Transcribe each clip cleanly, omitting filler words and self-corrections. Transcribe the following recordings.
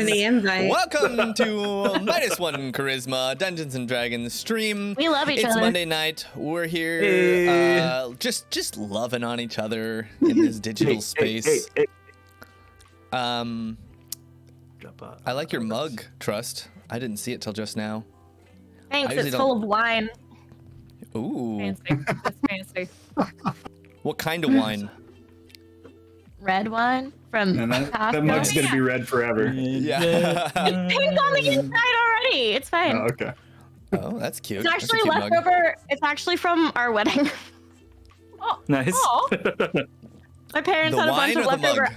the invite. Welcome to MinusOneCharisma Dungeons and Dragons stream. We love each It's other. Monday night. We're here, just loving on each other in this digital space. I like your mug, Trust. I didn't see it till just now. Thanks, I it's full of wine. Ooh. Fancy. That's fancy. What kind of wine? Red wine from And that Costco. mug's gonna be red forever. Yeah. It's pink on the inside already. It's fine. Oh, okay. Oh, that's cute. It's actually That's a cute mug. leftover. It's actually from our wedding. Nice. Oh, My parents The had a wine bunch of or the leftover.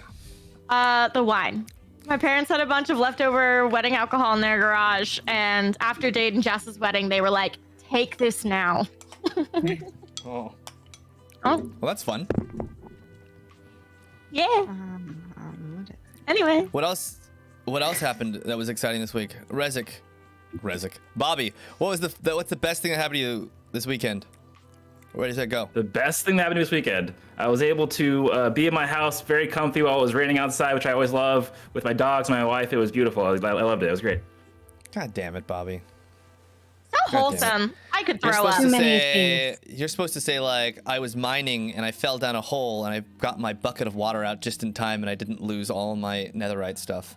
mug? The wine. My parents had a bunch of leftover wedding alcohol in their garage, and after Dade and Jess's wedding, they were like, "Take this now." Oh. Oh, Well, that's fun. yeah. Anyway, What else happened that was exciting this week? Rezik. Bobby, what's the best thing that happened to you this weekend? Where does that go? The best thing that happened this weekend, I was able to be in my house very comfy while it was raining outside, which I always love, with my dogs and my wife. It was beautiful. I loved it. It was great. God damn it, Bobby. so God damn it. wholesome. I could You're throw up. supposed to say like I was mining and I fell down a hole and I got my bucket of water out just in time and I didn't lose all my netherite stuff.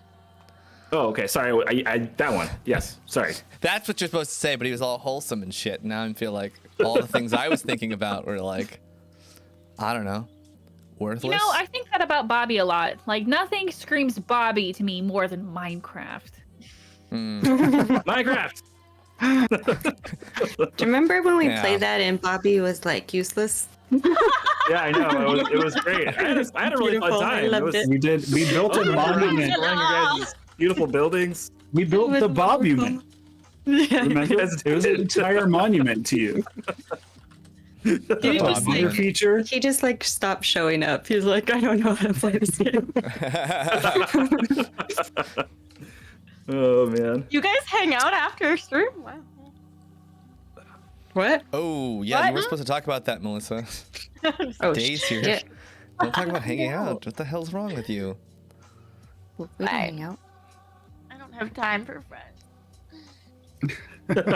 Oh, okay. Sorry. I that one. Yes. Sorry. That's what you're supposed to say, but he was all wholesome and shit. Now I feel like all the things I was thinking about were like, I don't know, worthless. you know, I think that about Bobby a lot. Like, nothing screams Bobby to me more than Minecraft. Minecraft. Do you remember when we Yeah. played that and Bobby was like useless? Yeah, I know. It was great. I had a really fun Beautiful. I time. loved it. We built a monument. Enjoying your guys' beautiful buildings. We built the Bobument. Remember? It was an entire monument to you. He just, Bobby. Your like, feature. he just like stopped showing up. He's like, I don't know how to play this game. Oh man. You guys hang out after stream? Wow. What? Oh, yeah, What? you were supposed to talk about that, Melissa. Oh, Days here. shit. Don't talk about hanging out. What the hell's wrong with you? We can hang out. I don't have time for friends.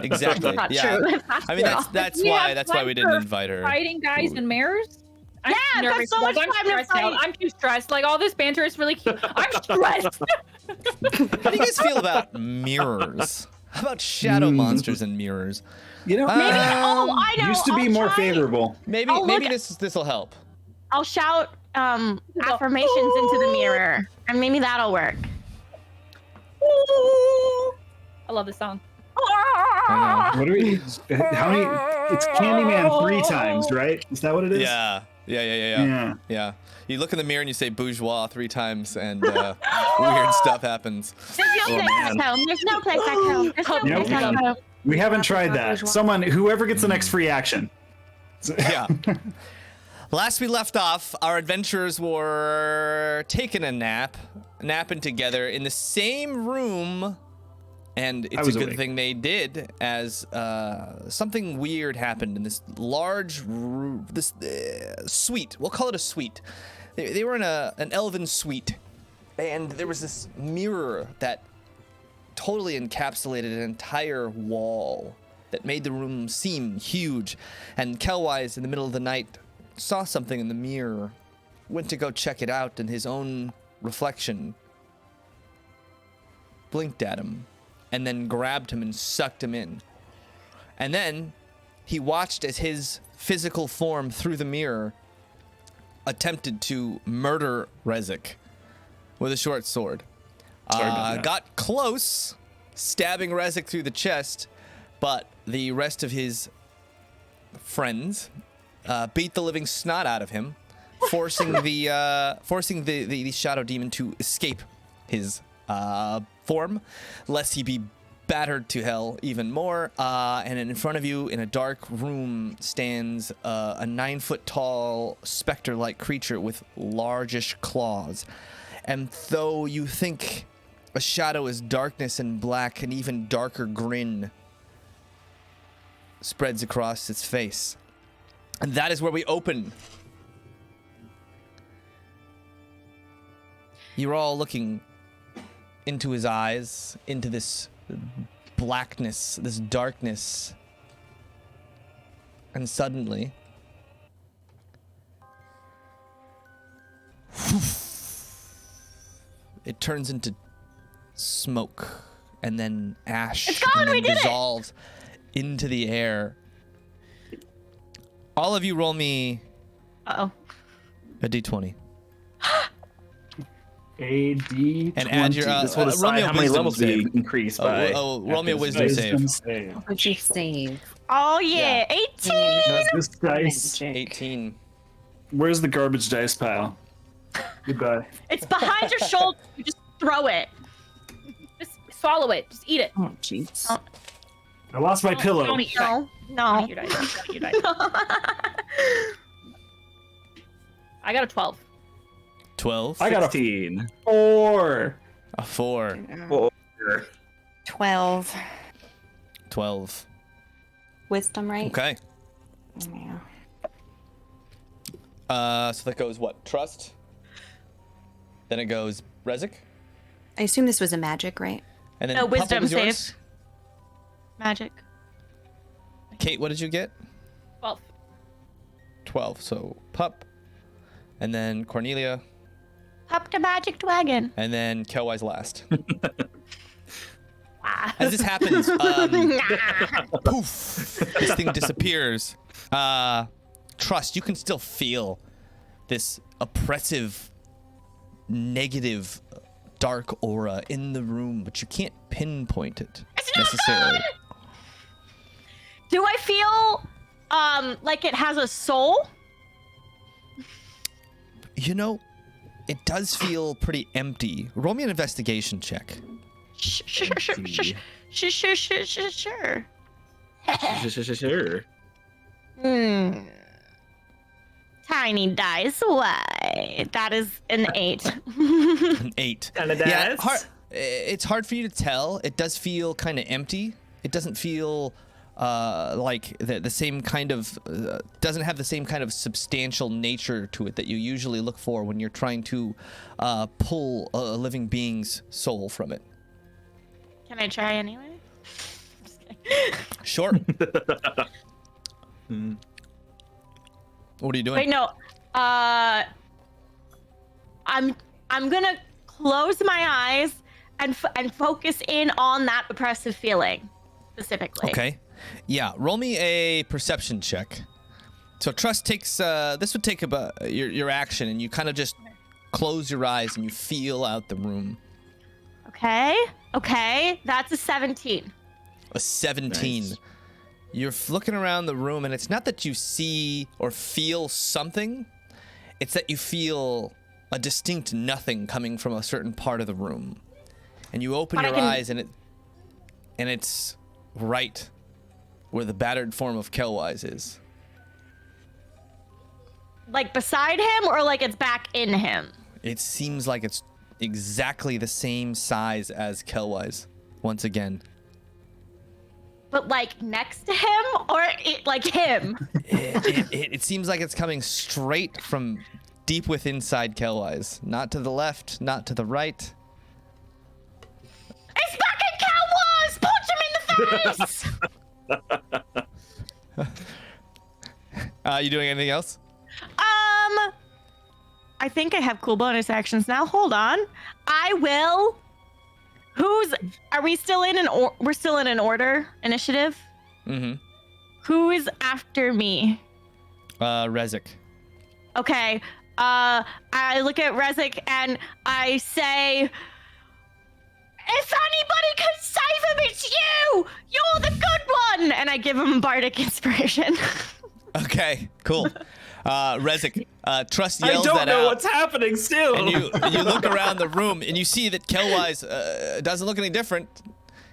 Exactly. Not Yeah. true. It's not I mean, true. that's We why have that's why we time didn't for invite her. Fighting guys in mirrors? I'm Yeah, that's nervous. so much I'm time to stressed out. fight. I'm too stressed. Like, all this banter is really cute. I'm stressed. How do you guys feel about mirrors? How about shadow monsters and mirrors? You know, Maybe. Oh, I know. used to be I'll more try- favorable. Maybe Oh, maybe look- this will help. I'll shout affirmations into the mirror, and maybe that'll work. I love this song. I What are we? How many? It's Candyman 3 times, right? Is that what it is? Yeah. Yeah. You look in the mirror and you say bourgeois 3 times, and weird stuff happens. There's no place man. back home. There's no place back home. There's no Yep. place back home. We haven't tried that. Whoever gets the next free action. Yeah. Last we left off, our adventurers were taking a napping together in the same room, and I it's a was good awake. thing they did, as something weird happened in this large suite. We'll call it a suite. They were in an elven suite, and there was this mirror that totally encapsulated an entire wall that made the room seem huge. And Kelwise, in the middle of the night, saw something in the mirror, went to go check it out, and his own reflection blinked at him and then grabbed him and sucked him in. And then he watched as his physical form through the mirror attempted to murder Rezik with a short sword. Sorry about that. Got close, stabbing Rezik through the chest, but the rest of his friends beat the living snot out of him, forcing the shadow demon to escape his form, lest he be battered to hell even more. And in front of you, in a dark room, stands a 9-foot tall specter-like creature with largish claws. And though you think a shadow is darkness and black, an even darker grin spreads across its face. And that is where we open. You're all looking into his eyes, into this blackness, this darkness. And suddenly, it turns into smoke and then ash It's gone, and then we did it! dissolves into the air. All of you roll me Uh-oh. a d20 AD20. and add your This will roll me decide a how many wisdom levels we save. increase by. Roll me a after this wisdom phase. save. What'd you save? Oh, yeah. 18! Does this dice? Magic. 18. Where's the garbage dice pile? Goodbye. It's behind your shoulder. You just throw it. Just swallow it. Just eat it. Oh, jeez. Oh. I lost my pillow. Don't eat your dice. No. Don't eat your dice. Don't eat your dice. I got a 12. 12. I got a 16. 4. A 4. 12. 12. Wisdom, right? Okay. Yeah. So that goes what? Trust. Then it goes Rezik. I assume this was a magic, right? And then No, Pup, what wisdom was save. yours? Magic. Kate, what did you get? 12. 12. So Pup. And then Cornelia. Up to magic dragon. And then Kelwise last. Wow. As this happens, poof, this thing disappears. Trust, you can still feel this oppressive, negative, dark aura in the room, but you can't pinpoint it necessarily. Do I feel like it has a soul? You know, it does feel pretty empty. Roll me an investigation check. Sure. Sure. Tiny dice. Why? That is an 8. An 8. Kinda Yeah, does. it's hard for you to tell. It does feel kind of empty. It doesn't feel like the same kind of doesn't have the same kind of substantial nature to it that you usually look for when you're trying to pull a living being's soul from it. Can I try anyway? Just kidding. Sure. What are you doing? Wait, no. I'm gonna close my eyes and focus in on that oppressive feeling specifically. Okay. Yeah. Roll me a perception check. So Trust takes this would take about your action, and you kind of just close your eyes and you feel out the room. Okay. That's a 17. A 17. Nice. You're looking around the room, and it's not that you see or feel something. It's that you feel a distinct nothing coming from a certain part of the room. And you open But I your can- eyes, and it's right where the battered form of Kelwise is. Like beside him, or like it's back in him? It seems like it's exactly the same size as Kelwise, once again. But like next to him, or like him? It seems like it's coming straight from deep within inside Kelwise. Not to the left, not to the right. It's back in Kelwise! Punch him in the face! You doing anything else? I think I have cool bonus actions now. Hold on. I will. Are we still in we're still in an order initiative? Mm-hmm. Who is after me? Rezik. Okay. I look at Rezik and I say, if anybody can save him, it's you! You're the good one! And I give him bardic inspiration. Okay, cool. Rezik, Trust I yells don't that know out. what's happening still. And you look around the room and you see that Kelwise doesn't look any different.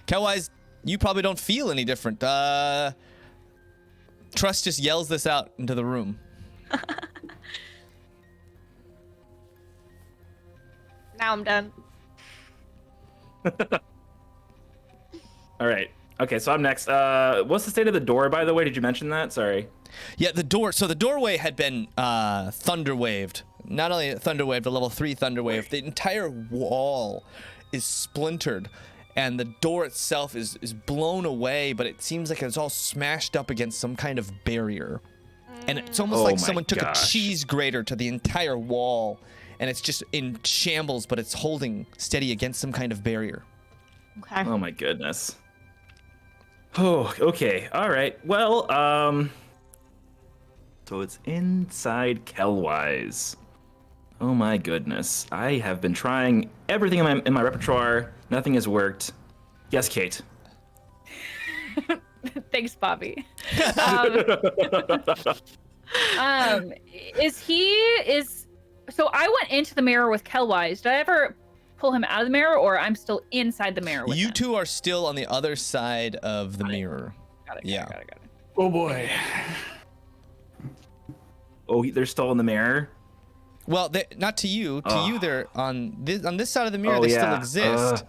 Kelwise, you probably don't feel any different. Trust just yells this out into the room. Now I'm done. All right. Okay, so I'm next. What's the state of the door, by the way? Did you mention that? Sorry. Yeah, the doorway had been thunder waved. Not only thunder waved, a level 3 thunder wave. The entire wall is splintered, and the door itself is blown away, but it seems like it's all smashed up against some kind of barrier. And it's almost Oh like my someone took gosh. a cheese grater to the entire wall, and it's just in shambles, but it's holding steady against some kind of barrier. Okay. Oh my goodness. Oh, okay. All right. Well, so it's inside Kelwise. Oh my goodness. I have been trying everything in my repertoire. Nothing has worked. Yes, Kate. Thanks, Bobby. So I went into the mirror with Kelwise. Did I ever pull him out of the mirror, or I'm still inside the mirror with You him? two are still on the other side of the mirror. Got it, Yeah. got it. Oh boy. Oh, they're still in the mirror? Well, not to you. To Ugh. you, they're on this side of the mirror. Oh, They still yeah. exist.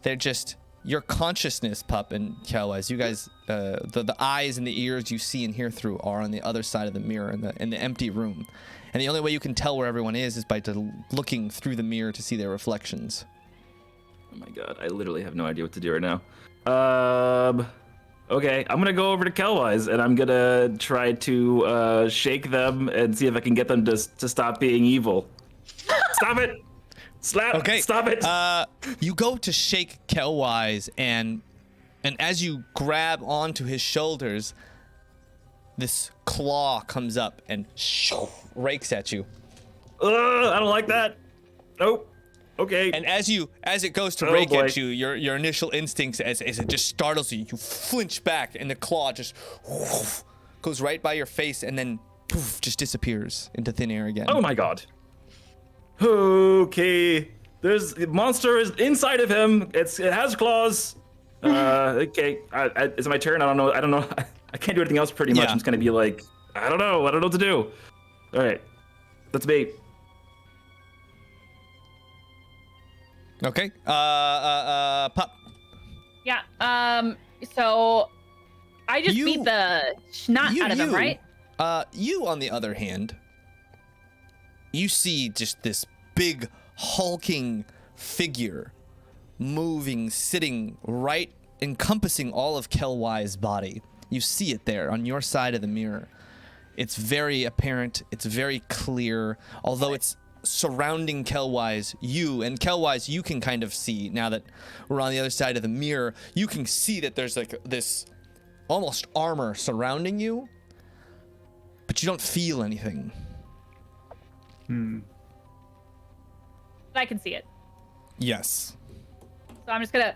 They're just your consciousness, Pup and Kelwise. You guys, the eyes and the ears you see and hear through are on the other side of the mirror in the empty room. And the only way you can tell where everyone is by looking through the mirror to see their reflections. Oh my god, I literally have no idea what to do right now. Okay, I'm gonna go over to Kelwise and I'm gonna try to shake them and see if I can get them to stop being evil. Stop it! Slap! Okay. Stop it! You go to shake Kelwise, and as you grab onto his shoulders, this claw comes up and rakes at you. I don't like that. Nope. Okay. And as it goes to Oh, rake boy. at you, your initial instincts as it just startles you, you flinch back, and the claw just goes right by your face, and then poof, just disappears into thin air again. Oh my god. Okay. There's a monster is inside of him. It has claws. Okay. It's my turn. I don't know. I can't do anything else pretty much. Yeah. I'm just gonna be like, I don't know what to do. All right. That's me. Okay. Pup. Yeah. So I just You- beat the snot out of him, right? You, on the other hand, you see just this big hulking figure moving, sitting right, encompassing all of Kelwise's body. You see it there on your side of the mirror. It's very apparent. It's very clear. Although it's surrounding Kelwise, Kelwise, you can kind of see, now that we're on the other side of the mirror, you can see that there's like this almost armor surrounding you, but you don't feel anything. I can see it. Yes. So I'm just gonna.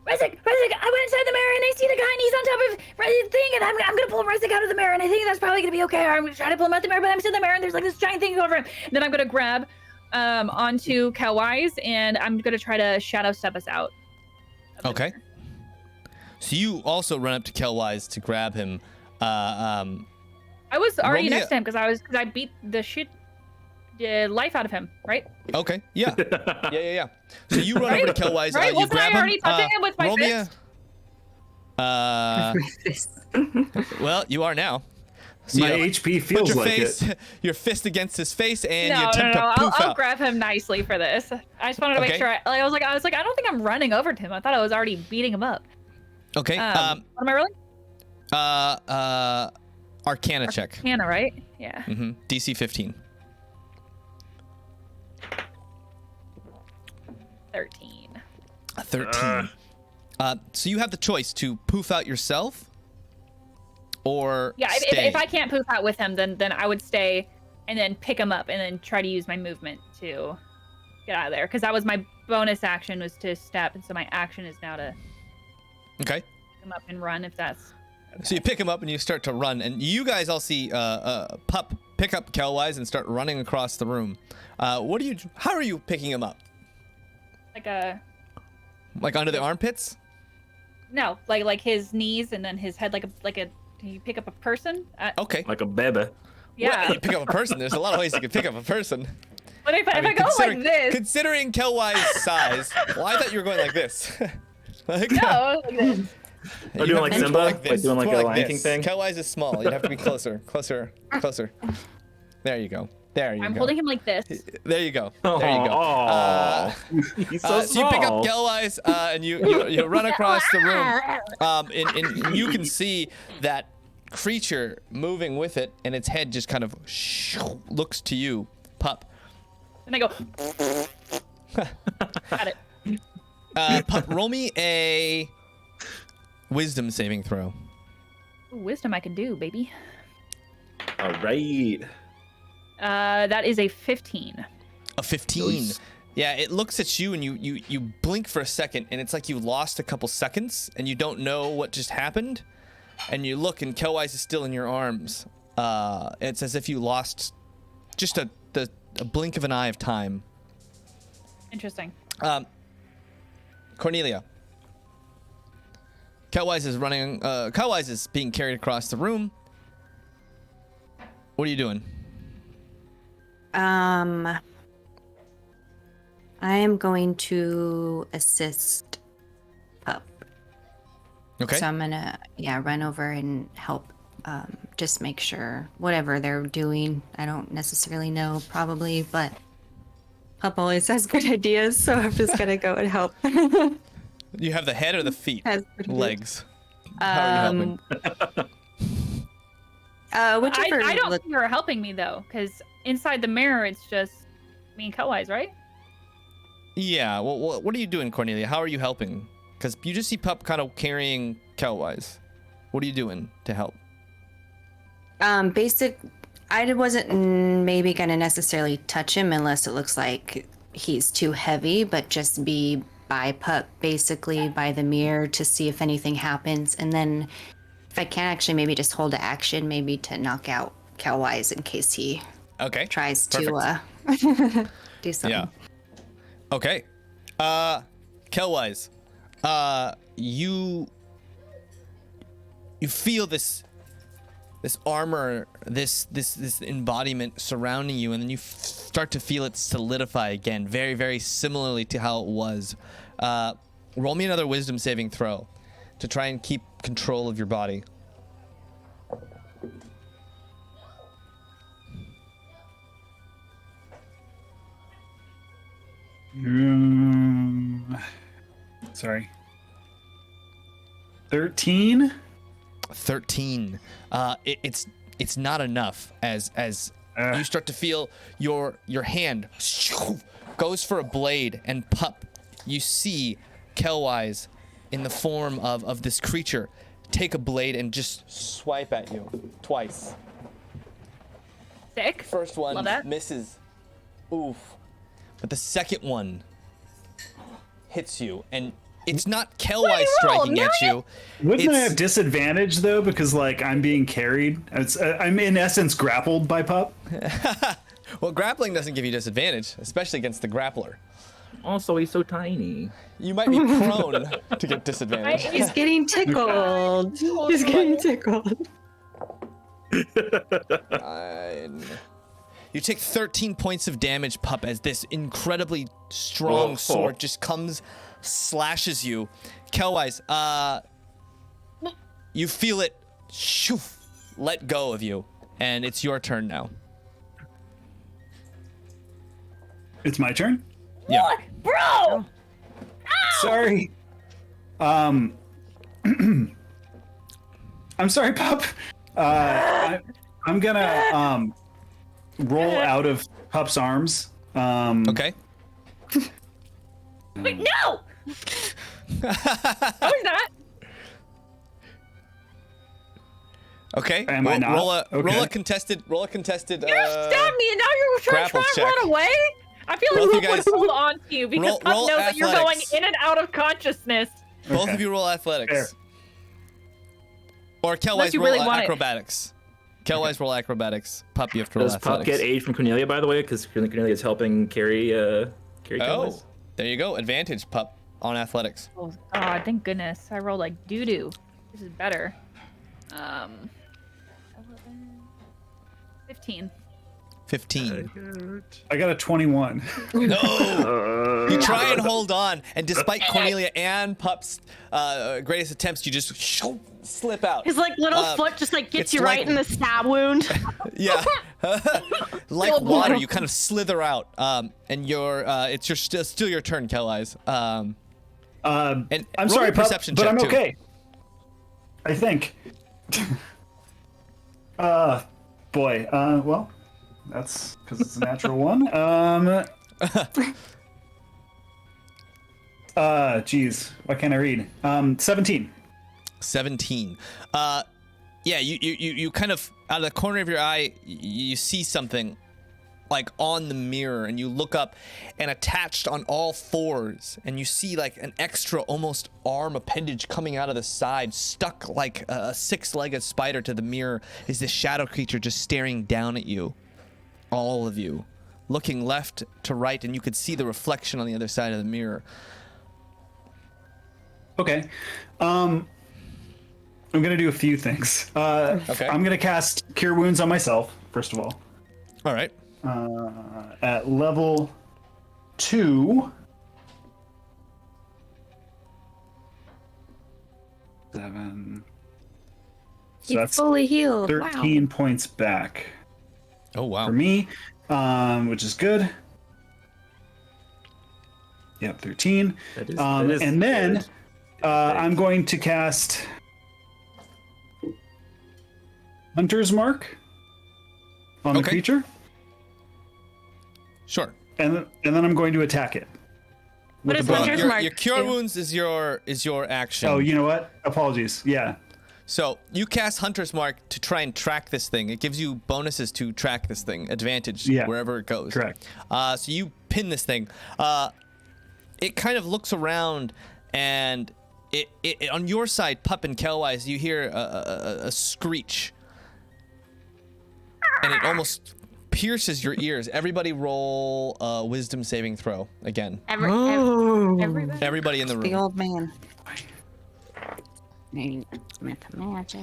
Rezik, I went inside the mirror and I see the guy and he's on top of the thing, and I'm gonna pull Rezik out of the mirror, and I think that's probably gonna be okay. I'm gonna try to pull him out the mirror, but I'm still in the mirror and there's like this giant thing over him. And then I'm gonna grab onto Kelwise and I'm gonna try to shadow step us out. Okay. So you also run up to Kelwise to grab him. I was already Roll me next to him because I beat the life out of him, right? Okay. Yeah. Yeah. So you run over to Kelwise. Right? You Wasn't grab I already him. touching him with my roll me fist? well, you are now. So My you HP put feels your like face, it. your fist against his face, and you No. attempt to poof I'll out. grab him nicely for this. I just wanted to Okay. make sure. I was like, I don't think I'm running over to him. I thought I was already beating him up. Okay. What am I rolling? Arcana check. Hannah, right? Yeah. DC 15. 13. 13. So you have the choice to poof out yourself, or Yeah. stay. If I can't poof out with him, then I would stay and then pick him up and then try to use my movement to get out of there, because that was my bonus action was to step, and so my action is now to Okay. pick him up and run if that's. So you pick him up and you start to run, and you guys all see Pup pick up Kelwise and start running across the room. How are you picking him up? Like a Like under the armpits? no, like his knees and then his head, like a. You pick up a person? Okay. Like a baby. Yeah. Well, you pick up a person. There's a lot of ways you can pick up a person. But if I mean, go like this, Considering Kelwise's size, well, I thought you were going like this. Like, no, like this. Or you doing have like to go Simba? this. Like doing like It's a more Lion King this. thing? Kelwise is small. You'd have to be closer. There you go. There you go. I'm holding him like this. There you go. There you go. Aw. He's so So you pick up small. Kellwise and you run across the room. And you can see that creature moving with it, and its head just kind of looks to you, Pup. And I go. Got it. Pup, roll me a wisdom saving throw. Ooh, wisdom I can do, baby. All right. That is a 15. A 15. Nice. Yeah, it looks at you and you blink for a second, and it's like you lost a couple seconds and you don't know what just happened. And you look, and Kellwise is still in your arms. It's as if you lost just a blink of an eye of time. Interesting. Cornelia. Kellwise is running. Kellwise is being carried across the room. What are you doing? I am going to assist Pup. Okay. So I'm gonna, run over and help. Just make sure whatever they're doing. I don't necessarily know, probably, but Pup always has good ideas, so I'm just gonna go and help. You have the head or the feet? Has good ideas. Legs. How are you helping? Whichever. I don't see her helping me though, because inside the mirror it's just me and Kellwise, right? Yeah. Well, what are you doing, Cornelia? How are you helping? Because you just see Pup kind of carrying Kellwise. What are you doing to help? I wasn't maybe gonna necessarily touch him unless it looks like he's too heavy, but just be by Pup, basically by the mirror to see if anything happens, and then if I can actually maybe just hold an action, maybe to knock out Kellwise in case he Okay. tries Perfect. to do something. Yeah. Okay. Kellwise, you feel this armor, this embodiment surrounding you, and then you start to feel it solidify again, very, very similarly to how it was. Roll me another wisdom saving throw to try and keep control of your body. Sorry. 13? 13. It's not enough as you start to feel your hand goes for a blade, and Pup, you see Kellwise in the form of this creature take a blade and just swipe at you twice. Sick. First one Love that. misses. Oof. But the second one hits you, and it's not Kellwise striking at you. Wouldn't I It's- have disadvantage though, because like I'm being carried? I'm in essence grappled by Pup. Well, grappling doesn't give you disadvantage, especially against the grappler. Also, he's so tiny. You might be prone to get disadvantage. He's getting tickled. He's getting tickled. Fine. You take 13 points of damage, Pup, as this incredibly strong sword just comes, slashes you. Kellwise, you feel it shoof, let go of you, and it's your turn now. It's my turn? Yeah. What? Bro! Sorry. I'm sorry, Pup. I'm gonna roll out of Pup's arms. Okay. Wait, no! What was that? Okay. Am I not? Roll a Okay. contested. Roll a contested. You stabbed me and now you're trying grapple to check. run away? I feel Both like you we guys- would hold on to you because Pup roll knows that you're going athletics. in and out of consciousness. Both Okay. of you roll athletics. Fair. Or Kellwise you roll really want it. acrobatics. Kellwise roll acrobatics. Pup, you have to roll Does Pup athletics. get aid from Cornelia, by the way? Because Cornelia is helping carry Oh, Kellwise. there you go. Advantage, Pup, on athletics. Oh, God, thank goodness. I rolled like doo-doo. This is better. 15. 15. I got a 21. No! You try and hold on, and despite Cornelia and Pup's greatest attempts, you just slip out. His like little foot just like gets it's you like- right in the stab wound. Yeah. Like water, you kind of slither out, and it's still your turn, Kelleyes. And I'm roll sorry, a Pup, perception but check, I'm too. okay. I think. Boy. Well, that's because it's a natural one. Geez, why can't I read? 17. 17. Yeah, you kind of out of the corner of your eye, you see something like on the mirror, and you look up, and attached on all fours, and you see like an extra almost arm appendage coming out of the side, stuck like a six-legged spider to the mirror, is this shadow creature just staring down at you, all of you, looking left to right, and you could see the reflection on the other side of the mirror. Okay. I'm gonna do a few things. Okay. I'm gonna cast Cure Wounds on myself, first of all. All right. At level 2. 7. So He's that's fully healed. 13 points back Oh wow. for me, which is good. Yep, 13. That is And then good. I'm going to cast Hunter's Mark on the Okay. creature, Sure. and then I'm going to attack it. What is the bow. Hunter's Your, Mark your cure do? wounds is your action. Oh, you know what? Apologies. Yeah. So you cast Hunter's Mark to try and track this thing. It gives you bonuses to track this thing, advantage Yeah, wherever it goes. correct. So you pin this thing. It kind of looks around, and it on your side, Pup and Kelleyes, you hear a screech, and it almost pierces your ears. Everybody roll a wisdom saving throw again. Everybody. Everybody in the The room. old man. Magic.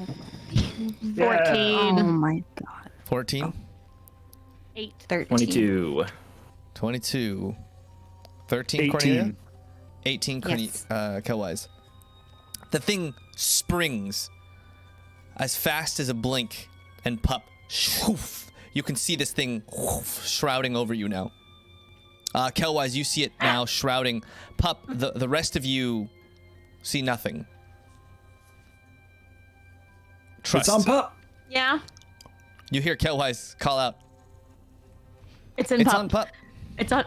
14. Oh my god. 14, 8. 13. 22. 22, 13, 18. Cornelia? 18, Yes. Kelleyes. The thing springs as fast as a blink, and Pup, shoof, you can see this thing shrouding over you now. Kelleyes, you see it now shrouding. Pup, the rest of you see nothing. Trust. It's on Pup. Yeah. You hear Kelleyes call out. It's in It's Pup. on Pup. It's on.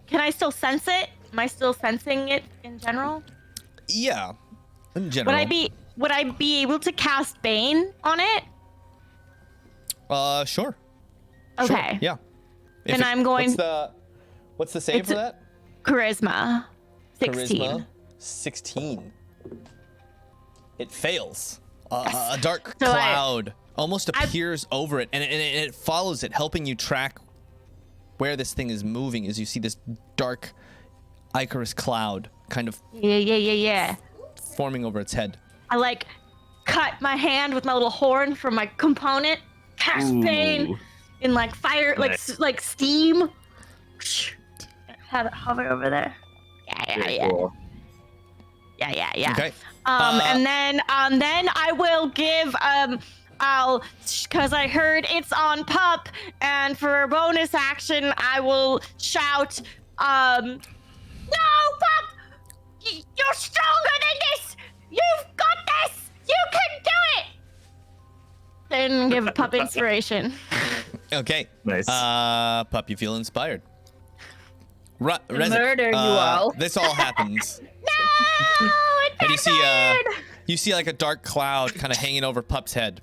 Can I still sense it? Am I still sensing it in general? Yeah, in general. Would I be able to cast Bane on it? Sure. Sure, Okay. yeah. Then I'm going- What's the save It's for a- that? Charisma. 16. Charisma 16. It fails. A dark So cloud almost appears over it, and it follows it, helping you track where this thing is moving as you see this dark Icarus cloud kind of Yeah. forming over its head. I like cut my hand with my little horn from my component. Cast Bane Ooh. in like fire, Nice. like steam. Have it hover over there. Very Yeah. cool. Yeah. Okay. And then I will give because I heard it's on Pup, and for a bonus action I will shout no, Pup, you're stronger than this, you've got this, you can do it. Then give Pup inspiration. Okay. Nice. Pup, you feel inspired. Rezik, Murder you all. This all happens. No, it And backfired. you see like a dark cloud kind of hanging over Pup's head.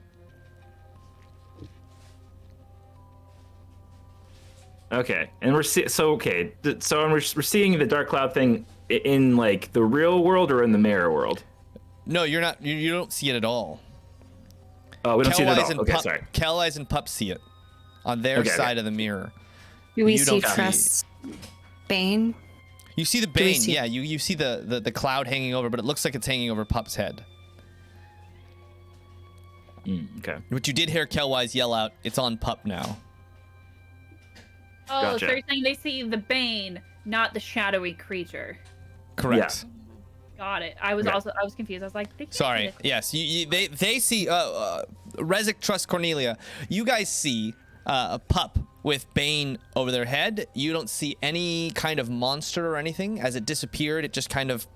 Okay, and we're we're seeing the dark cloud thing in like the real world or in the mirror world. No, you're not. You don't see it at all. Oh, we don't see it at Kelleyes all. and Okay, Pup, sorry. Kelleyes and Pup see it on their Okay, side okay. of the mirror. Do we You see don't see- Trust's Bane? You see the we bane, see- yeah. You see the cloud hanging over, but it looks like it's hanging over Pup's head. Okay. But you did hear Kelwise yell out, "It's on Pup now." Oh, Gotcha. so you're saying they see the Bane, not the shadowy creature. Correct. Got it. I was confused. I was like, they can't see Sorry. this. Yes. They see. Rezik trusts Cornelia. You guys see a Pup with Bane over their head. You don't see any kind of monster or anything. As it disappeared, it just kind of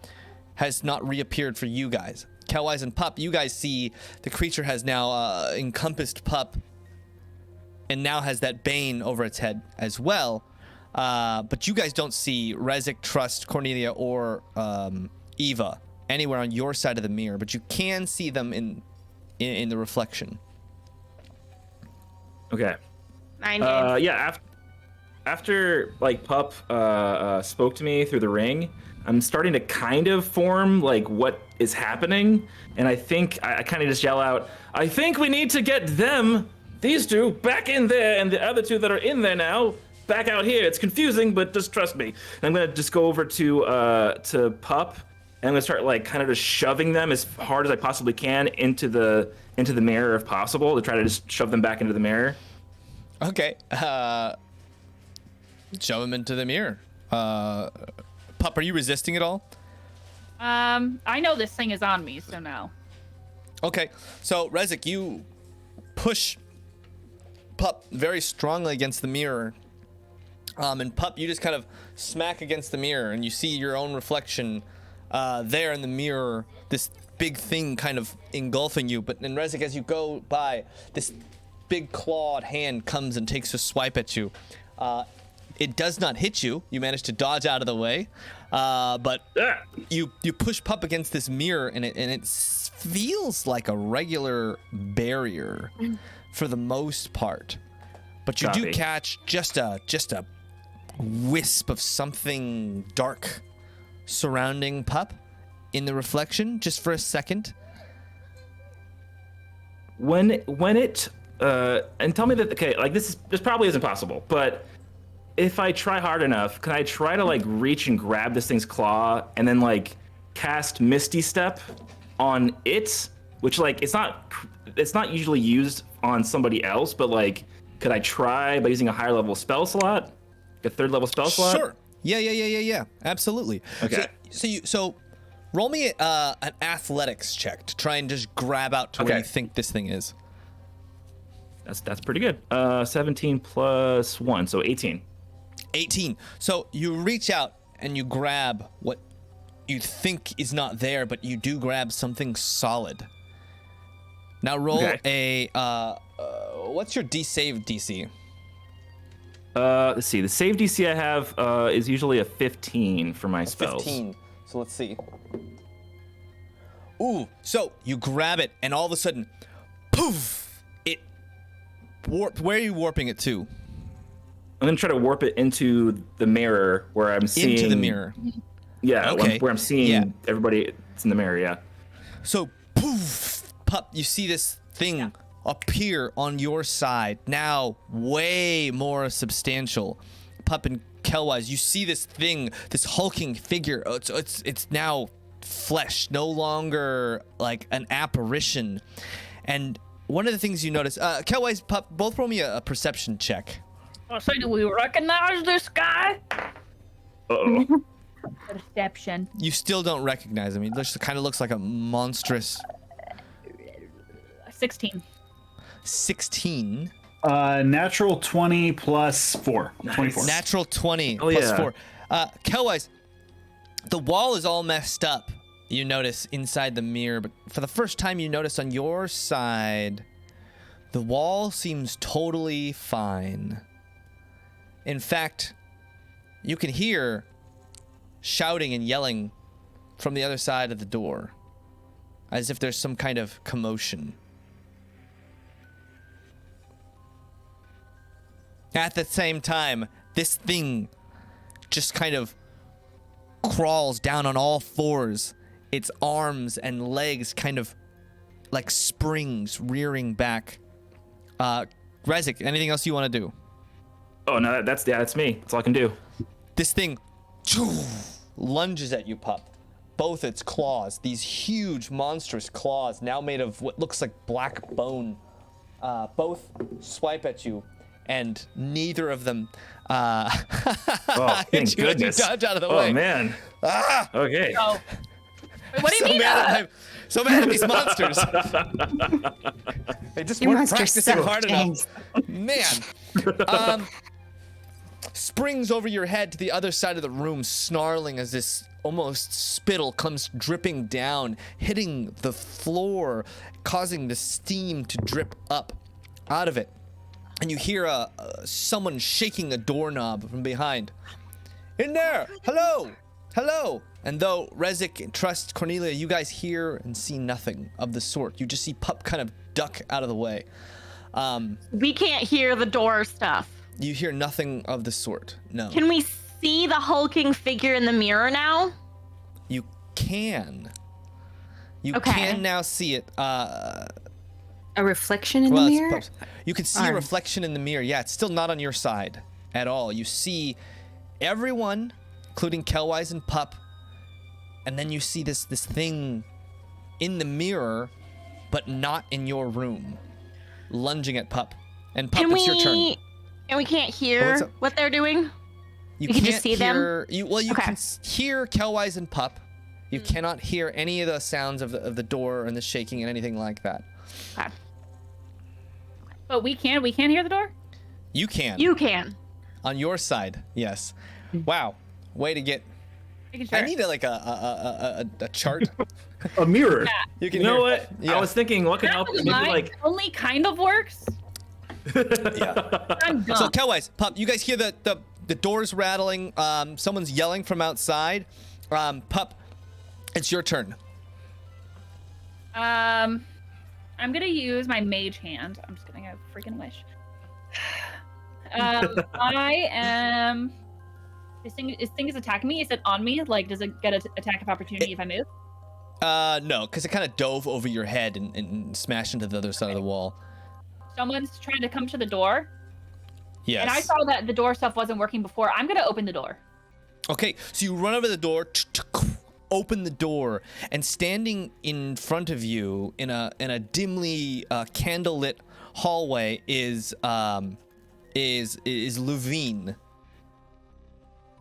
has not reappeared for you guys. Kelwise and Pup, you guys see the creature has now encompassed Pup and now has that Bane over its head as well. But you guys don't see Rezik, Trust, Cornelia, or Eva anywhere on your side of the mirror, but you can see them in the reflection. Okay. Mine did. Yeah. After like Pup spoke to me through the ring, I'm starting to kind of form like what is happening, and I think I kind of just yell out, "I think we need to get them, these two, back in there, and the other two that are in there now, back out here. It's confusing, but just trust me." And I'm gonna just go over to Pup, and I'm gonna start like kind of just shoving them as hard as I possibly can into the mirror if possible, to try to just shove them back into the mirror. Okay. Shove him into the mirror. Pup, are you resisting at all? I know this thing is on me, so no. Okay. So, Rezik, you push Pup very strongly against the mirror. And Pup, you just kind of smack against the mirror, and you see your own reflection there in the mirror, this big thing kind of engulfing you. But then, Rezik, as you go by, this big clawed hand comes and takes a swipe at you. It does not hit you. You manage to dodge out of the way, but you push Pup against this mirror, and it feels like a regular barrier for the most part. But you do Copy. catch just a wisp of something dark surrounding Pup in the reflection, just for a second. When it and tell me that, okay, like this probably isn't possible, but if I try hard enough, can I try to like reach and grab this thing's claw and then like cast Misty Step on it, which like it's not usually used on somebody else, but like could I try by using a higher level spell slot, a third level spell slot? Sure. Yeah. Absolutely. Okay. So roll me an athletics check to try and just grab out to where Okay. you think this thing is. That's pretty good. 17 plus 1, so 18. 18. So you reach out and you grab what you think is not there, but you do grab something solid. Now roll Okay. what's your save DC? Let's see. The save DC I have is usually a 15 for my spells. 15. So let's see. Ooh, so you grab it and all of a sudden, poof, it warped. Where are you warping it to? I'm gonna try to warp it into the mirror where I'm seeing. Into the mirror. Yeah, Okay. where I'm seeing everybody. It's in the mirror. Yeah. So, poof, Pup, you see this thing appear on your side, now way more substantial. Pup and Kelwise, you see this thing, this hulking figure. It's now flesh, no longer like an apparition. And one of the things you notice, Kelwise, Pup, both roll me a perception check. Oh, so do we recognize this guy? Uh-oh. Perception. You still don't recognize him. He just kind of looks like a monstrous 16. 16. Natural 20 plus 4. Nice. 24. Natural 20 Oh, plus yeah. 4. Kelwise, the wall is all messed up, you notice, inside the mirror. But for the first time, you notice on your side, the wall seems totally fine. In fact, you can hear shouting and yelling from the other side of the door, as if there's some kind of commotion. At the same time, this thing just kind of crawls down on all fours, its arms and legs kind of like springs rearing back. Rezik, anything else you want to do? Oh no, that's me. That's all I can do. This thing lunges at you, Pup. both its claws, these huge, monstrous claws, now made of what looks like black bone, both swipe at you, and neither of them Oh, thank you as you goodness. dodge out of the Oh way. man. Ah! Okay. Oh. Wait, what do you So mean? mad, so mad at these monsters. They just You weren't monsters practicing suck, hard James. enough. Man. Springs over your head to the other side of the room, snarling as this almost spittle comes dripping down, hitting the floor, causing the steam to drip up out of it. And you hear someone shaking a doorknob from behind. In there! Hello! Hello! And though Rezek trusts Cornelia, you guys hear and see nothing of the sort. You just see Pup kind of duck out of the way. We can't hear the door stuff. You hear nothing of the sort. No. Can we see the hulking figure in the mirror now? You can. You Okay. can now see it. A reflection in Well, the it's mirror? post- you can see a Alright. reflection in the mirror. Yeah, it's still not on your side at all. You see everyone, including Kelwise and Pup, and then you see this thing in the mirror, but not in your room, lunging at Pup. And Pup, it's your turn. And we can't what's hear up? what they're doing? You can just see them? hear, You Okay. can hear Kelwise and Pup. You cannot hear any of the sounds of the door and the shaking and anything like that. Okay. But we can't hear the door? You can. You can. On your side, yes. Wow, way to get. Making sure. I need a chart. A mirror. You can You know hear. what? Yeah. I was thinking what can help. Maybe Mine like. only kind of works. Yeah. I'm dumb. So Kelwise, Pup, you guys hear the doors rattling. Someone's yelling from outside. Pup, it's your turn. I'm gonna use my mage hand. I'm just getting a freaking wish. I am. This thing is attacking me. Is it on me? Like, does it get an attack of opportunity if I move? No, because it kind of dove over your head and smashed into the other side of the wall. Someone's trying to come to the door, Yes. and I saw that the door stuff wasn't working before. I'm gonna open the door. Okay, so you run over the door, open the door, and standing in front of you in a dimly candlelit hallway is Luvine.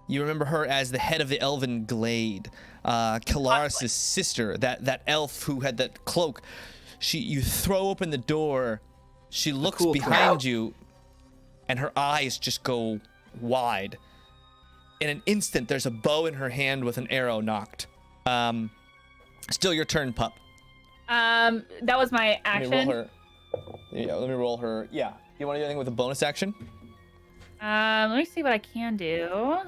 You remember her as the head of the Elven Glade, Kalaris' sister, that elf who had that cloak. You throw open the door, she looks cool behind you, and her eyes just go wide. In an instant, there's a bow in her hand with an arrow knocked. Still your turn, Pup. That was my Let action. me roll her. Yeah, let me roll her. Yeah. You want to do anything with a bonus action? Let me see what I can do.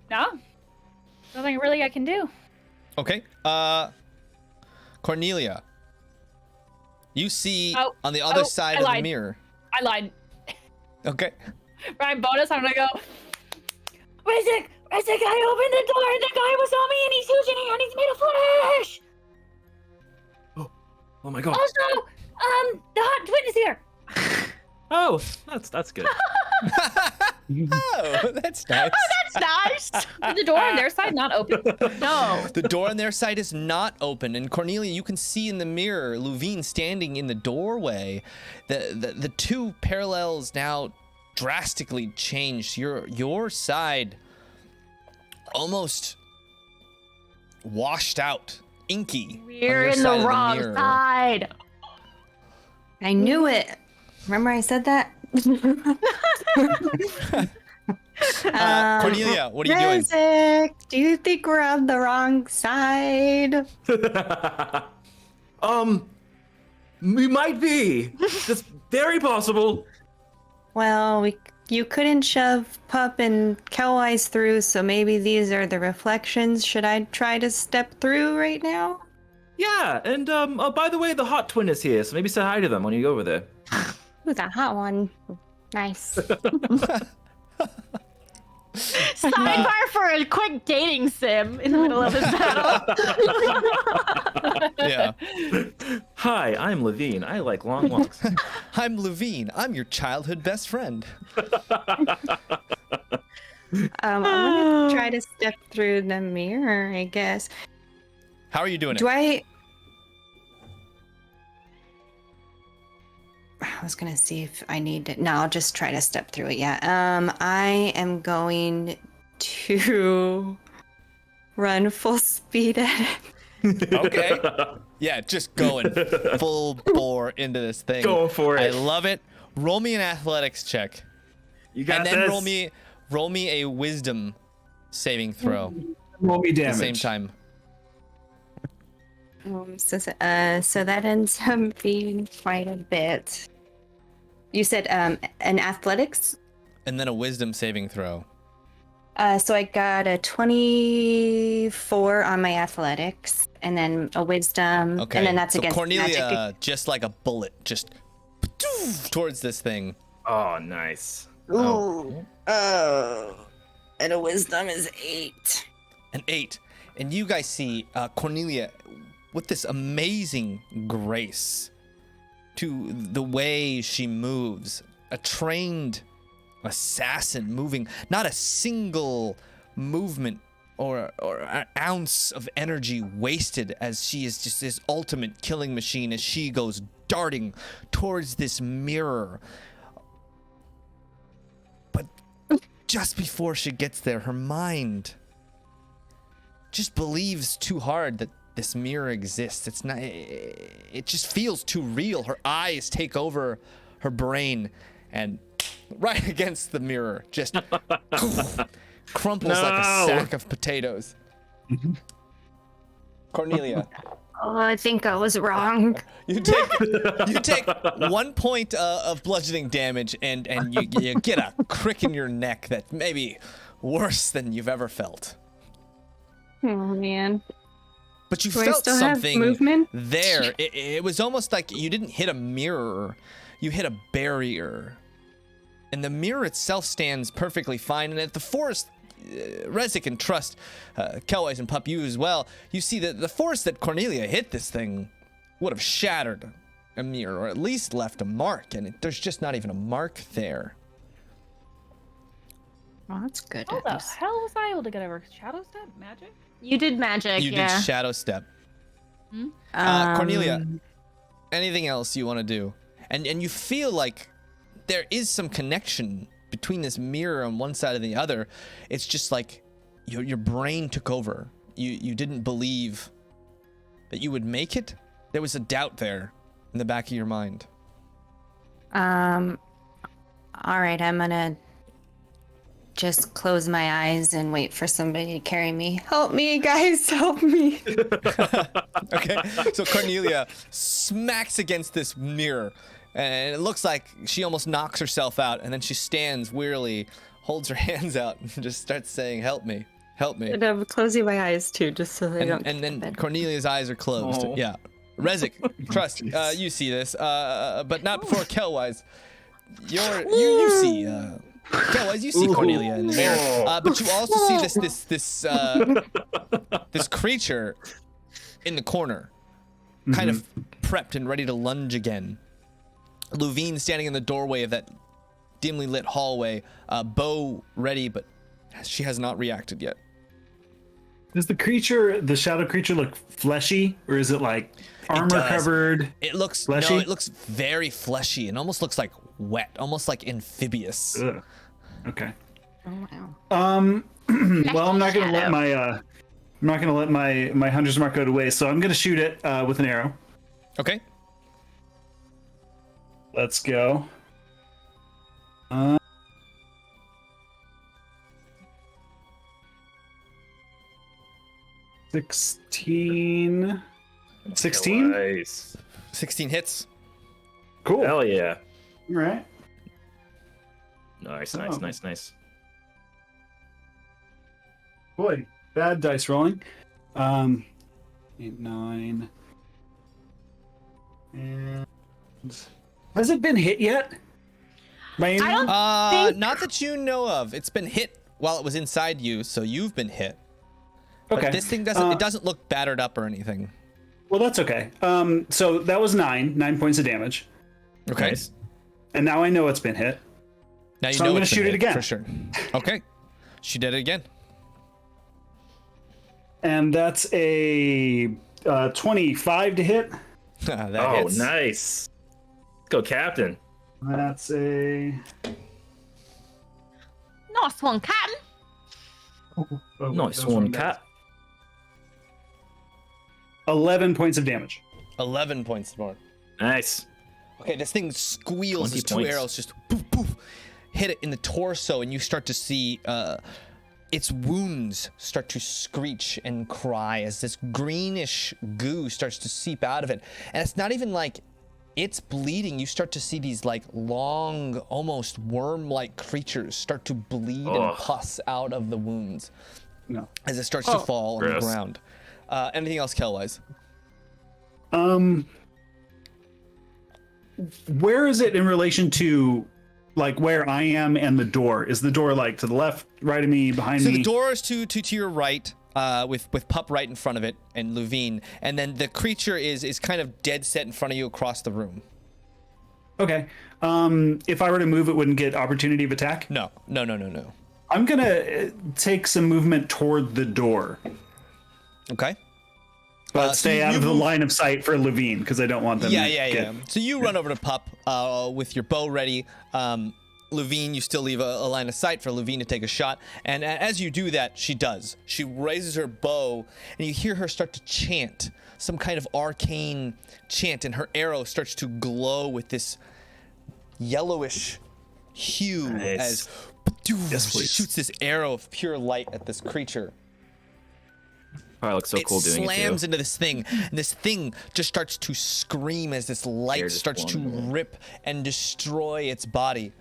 No, nothing really I can do. Okay. Cornelia. You see on the other side I of the lied. mirror. I lied. Okay. For my bonus, I'm gonna go. Isaac, I opened the door and the guy was on me and he's huge and he's made of flesh. Oh my god. Also, the hot twin is here. Oh, that's good. Oh, that's nice. That's nice. Is the door on their side not open? No. The door on their side is not open, and Cornelia, you can see in the mirror Luvine standing in the doorway. The two parallels now drastically changed. Your side almost washed out, inky. on We're your in side the of wrong mirror. side. I knew it. Remember I said that? Cornelia, what are you doing? Rezek, do you think we're on the wrong side? We might be. It's very possible. Well, you couldn't shove Pup and Kelwise through, so maybe these are the reflections. Should I try to step through right now? Yeah, and oh, by the way, the hot twin is here, so maybe say hi to them when you go over there. Ooh, that hot one. Nice. Sidebar for a quick dating sim in the middle of this battle. Yeah. Hi, I'm Levine. I like long walks. I'm Levine. I'm your childhood best friend. I'm gonna try to step through the mirror, I guess. How are you doing Do it? I was gonna see if I need to. No, I'll just try to step through it. Yeah. I am going to run full speed at it. Okay. Yeah, just going full bore into this thing. Go for it. I love it. Roll me an athletics check. You got And then this. roll me a wisdom saving throw Roll me at damage. the same time. So that ends up being quite a bit. You said an athletics. And then a wisdom saving throw. So I got a 24 on my athletics, and then a wisdom, Okay. and then that's so against Cornelia, magic. just like a bullet, just towards this thing. Oh, nice. Ooh. And a wisdom is 8. An 8. And you guys see Cornelia with this amazing grace to the way she moves. A trained assassin moving, not a single movement or an ounce of energy wasted, as she is just this ultimate killing machine as she goes darting towards this mirror. But just before she gets there, her mind just believes too hard that this mirror exists. It's not, it just feels too real. Her eyes take over her brain, and right against the mirror, just crumples like a sack of potatoes. Cornelia, Oh, I think I was wrong. you take 1 point of bludgeoning damage, and you get a crick in your neck that may be worse than you've ever felt. Oh man. But you Do I felt still have something movement? there. It was almost like you didn't hit a mirror, you hit a barrier. And the mirror itself stands perfectly fine. And at the forest, Rezik and Trust, Kelwise and Pup, you as well, you see that the force that Cornelia hit this thing would have shattered a mirror, or at least left a mark. And there's just not even a mark there. Oh, that's good. How the hell was I able to get over shadow step magic? You did magic, You yeah. did Shadow Step. Cornelia, anything else you want to do? And you feel like there is some connection between this mirror on one side and the other. It's just like your brain took over. You didn't believe that you would make it. There was a doubt there in the back of your mind. All right, I'm gonna just close my eyes and wait for somebody to carry me. Help me, guys, help me. Okay, so Cornelia smacks against this mirror, and it looks like she almost knocks herself out, and then she stands wearily, holds her hands out, and just starts saying, "Help me, help me." And I'm closing my eyes too, just so they don't. And then Cornelia's eyes are closed. Oh. Yeah. Rezik, Trust, you see this, but not before Kelwise. You see, Kelwise, you see Cornelia in the mirror, but you also see this creature in the corner, kind of prepped and ready to lunge again. Luvine standing in the doorway of that dimly lit hallway, bow ready, but she has not reacted yet. Does the shadow creature look fleshy, or is it like armor does. covered? It looks Fleshy? No, it looks very fleshy and almost looks like wet, almost like amphibious. Ugh. Okay. Oh, wow. Well, I'm not gonna let my hunter's mark go to waste, so I'm gonna shoot it with an arrow. Okay. Let's go. 16. 16? Nice. 16 hits. Cool. Hell yeah. All right. Nice, Oh. nice. Boy, bad dice rolling. 8, 9. And has it been hit yet? By any- I don't- Not that you know of. It's been hit while it was inside you, so you've been hit. But Okay. this thing doesn't. It doesn't look battered up or anything. Well, that's okay. So that was 9 points of damage, Okay. Nice. and now I know it's been hit. Now you So know I'm gonna it's been shoot it hit, again. for sure. Okay. She did it again. And that's a 25 to hit. That Oh, hits. nice. Let's go, Captain. That's a Nice one, Captain. Nice one, Cap. 11 points of damage. 11 points more. Nice. Okay, this thing squeals 20 as 2 points. arrows just poof, poof, hit it in the torso, and you start to see its wounds start to screech and cry as this greenish goo starts to seep out of it. And it's not even like it's bleeding. You start to see these like long, almost worm-like creatures start to bleed and Ugh. pus out of the wounds No. as it starts to fall on the Gross. ground. Anything else, Kelwise? Where is it in relation to like where I am and the door? Is the door like to the left, right of me, behind So me? the door is to your right, with Pup right in front of it and Luvine, and then the creature is kind of dead set in front of you across the room. Okay. If I were to move, it wouldn't get opportunity of attack. No. I'm gonna take some movement toward the door, Okay. but so stay you out of the move- line of sight for Levine because I don't want them. Yeah. to get- So you run over to Pup with your bow ready. Luvine, you still leave a line of sight for Luvine to take a shot. And as you do that, she does. She raises her bow, and you hear her start to chant some kind of arcane chant, and her arrow starts to glow with this yellowish hue Nice. as Yes, she please. shoots this arrow of pure light at this creature. Probably looks so It cool doing slams it too. into this thing, and this thing just starts to scream as this light Hair just starts to blowing away. rip and destroy its body.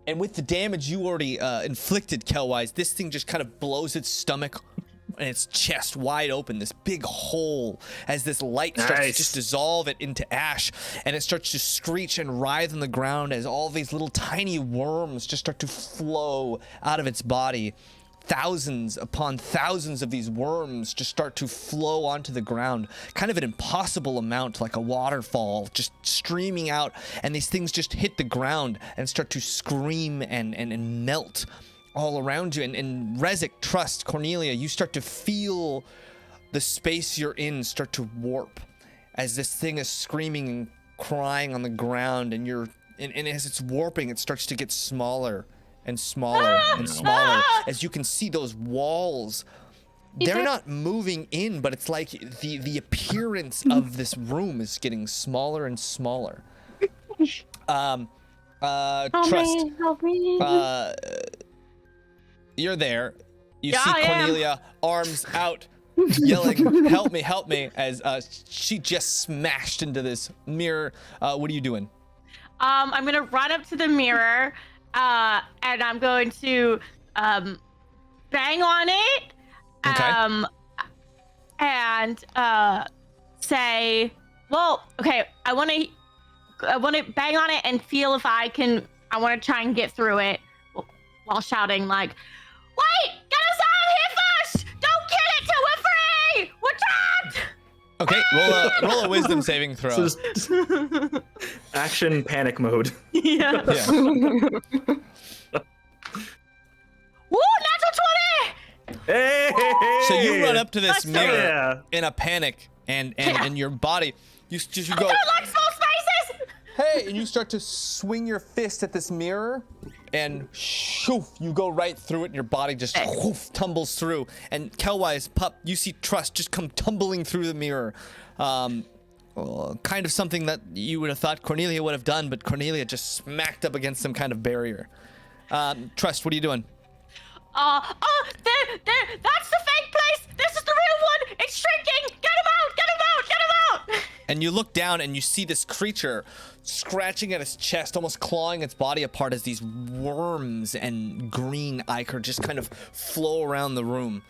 And with the damage you already inflicted, Kelwise, this thing just kind of blows its stomach and its chest wide open, this big hole, as this light starts to Nice. just dissolve it into ash, and it starts to screech and writhe on the ground as all these little tiny worms just start to flow out of its body. Thousands upon thousands of these worms just start to flow onto the ground, kind of an impossible amount, like a waterfall, just streaming out, and these things just hit the ground and start to scream and melt all around you. And Rezik, Trust, Cornelia, you start to feel the space you're in start to warp as this thing is screaming and crying on the ground, and as it's warping, it starts to get smaller and smaller and smaller as you can see those walls. They're not moving in, but it's like the appearance of this room is getting smaller and smaller. Trust, Help me. you're there. You Yeah, see I am. Cornelia, arms out, yelling, help me, as she just smashed into this mirror. What are you doing? I'm gonna run up to the mirror, and I'm going to bang on it, Okay. and say, well, okay, I want to bang on it and feel if I can. I want to try and get through it while shouting like, "Wait, get us out of here first! Don't kill it till we're free! We're trapped!" Okay, roll a wisdom saving throw. So just action panic mode. Yeah. Yeah. Woo! Natural 20! Hey! So you run up to this Let's mirror Yeah. in a panic, and your body, you I go, don't like small spaces! hey, and you start to swing your fist at this mirror, and shoof, you go right through it, and your body just whoof, tumbles through. And Kelwise, Pup, you see Trust just come tumbling through the mirror. Kind of something that you would have thought Cornelia would have done, but Cornelia just smacked up against some kind of barrier. Trust, what are you doing? That's the fake place! This is the real one! It's shrinking! Get him out! Get him out! Get him out! And you look down and you see this creature scratching at its chest, almost clawing its body apart as these worms and green ichor just kind of flow around the room.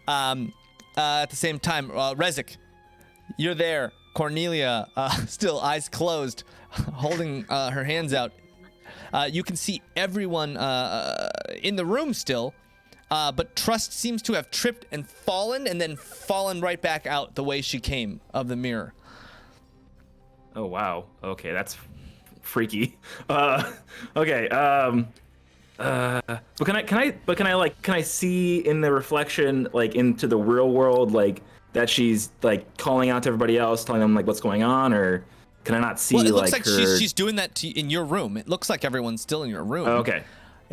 At the same time, Rezik, you're there. Cornelia, still eyes closed, holding her hands out. You can see everyone in the room still, but Trust seems to have tripped and then fallen right back out the way she came of the mirror. Oh wow. Okay, that's freaky. Okay. But can I see in the reflection, like into the real world, like that she's like calling out to everybody else, telling them like what's going on, or can I not see? Well, it looks like her... she's doing that in your room. It looks like everyone's still in your room. Oh, okay.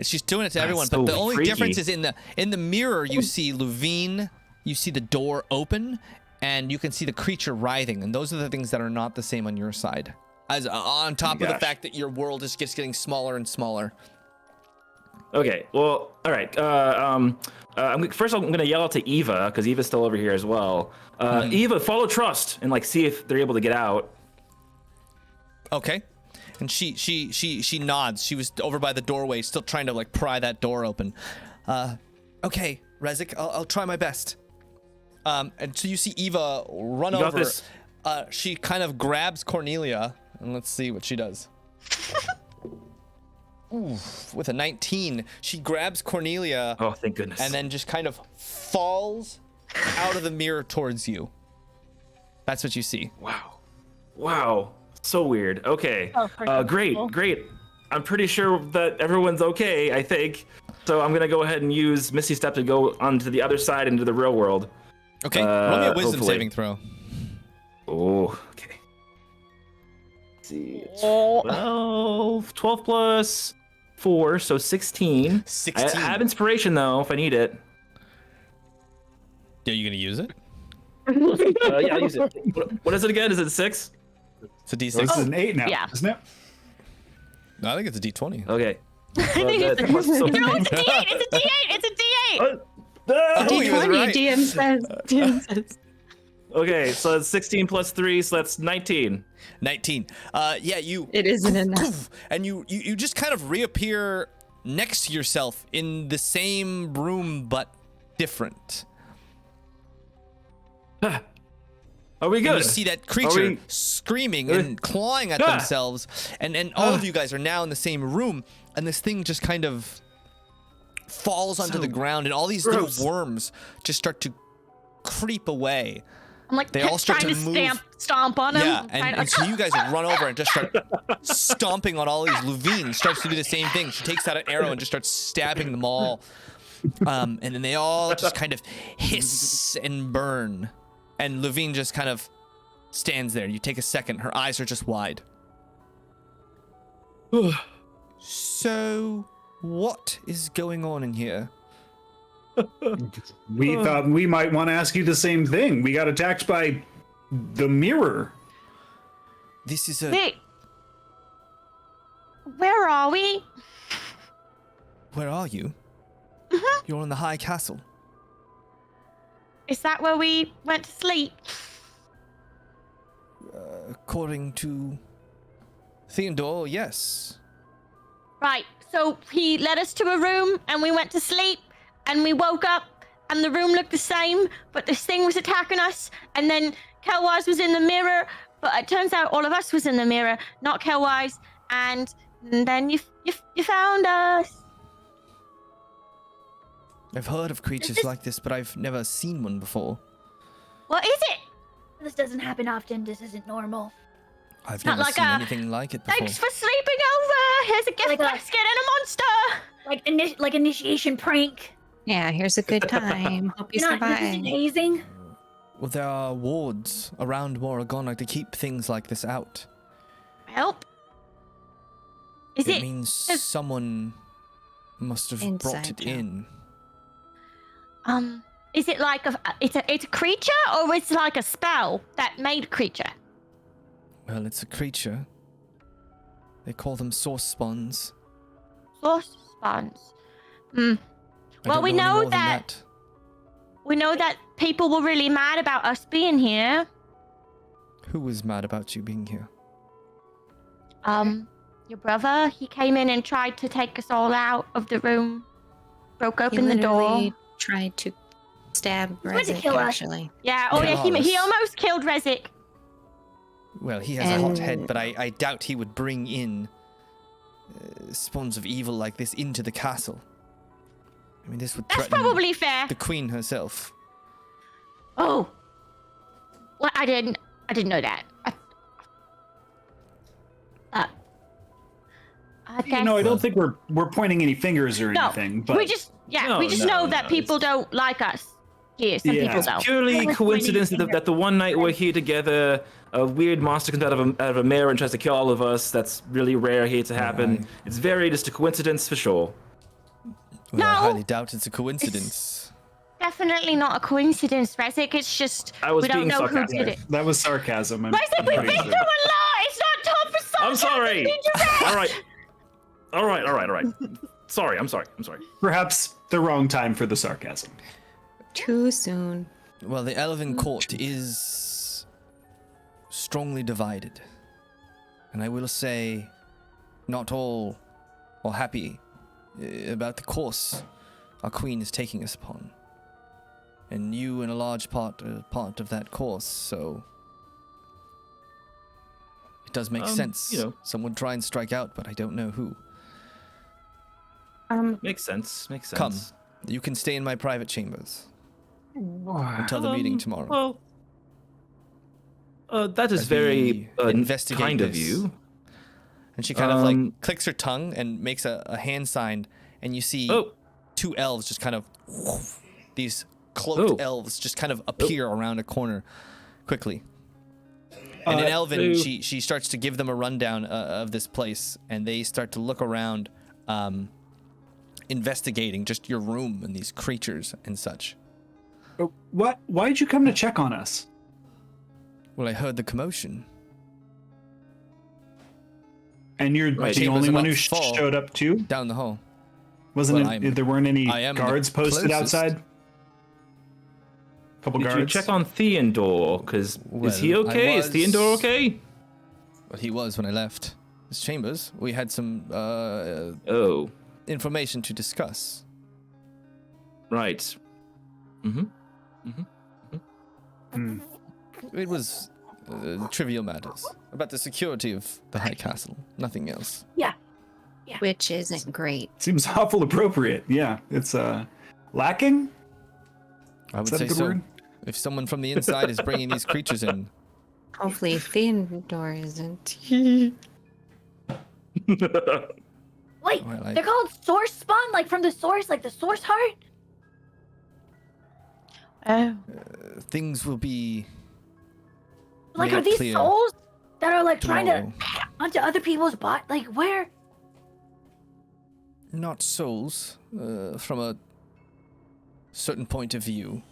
She's doing it to everyone, so but the only freaky. difference is in the mirror. You see Luvine, you see the door open, and you can see the creature writhing, and those are the things that are not the same on your side. As on top of the fact that your world is just getting smaller and smaller. Okay, well, all right. First I'm gonna yell out to Eva, because Eva's still over here as well. Eva, follow Trust and like see if they're able to get out. Okay, and she nods. She was over by the doorway, still trying to like pry that door open. Okay, Rezik, I'll try my best. And so you see Eva run You got over. this. She kind of grabs Cornelia, and let's see what she does. Oof, with a 19, she grabs Cornelia. Oh, thank goodness. And then just kind of falls out of the mirror towards you. That's what you see. Wow. So weird. Okay. Oh, Great. I'm pretty sure that everyone's okay, I think. So I'm gonna go ahead and use Misty Step to go onto the other side into the real world. Okay, roll me a wisdom hopefully. saving throw. Oh, okay. Let's see. 12 plus 4, so 16. 16. I have inspiration though, if I need it. Are you gonna use it? Yeah, I'll use it. What is it again? Is it 6? It's a D6. This is an 8 now, Yeah. isn't it? No, I think it's a D20. Okay. I think it's that- so- No, it's a D8. It's a D8. It's a D8. Oh, he was D20, right. DM says. Okay, so that's 16 plus 3, so that's 19. 19. Yeah, you. It isn't enough. And you just kind of reappear next to yourself in the same room but different. Are we And good? you see that creature we- screaming and clawing at themselves, and all of you guys are now in the same room, and this thing just kind of falls onto the ground, and all these gross. little worms just start to creep away. I'm like They all start trying to to move. stomp on him. Yeah, Trying to- and so you guys run over and just start stomping on all these. Luvine starts to do the same thing. She takes out an arrow and just starts stabbing them all. And then they all just kind of hiss and burn. And Luvine just kind of stands there. You take a second. Her eyes are just wide. So, what is going on in here? We thought we might want to ask you the same thing. We got attacked by the mirror. This is a... Wait. Where are we? Where are you? You're in the high castle. Is that where we went to sleep? According to Theodore, yes. Right. So he led us to a room and we went to sleep and we woke up and the room looked the same, but this thing was attacking us. And then Kelwise was in the mirror, but it turns out all of us was in the mirror, not Kelwise. And then you found us. I've heard of creatures like this, but I've never seen one before. What is it? This doesn't happen often. This isn't normal. I've not never like seen a- anything like it before. Thanks for sleeping over. Here's a gift Like a- basket and a monster. Like initiation prank. Yeah, here's a good time. Hope you Not survive. innocent hazing. Well, there are wards around Moragona to keep things like this out. Help. Is It it? means someone must have brought it Incento. in. Is it like it's a creature or it's like a spell that made a creature? Well, it's a creature. They call them source spawns. Source spawns. I Well, don't we any know more than that- We know that people were really mad about us being here. Who was mad about you being here? Your brother, he came in and tried to take us all out of the room. Broke He open the door. literally tried to stab tried to Rezik, kill us. actually. Yeah, oh yeah, he Yes. almost killed Rezik. Well, he has a hot head, And- but I doubt he would bring in spawns of evil like this into the castle. I mean, this would That's threaten probably fair. the queen herself. Oh. Well, I didn't know that. I guess. No, I don't think we're pointing any fingers or anything. But we just know that people don't like us. Yeah, some people don't. Purely coincidence that the one night we're here together, a weird monster comes out of a mirror and tries to kill all of us. That's really rare here to happen. It's very just a coincidence for sure. Well, I No. highly doubt it's a coincidence. Definitely not a coincidence, Resik. It's just I was we don't being know who sarcastic. did it. that was sarcasm. I'm Resik, we've pretty been sure. through a lot. It's not time for sarcasm. I'm sorry. Ninja All right. Sorry, I'm sorry. Perhaps the wrong time for the sarcasm. Too soon. Well, the Elven court is strongly divided. And I will say, not all are happy about the course our queen is taking us upon. And you, in a large part, are part of that course, so it does make sense. you know. Some would try and strike out, but I don't know who. Makes sense. Come, you can stay in my private chambers until the meeting tomorrow. Well, that is As we very investigate kind of this. you. And she kind of like clicks her tongue and makes a hand sign, and you see two elves just kind of these cloaked elves just kind of appear around a corner quickly. And in Elven, she starts to give them a rundown of this place, and they start to look around, investigating just your room and these creatures and such. What? Why'd you come to check on us? Well, I heard the commotion. And you're My the chambers only are one not who full. showed up too? Down the hall. There weren't any I am the guards posted closest. outside? Couple Did guards? you check on Theodore? Because is he Well, I okay? Is was- Theodore okay? Well, he was when I left his chambers. We had some Oh, information to discuss. right. It was trivial matters about the security of the High Castle. Nothing else. Which isn't great. Seems awful appropriate. Yeah, it's lacking. I would Is that say a good so. word? If someone from the inside is bringing these creatures in, Hopefully Theodore isn't. Wait, Well, they're called source spawn, like from the source, like the source heart. Oh. things will be Like, made are these clear souls that are like trying to tomorrow. onto other people's body? Like, where? Not souls, from a certain point of view.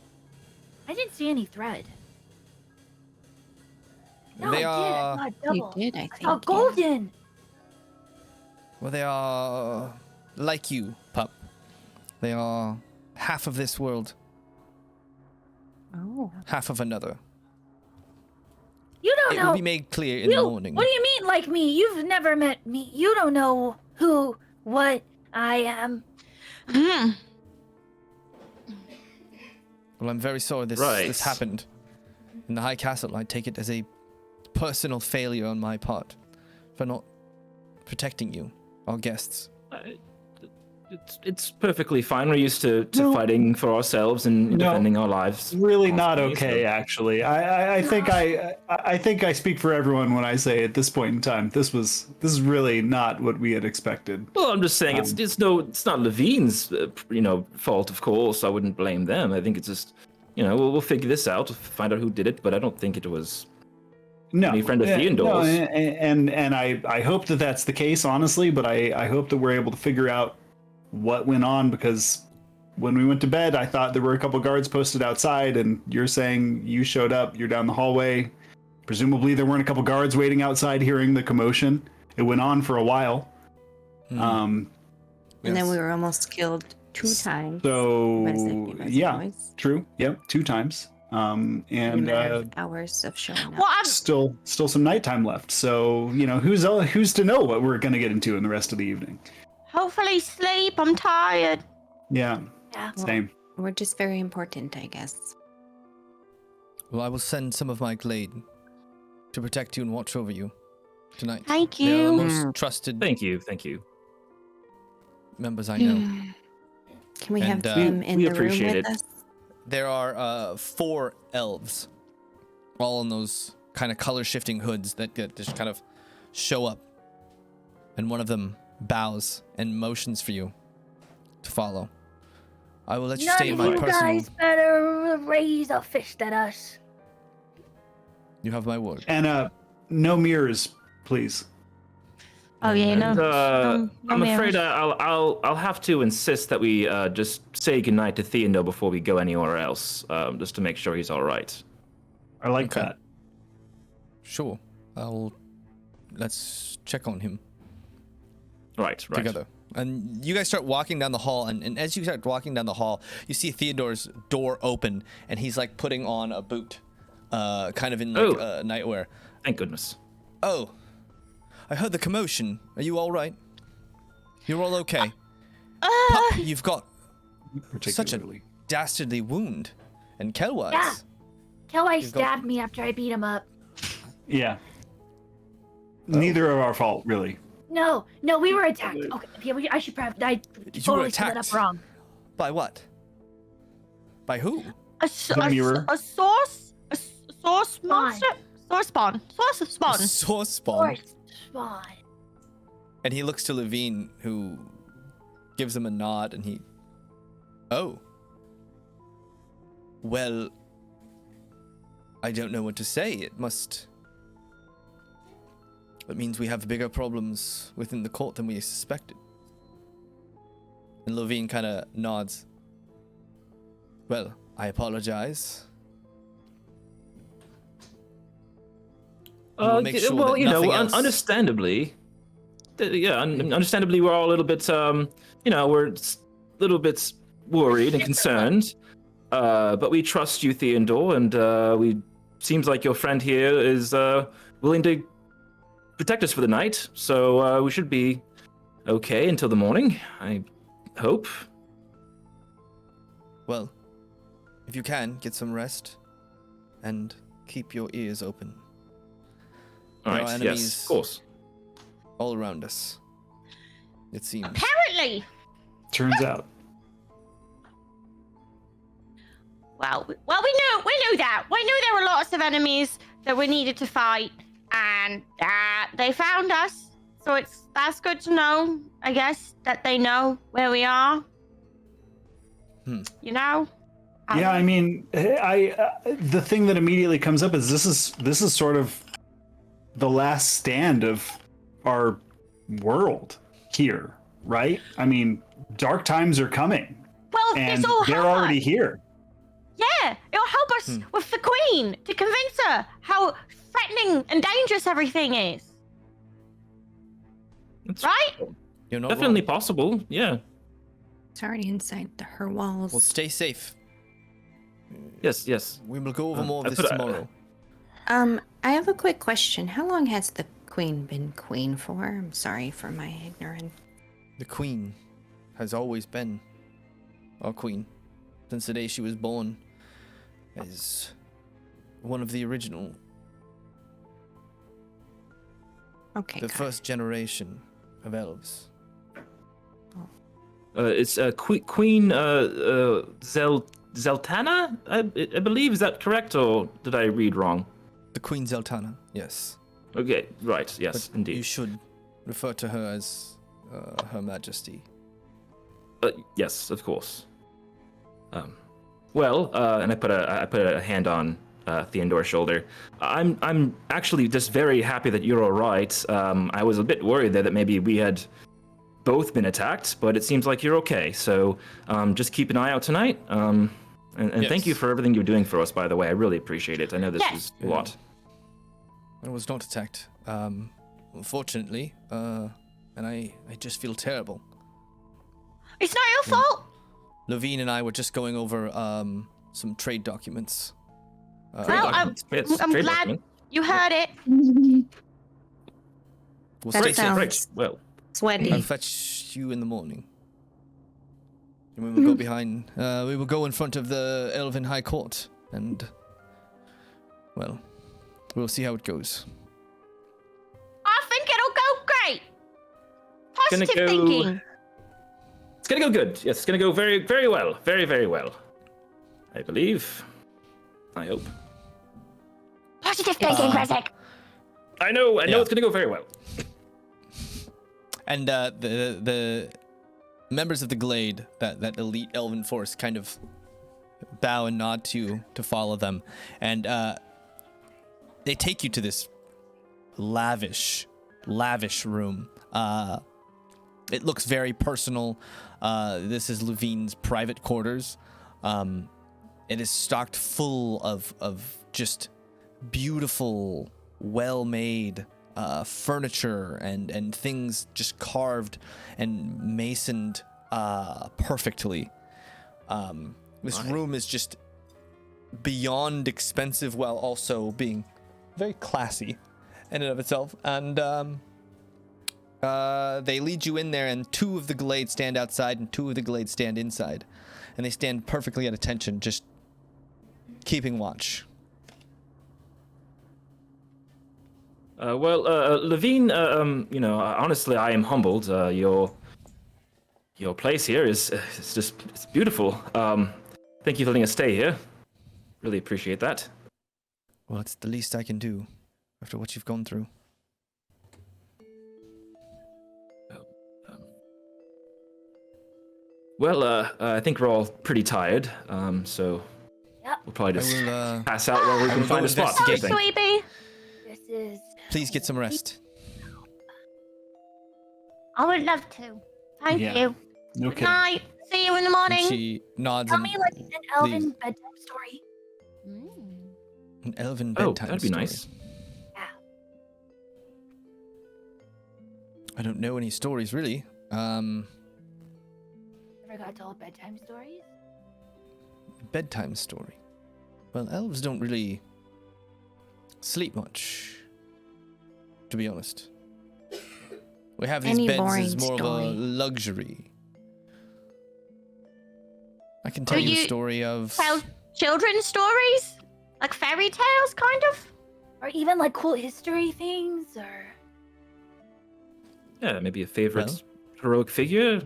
I didn't see any thread. No, They I are- did. I saw You double. did, I I think. saw yeah. golden. Well, they are like you, pup. They are half of this world, Oh. half of another. You don't It know. will be made clear in the morning. What do you mean, like me? You've never met me. You don't know who, what I am. Hmm. Well, I'm very sorry this Right. happened in the High Castle. I take it as a personal failure on my part for not protecting you, our guests. It's perfectly fine. We're used to No. fighting for ourselves and No. defending our lives. Really not constantly, okay, so- actually. I think I think I speak for everyone when I say at this point in time, this is really not what we had expected. Well, I'm just saying it's not Levine's fault, of course. I wouldn't blame them. I think it's just we'll figure this out, find out who did it, but I don't think it was No, any friend of no, Theodore's. and I hope that that's the case, honestly. But I hope that we're able to figure out what went on, because when we went to bed, I thought there were a couple guards posted outside, and you're saying you showed up. You're down the hallway. Presumably, there weren't a couple guards waiting outside, hearing the commotion. It went on for a while. And then Yes. we were almost killed 2 times. So Resident yeah, noise. true. Yep, 2 times. In a And matter of hours of showing up. Well, I'm still some nighttime left. So who's to know what we're gonna get into in the rest of the evening? hopefully sleep. I'm tired. Yeah, Yeah. same. We're just very important, I guess. Well, I will send some of my glade to protect you and watch over you. tonight. Thank They are you. the most trusted Thank you. Thank you. members I know. Can we And, have them in we the room appreciate with it. us? There are 4 elves, all in those kind of color-shifting hoods that just kind of show up. And one of them bows and motions for you to follow. I will let you None stay in of my you personal... guys better raise a fist at us. You have my word. And no mirrors, please. Oh yeah, no. And, no I'm afraid mirrors. I'll have to insist that we just say goodnight to Theodore before we go anywhere else, just to make sure he's all right. I like Okay. that. Sure. Let's check on him Right. together. And you guys start walking down the hall, and as you start walking down the hall, you see Theodore's door open, and he's like putting on a boot, kind of in like nightwear. Thank goodness. Oh, I heard the commotion. Are you all right? You're all okay? Pup, you've got such a Particularly. dastardly wound. And Kelwise. Yeah. Kelwise You've got- stabbed me after I beat him up. Yeah. Neither of our fault, really. No, we were attacked. Okay, yeah, I should probably. I were totally split attacked? up wrong. By what? By who? The mirror. A source Spawn. monster? Source spawn. Source spawn. Source spawn. Force spawn. And he looks to Levine, who gives him a nod, and he... Oh. Well... I don't know what to say. It must... That means we have bigger problems within the court than we suspected. And Levine kind of nods. Well, I apologize. We'll make sure well, that you know, nothing else- understandably, understandably, we're all a little bit, we're a little bit worried and concerned. But we trust you, Theodore, and we seems like your friend here is willing to protect us for the night. So we should be okay until the morning, I hope. Well, if you can, get some rest and keep your ears open. All There are right, enemies yes, of course. all around us. It seems. Apparently. Turns out. Well, we knew that. We knew there were lots of enemies that we needed to fight, and they found us. So that's good to know, I guess, that they know where we are. You know? Yeah, I mean, the thing that immediately comes up is this is sort of the last stand of our world here, right? I mean, dark times are coming, Well, and this will they're help already us. here. Yeah, it'll help us with the Queen to convince her how threatening and dangerous everything is. It's Right? You're not definitely wrong. possible, yeah. It's already inside her walls. Well, stay safe. Yes. We will go over more I of this put a- tomorrow. I have a quick question. How long has the queen been queen for? I'm sorry for my ignorance. The queen has always been our queen since the day she was born as one of the original, Okay. the got first generation of elves. It's Queen Zeltana, I believe. Is that correct, or did I read wrong? The Queen Zeltana, yes. Okay, right. Yes, But indeed. you should refer to her as Her Majesty. Yes, of course. And I put a hand on Theodore's shoulder. I'm actually just very happy that you're all right. I was a bit worried there that maybe we had both been attacked, but it seems like you're okay. So just keep an eye out tonight. And Yes. thank you for everything you're doing for us, by the way. I really appreciate it. I know this Yes. is a lot. I was not attacked, unfortunately, and I just feel terrible. It's not your fault. Levine and I were just going over some trade documents. Well, I'm Trade glad document. you heard it. We'll That stay safe. sounds- Right. Well, sweaty. I'll fetch you in the morning. And we will go behind, we will go in front of the Elven High Court, and, well, we'll see how it goes. I gonna Positive go. thinking. It's gonna go good. Yes, it's gonna go very, very well. Very, very well. I believe. I hope. Positive thinking, Rezek. I know Yeah. it's gonna go very well. And the members of the Glade, that elite elven force, kind of bow and nod to follow them, and they take you to this lavish room. It looks very personal. This is Levine's private quarters. It is stocked full of just beautiful, well-made furniture and things just carved and masoned perfectly. This room is just beyond expensive while also being very classy in and of itself. And they lead you in there, and 2 of the Glades stand outside and 2 of the Glades stand inside. And they stand perfectly at attention, just keeping watch. Levine, honestly, I am humbled. Your place here is it's beautiful. Thank you for letting us stay here. Really appreciate that. Well, it's the least I can do after what you've gone through. I think we're all pretty tired. So Yep. we'll probably just I will, pass out where we can will find go a spot. Oh, investigate. I think. sweetie. This is. Please get some rest. I would love to. Thank Yeah. you. No Good kidding. night. See you in the And morning. she nods Tell and me like an elven leaves. bedtime story. An elven Oh, bedtime that'd be story. nice. I don't know any stories really. Ever got told bedtime stories? Bedtime story. Well, elves don't really sleep much, to be honest. We have these Any beds boring as more of a story. luxury. I can tell Do you a you story of. Tell children's stories? Like fairy tales, kind of? Or even like cool history things, or Yeah, maybe a favorite Well? heroic figure.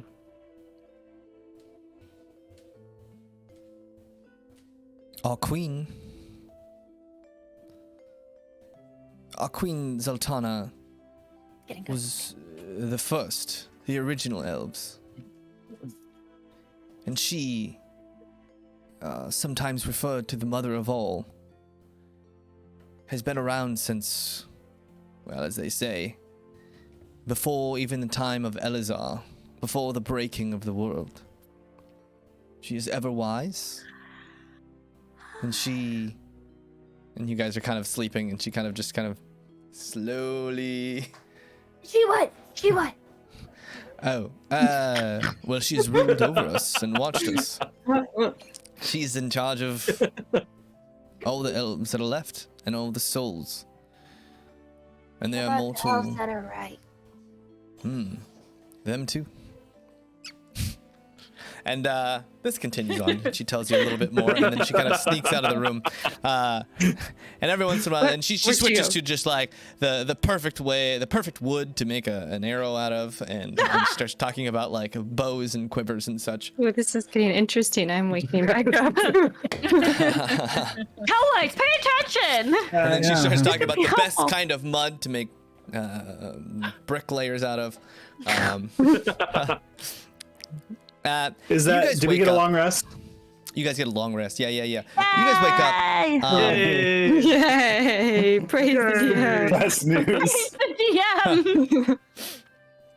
Our queen. Our queen Zoltana getting good. was the first, the original elves. And she, sometimes referred to the mother of all, has been around since, well, as they say, before even the time of Ellazar, before the breaking of the world. She is ever wise, and you guys are kind of sleeping, and she kind of slowly. She what? She what? Oh, well, she's ruled over us and watched us. She's in charge of all the elves that are left and all the souls. And they are What about the elves mortal. that are right? Them too. And this continues on. She tells you a little bit more, and then she kind of sneaks out of the room. And every once in a while, and she Where'd she switches go? to just like the perfect way, the perfect wood to make an arrow out of, and she starts talking about like bows and quivers and such. Ooh, this is getting interesting. I'm waking back up. Cowards, pay attention! And then she starts talking about the Yeah. best kind of mud to make bricklayers out of. Is you that? guys Did we wake get a up. long rest? You guys get a long rest. Yeah. You guys wake up. Yay! Yay! Praise the DM. Best news. The DM!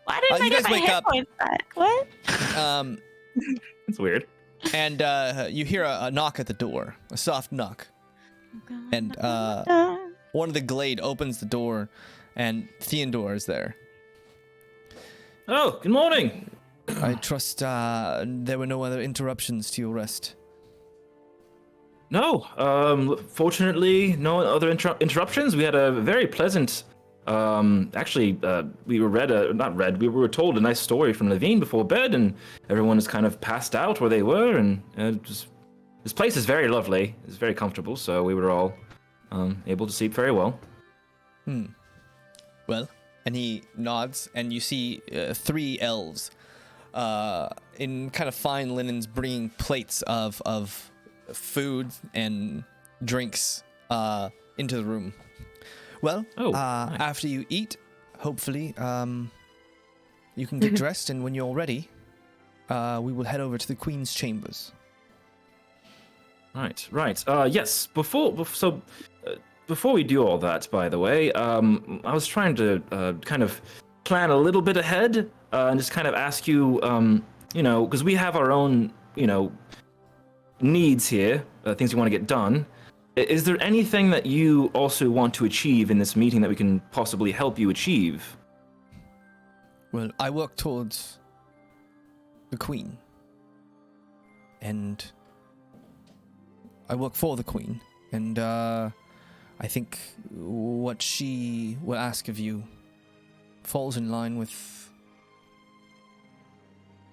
Why didn't you I get guys my wake hit up. points back? What? That's weird. And you hear a knock at the door, a soft knock. And one of the Glade opens the door, and Theodore is there. Oh, good morning. I trust there were no other interruptions to your rest. No, fortunately, no other interruptions. We had a very pleasant. We were told a nice story from Levine before bed, and everyone is kind of passed out where they were, and this place is very lovely. It's very comfortable, so we were all able to sleep very well. Well, And he nods, and you see 3 elves in kind of fine linens bringing plates of food and drinks into the room. Well, nice. after you eat, hopefully, you can get dressed, and when you're ready, we will head over to the Queen's chambers. Right. Yes. Before we do all that, by the way, I was trying to kind of plan a little bit ahead and just kind of ask you, because we have our own, needs here, things we want to get done. Is there anything that you also want to achieve in this meeting that we can possibly help you achieve? Well, I work towards the Queen. And I work for the Queen. And I think what she will ask of you falls in line with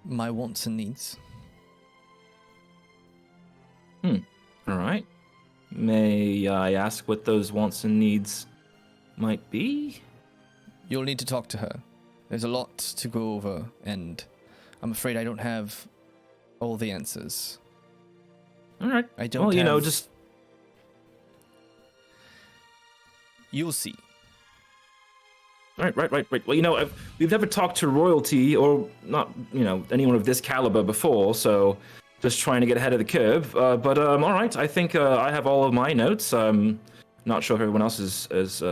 my wants and needs. All right. May I ask what those wants and needs might be? You'll need to talk to her. There's a lot to go over, and I'm afraid I don't have all the answers. All right. I don't have... just... You'll see. Right. Well, we've never talked to royalty or not, anyone of this caliber before, so just trying to get ahead of the curve. But all right, I think I have all of my notes. Not sure if everyone else is. Does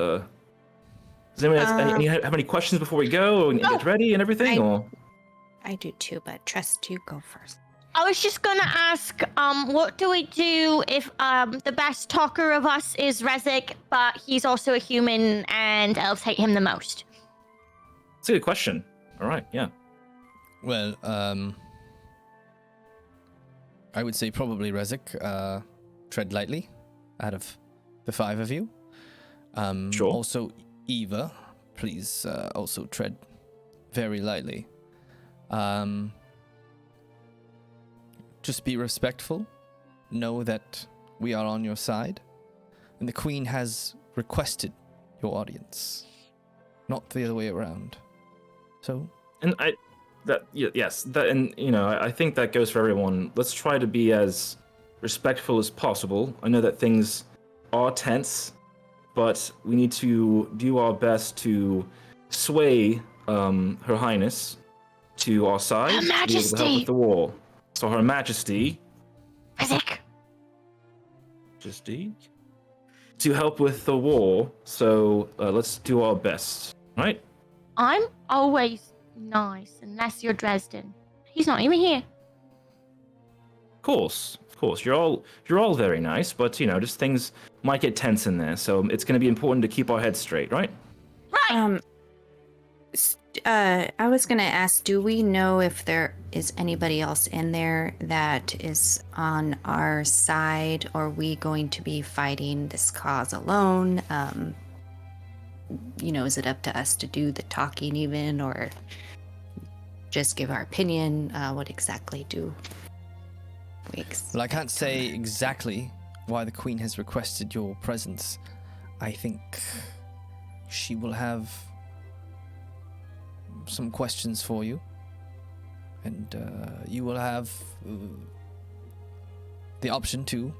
anyone have any questions before we go and get ready and everything? I do too, but trust you go first. I was just gonna ask, what do we do if the best talker of us is Rezik, but he's also a human and elves hate him the most? That's a good question. All right, yeah. Well, I would say probably Rezik. Tread lightly out of the 5 of you. Sure. Also, Eva, please also tread very lightly. Just be respectful. Know that we are on your side. And the Queen has requested your audience. Not the other way around. So... And I think that goes for everyone. Let's try to be as respectful as possible. I know that things are tense, but we need to do our best to sway Her Highness to our side. Her to be able to Majesty! help with the war. So Her Majesty... Rezik! Majesty? To help with the war, so let's do our best, right? I'm always nice, unless you're Dresden. He's not even here. Of course. You're all very nice, but just things might get tense in there, so it's going to be important to keep our heads straight, right? Right! I was gonna ask, do we know if there is anybody else in there that is on our side, or are we going to be fighting this cause alone? Is it up to us to do the talking even, or just give our opinion? What exactly do we Well, I can't say exactly why the Queen has requested your presence. I think she will have some questions for you, and you will have the option to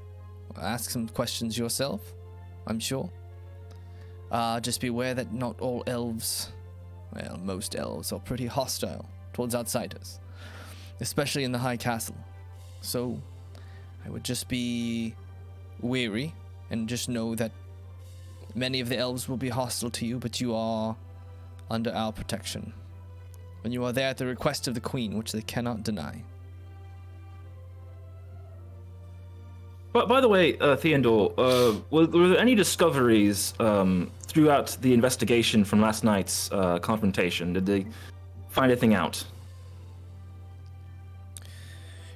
ask some questions yourself, I'm sure. Just be aware that not all elves, well, most elves are pretty hostile towards outsiders, especially in the High Castle. So I would just be wary and just know that many of the elves will be hostile to you, but you are under our protection. And you are there at the request of the Queen, which they cannot deny. But by the way, Theodore, were there any discoveries throughout the investigation from last night's confrontation? Did they find anything out?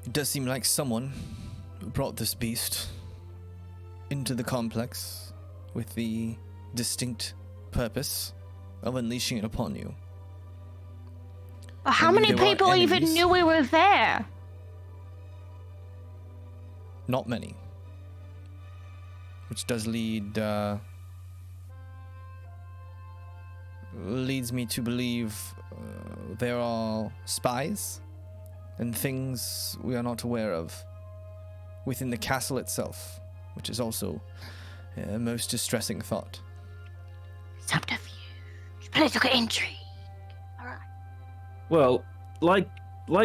It does seem like someone brought this beast into the complex with the distinct purpose of unleashing it upon you. How Maybe many there were people even enemies. knew we were there? Not many. Which does lead leads me to believe there are spies and things we are not aware of within the castle itself, which is also a most distressing thought. Subterfuge. Political intrigue. All right. Well, like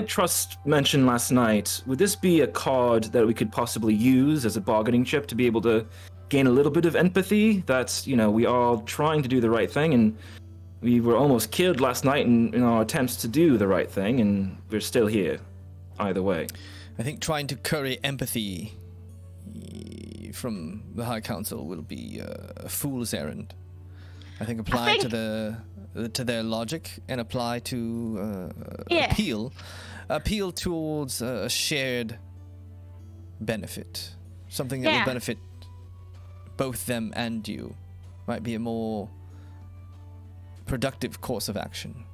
Trust mentioned last night, would this be a card that we could possibly use as a bargaining chip to be able to gain a little bit of empathy? That, we are trying to do the right thing, and we were almost killed last night in our attempts to do the right thing, and we're still here. Either way. I think trying to curry empathy from the High Council will be a fool's errand. I think apply to their logic and apply to appeal towards a shared benefit, something that will benefit both them and you. Might be a more productive course of action.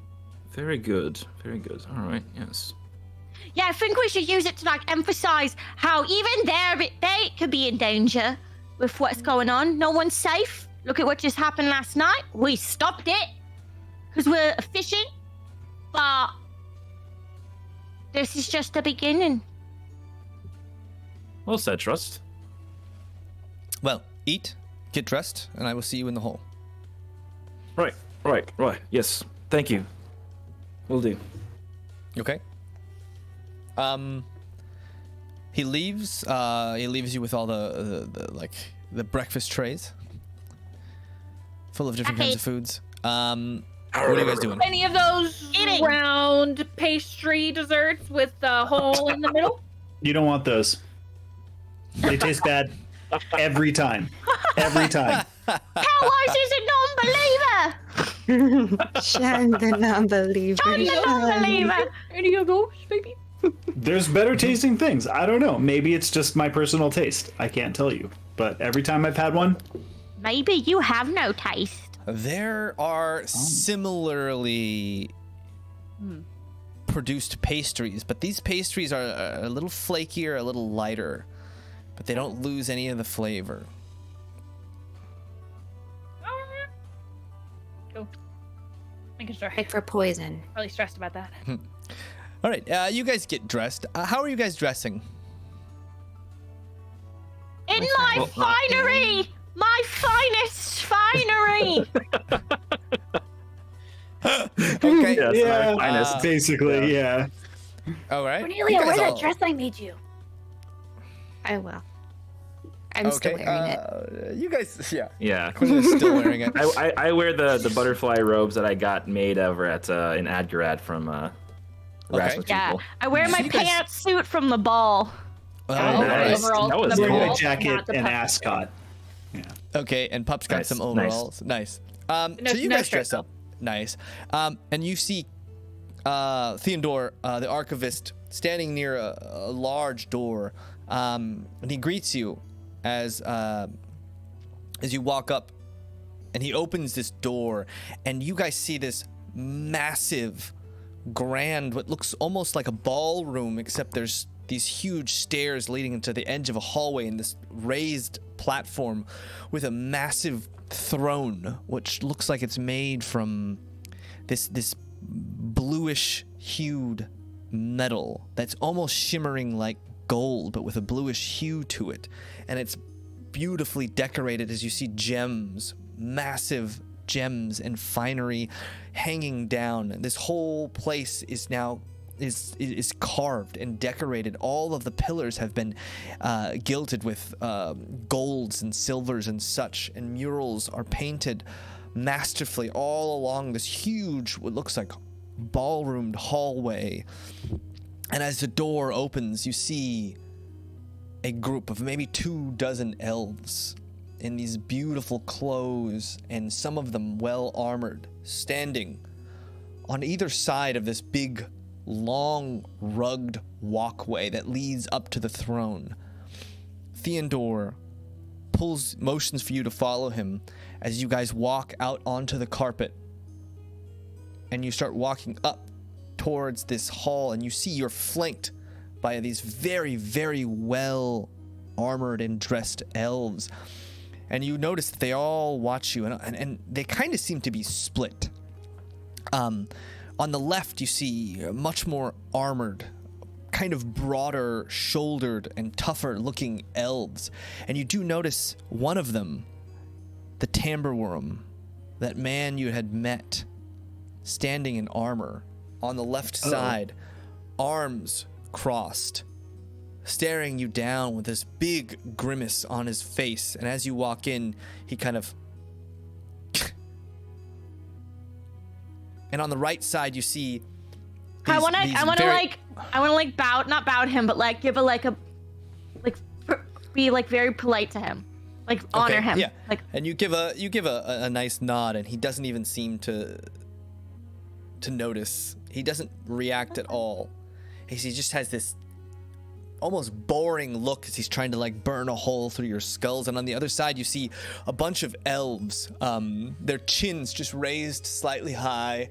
Very good. Very good. All right. Yes. Yeah, I think we should use it to emphasize how even they could be in danger with what's going on. No one's safe. Look at what just happened last night. We stopped it because we're efficient, but this is just the beginning. Well said, Trust. Well, eat, get dressed, and I will see you in the hall. Right. Yes. Thank you. Will do. Okay. He leaves. He leaves you with all the breakfast trays full of different kinds of foods. What are you guys doing? Any of those Eating. round pastry desserts with the hole in the middle? You don't want those. They taste bad every time. Every time. Hellwise is a non-believer. Shun the non-believer. I'm a non-believer. Any of those, baby? There's better tasting things. I don't know. Maybe it's just my personal taste. I can't tell you. But every time I've had one, Maybe you have no taste. There are similarly produced pastries, but these pastries are a little flakier, a little lighter, but they don't lose any of the flavor. Cool. Making sure. Pick for poison. Really stressed about that. All right, you guys get dressed. How are you guys dressing? In my finery! My finest finery! Okay. Yes, yeah, our finest. basically, yeah. All right. Cornelia, You guys wear that all- dress I made you. I will. I'm still wearing it. You guys, yeah. Yeah. Cornelia's still wearing it. I wear the butterfly robes that I got made over at in Adgarad from Rasmus Yeah, people. I wear my You guys- pantsuit from the ball. Oh, nice. Overall, That was the cool. Wearing ball, a jacket not the and puff. ascot. Yeah. Okay, and Pup's got Nice, some nice. overalls. Nice. No- So you no guys shirt, dress up. Nice. And you see Theodore, the archivist, standing near a large door. And he greets you as you walk up, and he opens this door, and you guys see this massive, grand, what looks almost like a ballroom, except there's these huge stairs leading into the edge of a hallway and this raised platform with a massive throne, which looks like it's made from this bluish hued metal that's almost shimmering like gold, but with a bluish hue to it. And it's beautifully decorated as you see gems, massive gems and finery hanging down. And this whole place is now is carved and decorated. All of the pillars have been gilded with golds and silvers and such, and murals are painted masterfully all along this huge, what looks like ballroomed hallway. And as the door opens, you see a group of maybe 24 elves in these beautiful clothes, and some of them well armored, standing on either side of this big, long, rugged walkway that leads up to the throne. Theodore motions for you to follow him as you guys walk out onto the carpet, and you start walking up towards this hall, and you see you're flanked by these very, very well armored and dressed elves. And you notice that they all watch you, and they kind of seem to be split. On the left, you see much more armored, kind of broader shouldered and tougher looking elves. And you do notice one of them, the Tambourworm, that man you had met, standing in armor on the left side, arms crossed, staring you down with this big grimace on his face. And as you walk in, he kind of... And on the right side, you see... I want to bow, not bow to him, but like give be like very polite to him, like honor him. Yeah. Like, and you give a nice nod, and he doesn't even seem to notice. He doesn't react at all. He just has this almost boring look as he's trying to like burn a hole through your skulls. And on the other side, you see a bunch of elves, their chins just raised slightly high,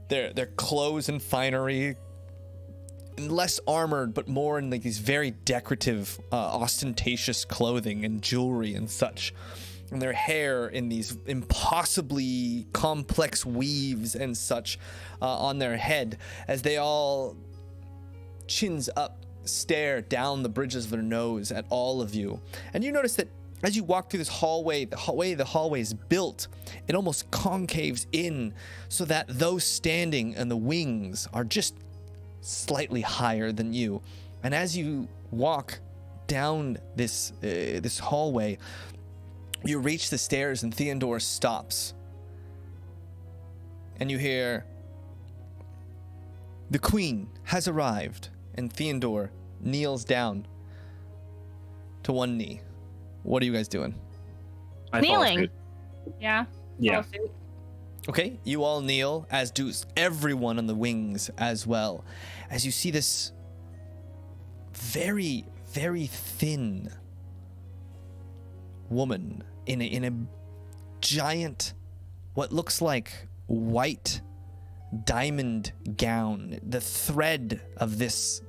their clothes and finery less armored, but more in like these very decorative, ostentatious clothing and jewelry and such. And their hair in these impossibly complex weaves and such on their head, as they all, chins up, stare down the bridges of their nose at all of you. And you notice that as you walk through this hallway, the hallway is built, it almost concaves in so that those standing in the wings are just slightly higher than you. And as you walk down this hallway, you reach the stairs and Theodore stops. And you hear, "The Queen has arrived." And Theodore kneels down to one knee. What are you guys doing? I follow Kneeling. suit. Yeah. Yeah. Follow suit. Okay, you all kneel, as do everyone on the wings as well, as you see this very, very thin woman in a giant, what looks like white diamond gown. The thread of this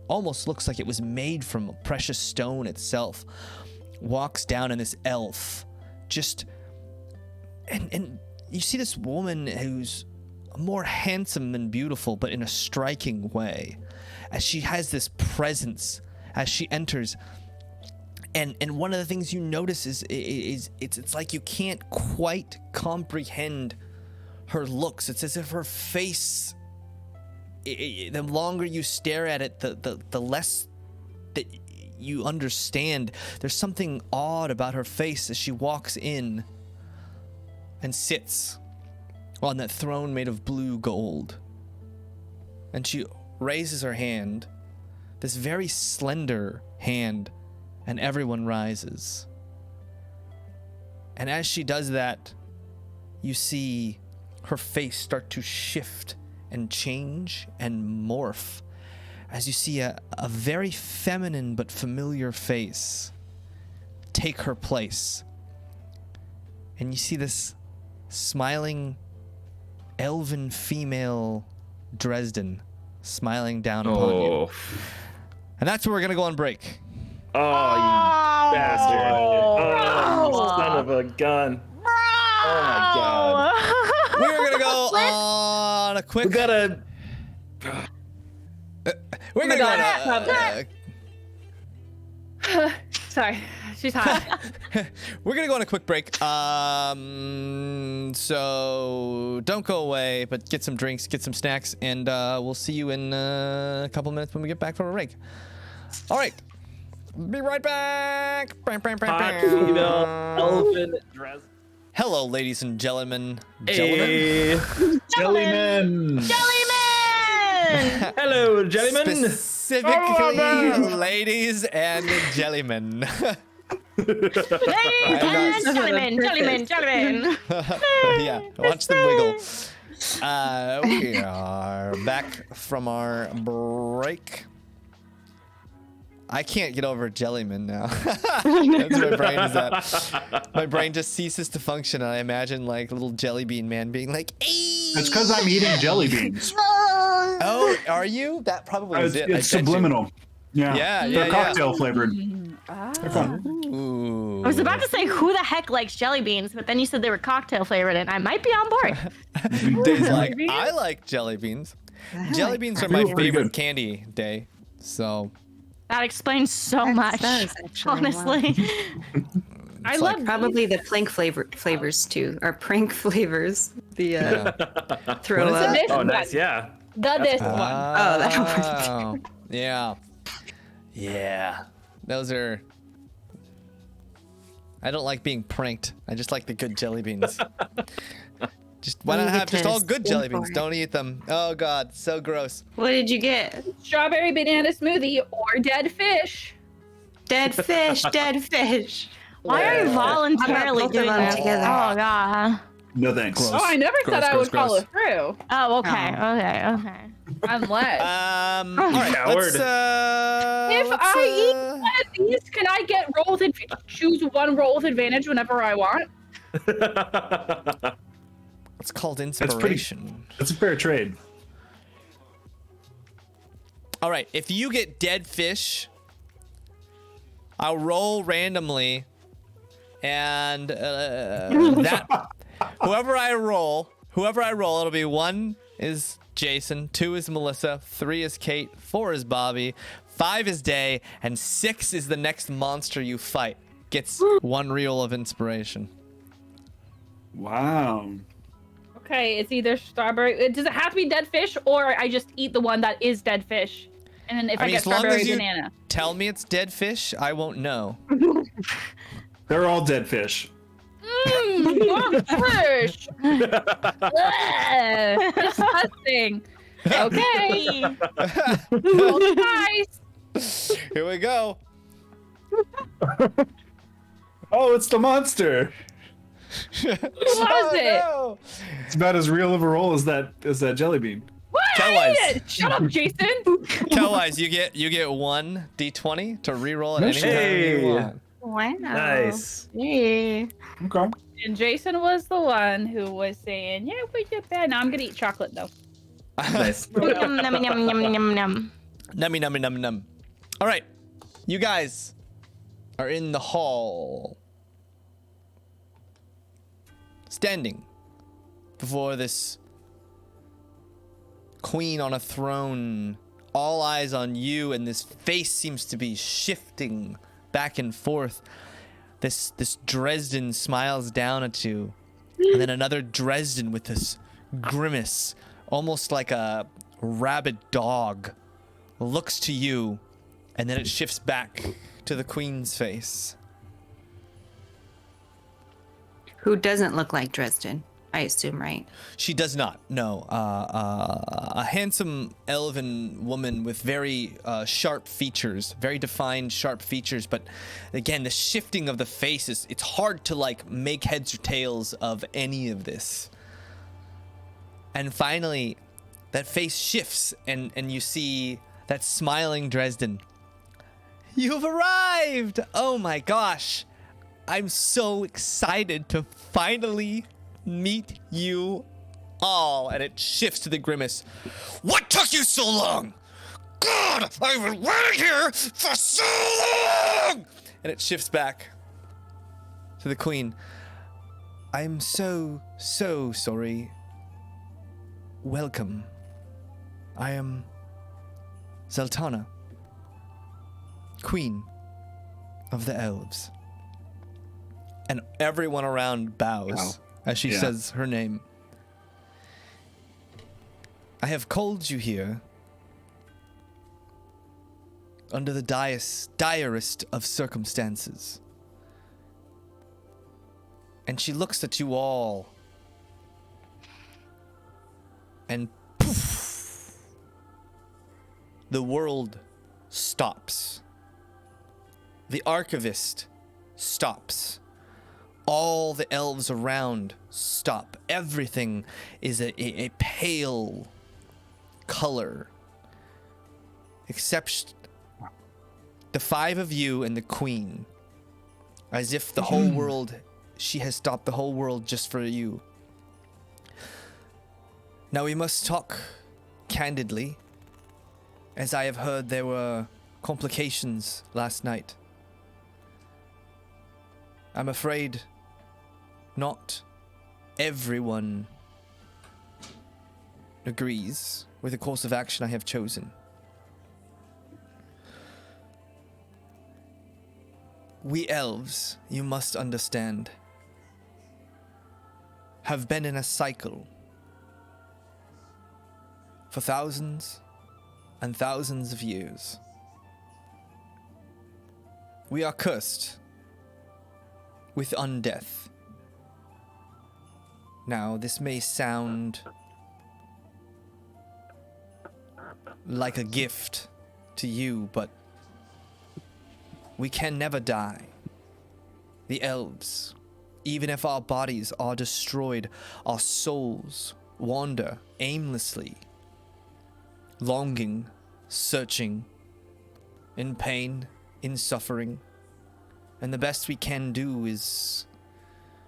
almost looks like it was made from precious stone itself. Walks down, and this elf just and you see this woman who's more handsome than beautiful, but in a striking way, as she has this presence as she enters. And one of the things you notice is it's like you can't quite comprehend her looks. It's as if her face, the longer you stare at it, the less that you understand. There's something odd about her face as she walks in and sits on that throne made of blue gold. And she raises her hand, this very slender hand, and everyone rises. And as she does that, you see her face start to shift and change and morph, as you see a very feminine but familiar face take her place. And you see this smiling elven female Dresden smiling down upon you. And that's where we're gonna go on break. Oh, you bastard. Oh, you son of a gun. Oh my god. We're gonna go on a quick. We gotta. We're gonna go on a, Sorry, she's hot. we're gonna go on a quick break. So don't go away, but get some drinks, get some snacks, and we'll see you in a couple minutes when we get back from a break. All right, be right back. Hot female elven dress. Hello, ladies and gentlemen. Hey. Jellyman! Jellyman! Hello, Jellyman. Specifically, ladies and jellymen. Ladies and gentlemen, gentlemen. Yeah, watch them wiggle. We are back from our break. I can't get over Jellyman now. That's where my brain is at. My brain just ceases to function, and I imagine like little jelly bean man being like, "Hey!" It's because I'm eating jelly beans. Oh, are you? That probably is it. It's subliminal. Yeah. Yeah, They're yeah, cocktail flavored. Ooh. I was about to say, who the heck likes jelly beans? But then you said they were cocktail flavored, and I might be on board. Daye's like, I like jelly beans. Jelly beans are my Pretty favorite good. candy, Daye. So That explains so much, does, actually, honestly. I It's love like- Probably the plank flavors too, or prank flavors. The yeah. throw What is up. it? this Oh, one. nice. Yeah. This one. Oh, that Oh, yeah. Yeah. Those are. I don't like being pranked. I just like the good jelly beans. Just why You not get have just to all good skin jelly for beans? it. Don't eat them. Oh God, so gross. What did you get? Strawberry banana smoothie or dead fish. Dead fish, dead fish. Why are you voluntarily both of doing them that? together? Oh god. No thanks. Gross. Oh, I never Gross, said I gross, would follow gross. through. Oh, okay. Unless. All right, let's, If let's, I eat one of these, can I get roll with choose one roll with advantage whenever I want? it's called pretty- inspiration. That's a fair trade. All right, if you get dead fish, I'll roll randomly, and that whoever I roll, it'll be 1 is Jason, 2 is Melissa, 3 is Kate, 4 is Bobby, 5 is Daye, and 6 is the next monster you fight. Gets 1 reel of inspiration. Wow. Okay, it's either strawberry. Does it have to be dead fish, or I just eat the one that is dead fish? And then if I, mean, get as long strawberry as you banana. tell me it's dead fish, I won't know. They're all dead fish. Mmm, fish. Ugh, disgusting. Okay. Roll the dice. Here we go. Oh, it's the monster. Who was it? No. It's about as real of a roll as that jelly bean. What? Tell-wise. Shut up, Jason. Tell-wise, you get 1 d20 to re-roll at any time Hey. you want. Wow. Nice. Yeah. Okay. And Jason was the one who was saying, "Yeah, we get bad." Now I'm gonna eat chocolate though. Nice. Yum, yum, yum, yum, yum, yum. Nummy, nummy, nummy, num. All right, you guys are in the hall, standing before this queen on a throne. All eyes on you, and this face seems to be shifting back and forth. This Dresden smiles down at you, and then another Dresden with this grimace, almost like a rabid dog, looks to you, and then it shifts back to the queen's face. Who doesn't look like Dresden? I assume, right? She does not. No, a handsome elven woman with very sharp features, very defined sharp features. But again, the shifting of the faces, it's hard to like make heads or tails of any of this. And finally, that face shifts, and you see that smiling Dresden. You've arrived! Oh my gosh! I'm so excited to finally meet you all. And it shifts to the grimace. What took you so long? God, I've been waiting here for so long! And it shifts back to the queen. I'm so sorry. Welcome. I am Zaltana, Queen of the Elves. And everyone around bows. Wow. As she Yeah. says her name. I have called you here under the direst of circumstances. And she looks at you all, and poof, the world stops. The archivist stops. All the elves around stop. Everything is a pale color. Except the 5 of you and the queen. As if the whole world, she has stopped the whole world just for you. Now we must talk candidly. As I have heard there were complications last night. I'm afraid not everyone agrees with the course of action I have chosen. We elves, you must understand, have been in a cycle for thousands and thousands of years. We are cursed with undeath. Now, this may sound like a gift to you, but we can never die. The elves, even if our bodies are destroyed, our souls wander aimlessly, longing, searching, in pain, in suffering. And the best we can do is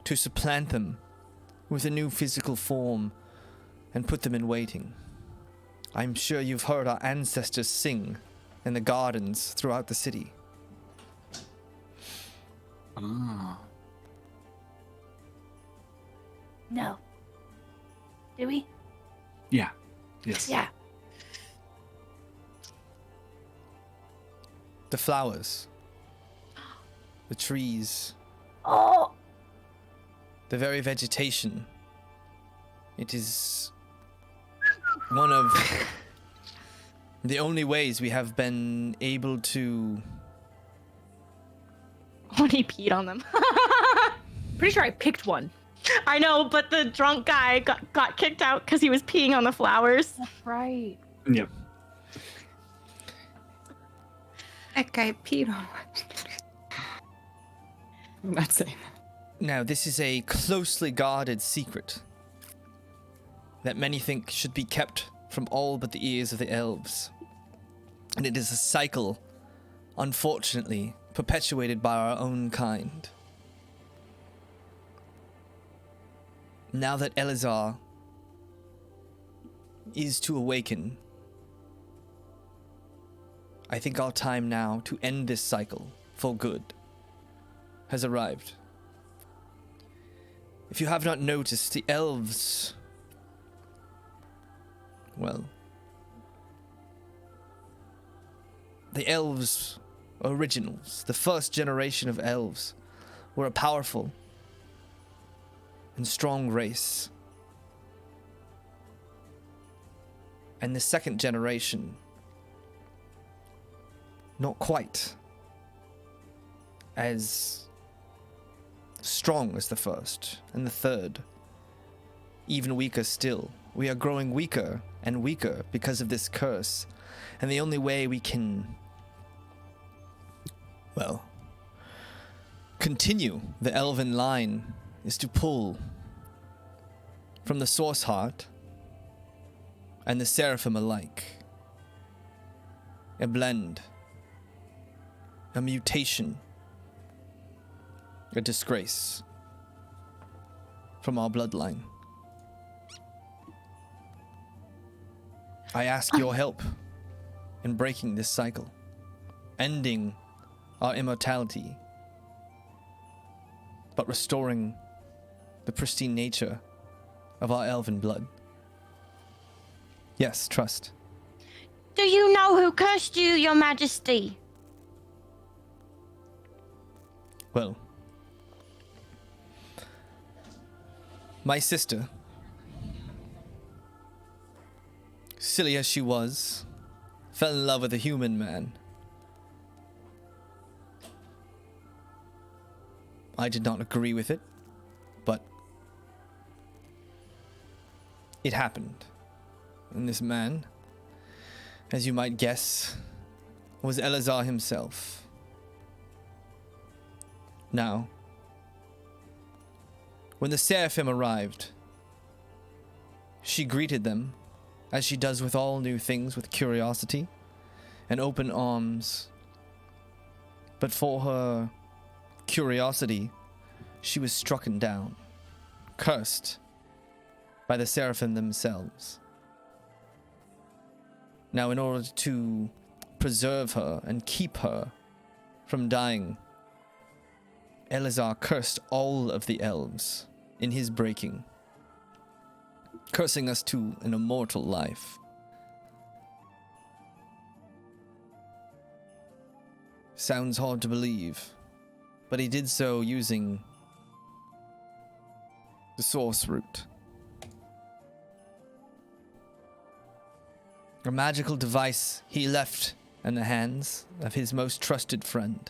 to supplant them with a new physical form and put them in waiting. I'm sure you've heard our ancestors sing in the gardens throughout the city. Ah. No. Do we? Yeah. Yes. Yeah. The flowers, the trees, Oh. the very vegetation. It is one of the only ways we have been able to... When he peed on them. Pretty sure I picked one. I know, but the drunk guy got kicked out because he was peeing on the flowers. That's right. Yep. That guy peed on I'm not saying that. Now, this is a closely guarded secret that many think should be kept from all but the ears of the elves. And it is a cycle, unfortunately, perpetuated by our own kind. Now that Ellazar is to awaken, I think our time now to end this cycle for good has arrived. If you have not noticed, the elves, well, the elves originals, the first generation of elves, were a powerful and strong race. And the second generation, not quite as strong as the first, and the third, even weaker still. We are growing weaker and weaker because of this curse, and the only way we can, well, continue the elven line is to pull from the Source Heart and the Seraphim alike. A blend, a mutation, a disgrace from our bloodline. I ask your help in breaking this cycle, ending our immortality, but restoring the pristine nature of our elven blood. Yes, trust. Do you know who cursed you, Your Majesty? Well, my sister, silly as she was, fell in love with a human man. I did not agree with it, but it happened. And this man, as you might guess, was Ellazar himself. Now, when the Seraphim arrived, she greeted them, as she does with all new things, with curiosity and open arms. But for her curiosity, she was strucken down, cursed by the Seraphim themselves. Now, in order to preserve her and keep her from dying, Ellazar cursed all of the elves in his breaking, cursing us to an immortal life. Sounds hard to believe, but he did so using the source root. A magical device he left in the hands of his most trusted friend.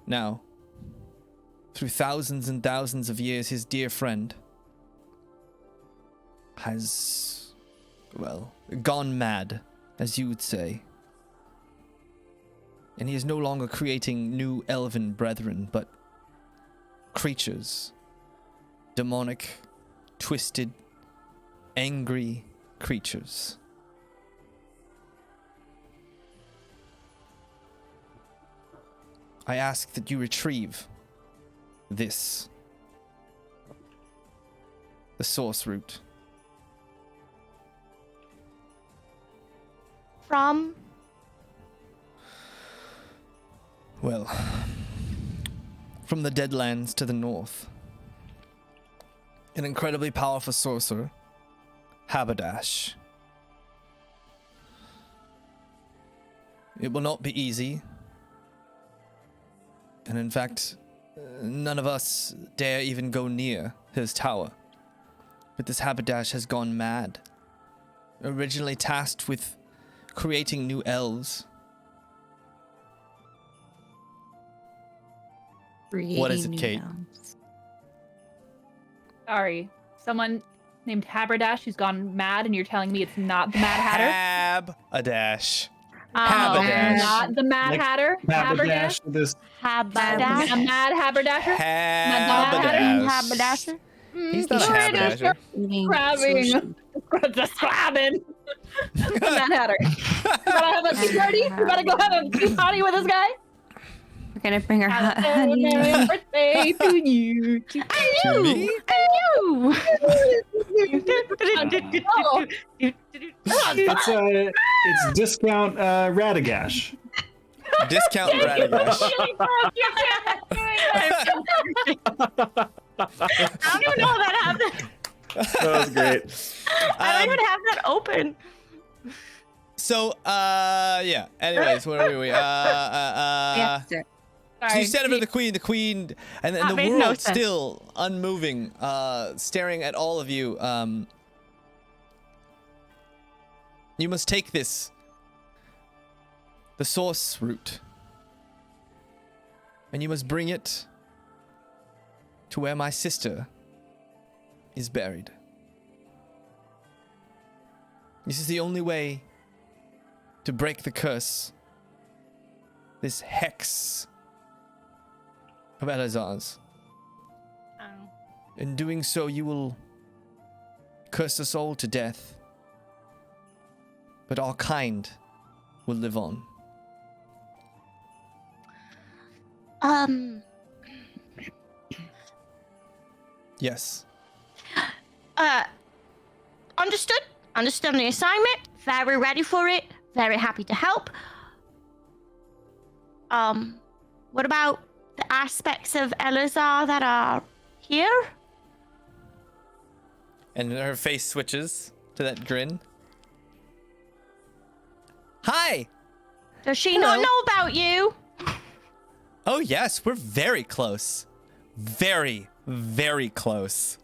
Now, through thousands and thousands of years, his dear friend has, well, gone mad, as you would say. And he is no longer creating new elven brethren, but creatures. Demonic, twisted, angry creatures. I ask that you retrieve this. The source root. From? Well, from the Deadlands to the north, an incredibly powerful sorcerer, Haberdash. It will not be easy. And in fact, none of us dare even go near his tower. But this Haberdash has gone mad. Originally tasked with creating new elves. What is it, Kate? Sorry. Someone named Haberdash who's gone mad, and you're telling me it's not the Mad Hatter? Haberdash. Haberdash. Not the Mad Like Hatter? Haberdash with this. Haberdash. A Mad Haberdasher? Haberdash. He's not a haberdasher. Crabbing. Just crabbing. Mad Hatter. You wanna have a tea party? You wanna go have a tea party with this guy? We're gonna bring her Happy honey. birthday to you. To me? It's discount Radagash. Discount Radagash. I don't even know how that happened. That was great. I don't even have that open. So, yeah. Anyways, where were we? Yes, sir. So you said it to the queen, and That the made no world sense. still unmoving, staring at all of you. You must take this, the source root, and you must bring it to where my sister is buried. This is the only way to break the curse, this hex of Ellazar's. In doing so, you will curse us all to death, but our kind will live on. Yes. Understood. Understood the assignment. Very ready for it. Very happy to help. What about the aspects of Ellazar that are here? And her face switches to that grin. Hi! Does she Hello. not know about you? Oh yes, we're very close. Very, very close.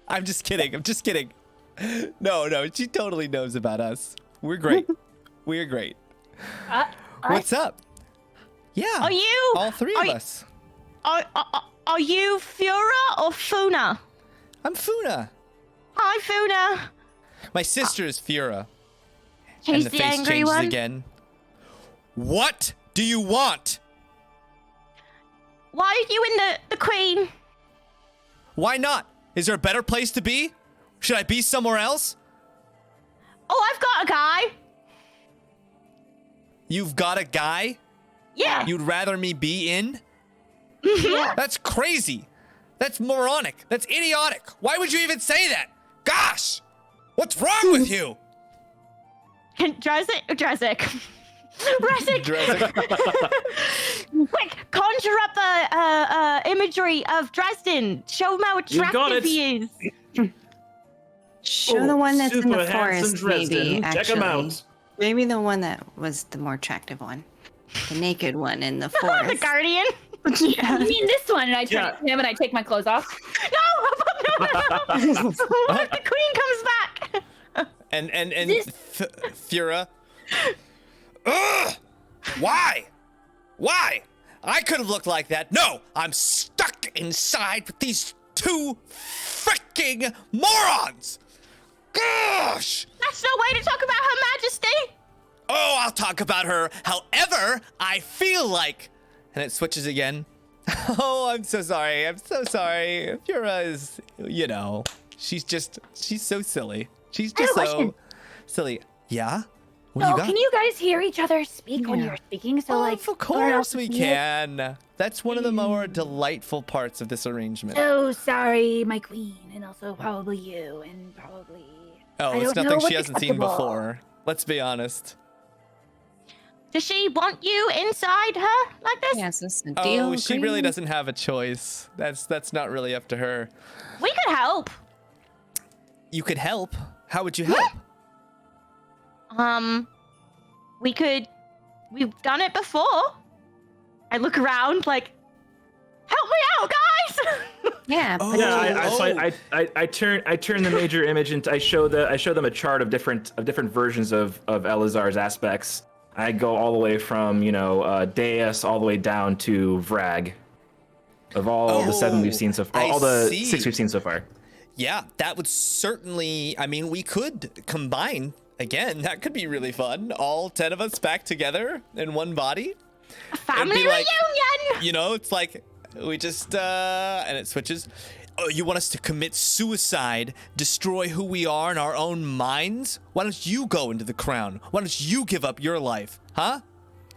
I'm just kidding. I'm just kidding. No, she totally knows about us. We're great. We're great. What's up? Yeah. Are you? All three of us. Are you Fura or Funa? I'm Funa. Hi, Funa. My sister is Fura. He's And the the face angry changes one. again. What do you want? Why are you in the queen? Why not? Is there a better place to be? Should I be somewhere else? Oh, I've got a guy. You've got a guy Yeah. you'd rather me be in? Yeah. That's crazy. That's moronic. That's idiotic. Why would you even say that? Gosh! What's wrong with you? Dresik. Quick, conjure up a imagery of Dresden. Show him how You got attractive it. he is. Show the one that's in super the handsome forest, maybe, Dresden. actually. Check him out. Maybe the one that was the more attractive one. The naked one in the the forest. Guardian. You mean this one? And I turn Yeah. to him and I take my clothes off. No. What if the queen comes back? And This- Fura. Ugh! Why? Why? I could have looked like that. No, I'm stuck inside with these two freaking morons. Gosh! That's no way to talk about Her Majesty. Oh, I'll talk about her however I feel like. And it switches again. Oh, I'm so sorry. I'm so sorry. Fura is, she's so silly. She's I have just a so question. silly. Yeah? What No, you got? can you guys hear each other speak when you're speaking? So like, of everyone else course we can hear? can. That's one of the more delightful parts of this arrangement. So sorry, my queen, and also probably you, and probably. Oh, I it's don't know nothing she what's hasn't seen acceptable. before. Let's be honest. Does she want you inside her like this? Yes, this is a deal. Oh, she really agreement. doesn't have a choice. That's not really up to her. We could help. You could help. How would you help? We've done it before. I look around like, help me out, guys. Yeah, but Yeah, Oh. I turn the major image and I show them a chart of different versions of Ellazar's aspects. I go all the way from Deus all the way down to Vrag. Of all the 7 we've seen so far, I all the see. 6 we've seen so far. Yeah, that would certainly. I mean, we could combine again. That could be really fun. All 10 of us back together in one body. Family be like- reunion. It's like we just and it switches. Oh, you want us to commit suicide, destroy who we are in our own minds? Why don't you go into the crown? Why don't you give up your life? Huh?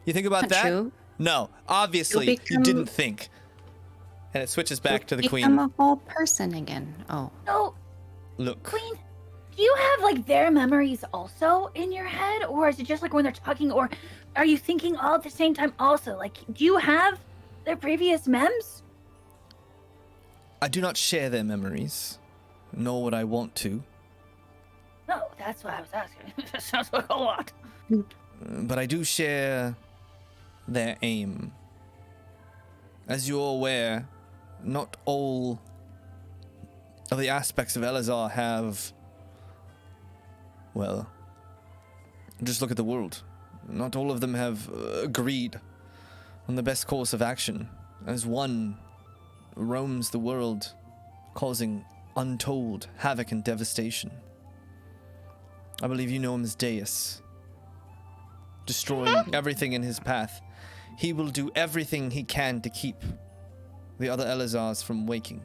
You think about Not that? true. No, obviously You'll you become- didn't think. And it switches back to the become queen. a whole person again. Oh, No, Look. queen. Do you have like their memories also in your head, or is it just like when they're talking, or are you thinking all at the same time? Also, like, do you have their previous mems? I do not share their memories, nor would I want to. No, that's what I was asking. That sounds like a lot. But I do share their aim. As you're aware, not all of the aspects of Ellazar have, well, just look at the world. Not all of them have agreed on the best course of action, as one roams the world, causing untold havoc and devastation. I believe you know him as Daye, destroying everything in his path. He will do everything he can to keep the other Ellazars from waking.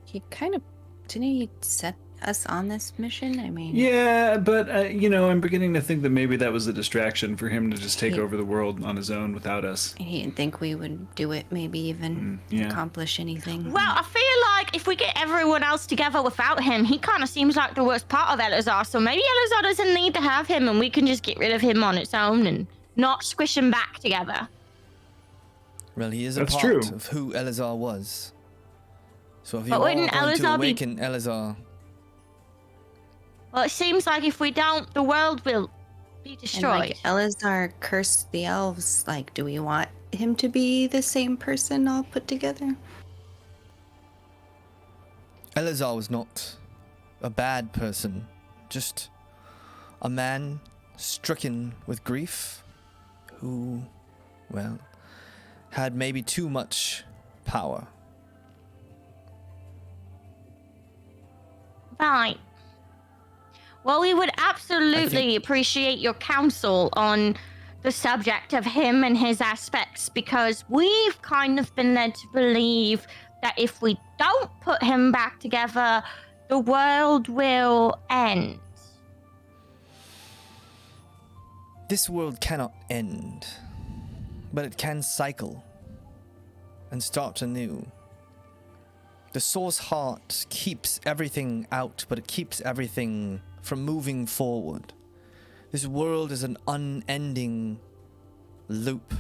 he kind of didn't he set us on this mission? I mean, Yeah, but I'm beginning to think that maybe that was a distraction for him to just take He- over the world on his own without us. he didn't think we would do it. Maybe even yeah. accomplish anything. Well, I feel like if we get everyone else together without him, he kind of seems like the worst part of Ellazar. So maybe Ellazar doesn't need to have him, and we can just get rid of him on its own and not squish him back together. Well, he is a That's part true. of who Ellazar was. So if you But are wouldn't going to Ellazar be- awaken Ellazar, Well, it seems like if we don't, the world will be And destroyed. like Ellazar cursed the elves. Like, do we want him to be the same person all put together? Ellazar was not a bad person, just a man stricken with grief who, well, had maybe too much power. Right. Well, we would absolutely think- appreciate your counsel on the subject of him and his aspects, because we've kind of been led to believe that if we don't put him back together, the world will end. This world cannot end, but it can cycle and start anew. The source heart keeps everything out, but it keeps everything from moving forward. This world is an unending loop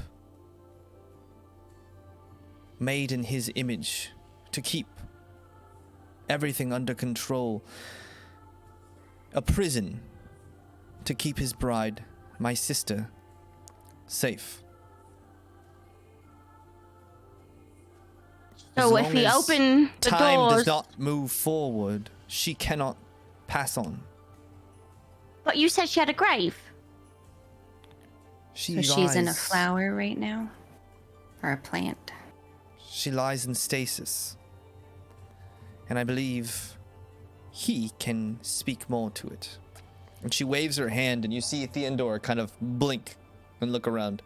made in his image to keep everything under control. A prison to keep his bride, my sister, safe. So As if we long as open the time doors, does not move forward, she cannot pass on. but you said she had a grave. She So she's in a lies- flower right now? Or a plant? She lies in stasis. And I believe he can speak more to it. And she waves her hand, and you see Theodore kind of blink and look around.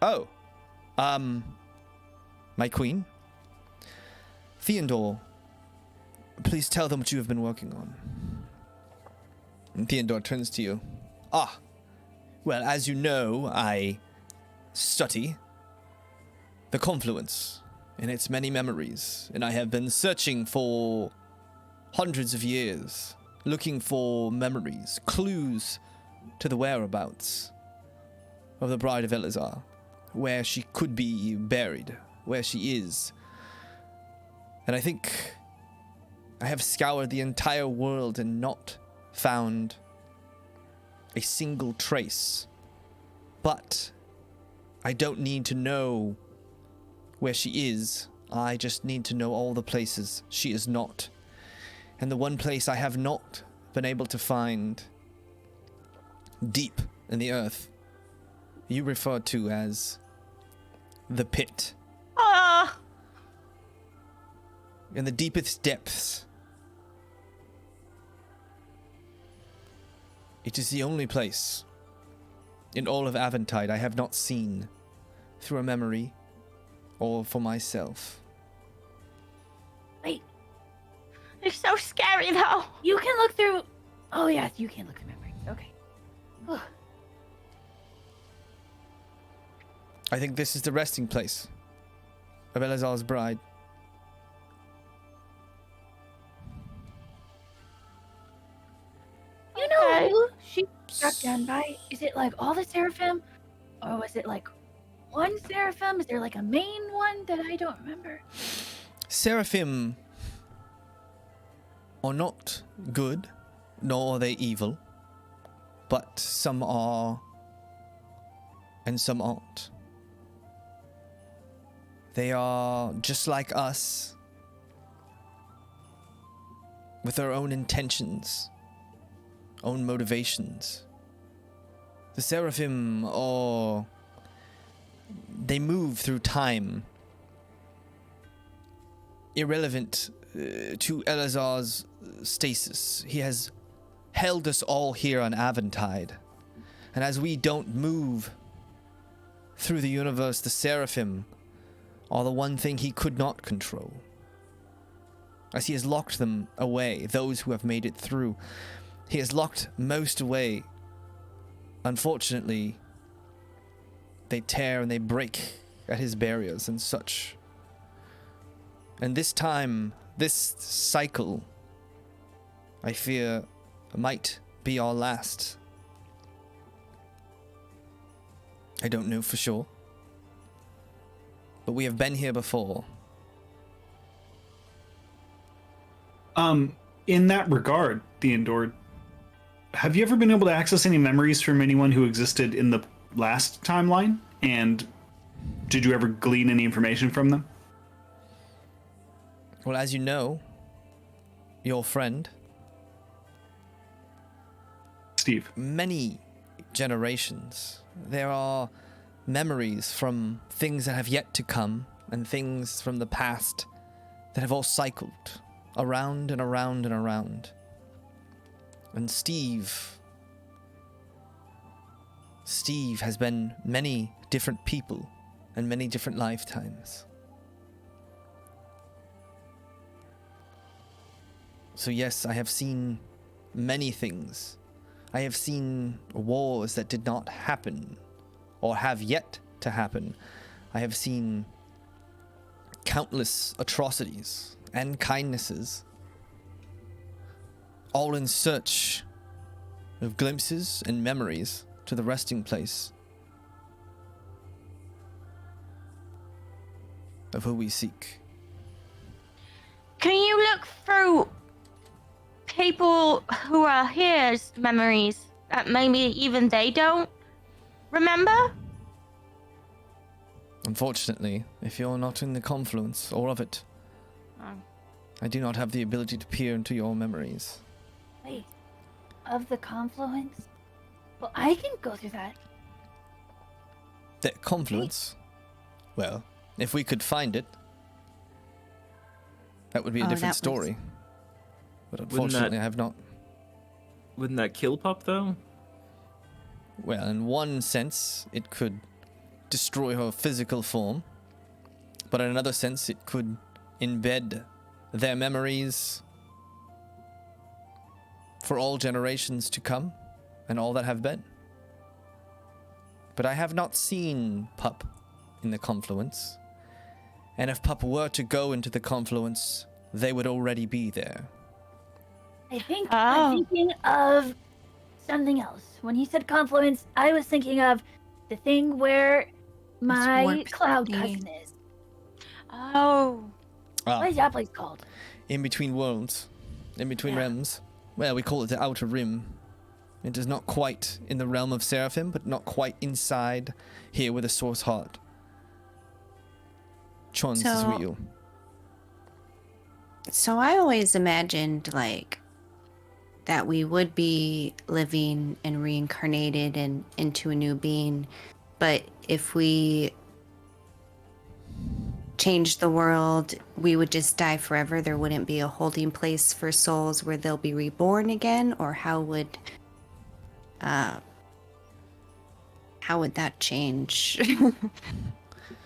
Oh, my queen? Theodore, please tell them what you have been working on. And Theodore turns to you. Ah, well, as you know, I study the confluence in its many memories, and I have been searching for hundreds of years, looking for memories, clues to the whereabouts of the bride of Ellazar, where she could be buried, where she is. And I think I have scoured the entire world and not found a single trace. But I don't need to know where she is. I just need to know all the places she is not. And the one place I have not been able to find deep in the earth, you refer to as the pit. Ah, In the deepest depths. It is the only place in all of Aventide I have not seen through a memory or for myself. Wait, it's so scary though. you can look through. Oh yes, you can look through memories. Okay. Ugh. I think this is the resting place of Ellazar's bride. You know Okay. who she struck down by? Is it like all the seraphim, or was it like one seraphim? Is there like a main one that I don't remember? Seraphim are not good, nor are they evil, but some are and some aren't. They are just like us, with their own intentions, own motivations. The Seraphim are... they move through time, irrelevant to Ellazar's stasis. He has held us all here on Aventide. And as we don't move through the universe, the Seraphim are the one thing he could not control. As he has locked them away, those who have made it through, he has locked most away. Unfortunately, they tear and they break at his barriers and such. And this time, this cycle, I fear, might be our last. I don't know for sure. But we have been here before. In that regard, Theodore, have you ever been able to access any memories from anyone who existed in the last timeline? And did you ever glean any information from them? Well, as you know, your friend, Steve. many generations, there are memories from things that have yet to come and things from the past that have all cycled around and around and around. And Steve has been many different people and many different lifetimes. So yes, I have seen many things. I have seen wars that did not happen or have yet to happen. I have seen countless atrocities and kindnesses, all in search of glimpses and memories to the resting place of who we seek. Can you look through people who are here's memories that maybe even they don't remember? Unfortunately, if you're not in the confluence or of it, Oh. I do not have the ability to peer into your memories. Wait, of the confluence? Well, I can go through that. The confluence? Well, if we could find it, that would be a Oh, different that was- story. But that- unfortunately, I have not. Wouldn't that kill Pup though? Well, in one sense, it could destroy her physical form, but in another sense, it could embed their memories for all generations to come and all that have been. But I have not seen Pup in the confluence, and if Pup were to go into the confluence, they would already be there. I think Oh. I'm thinking of something else. When he said confluence, I was thinking of the thing where my warp cloud thingy. cousin is. Oh. What is that place called? In between worlds, in between Yeah. realms. Well, we call it the Outer Rim. It is not quite in the realm of Seraphim, but not quite inside here where the Source Heart churns his So- wheel. So I always imagined like that we would be living and reincarnated and into a new being, but if we changed the world, we would just die forever. There wouldn't be a holding place for souls where they'll be reborn again, or how would that change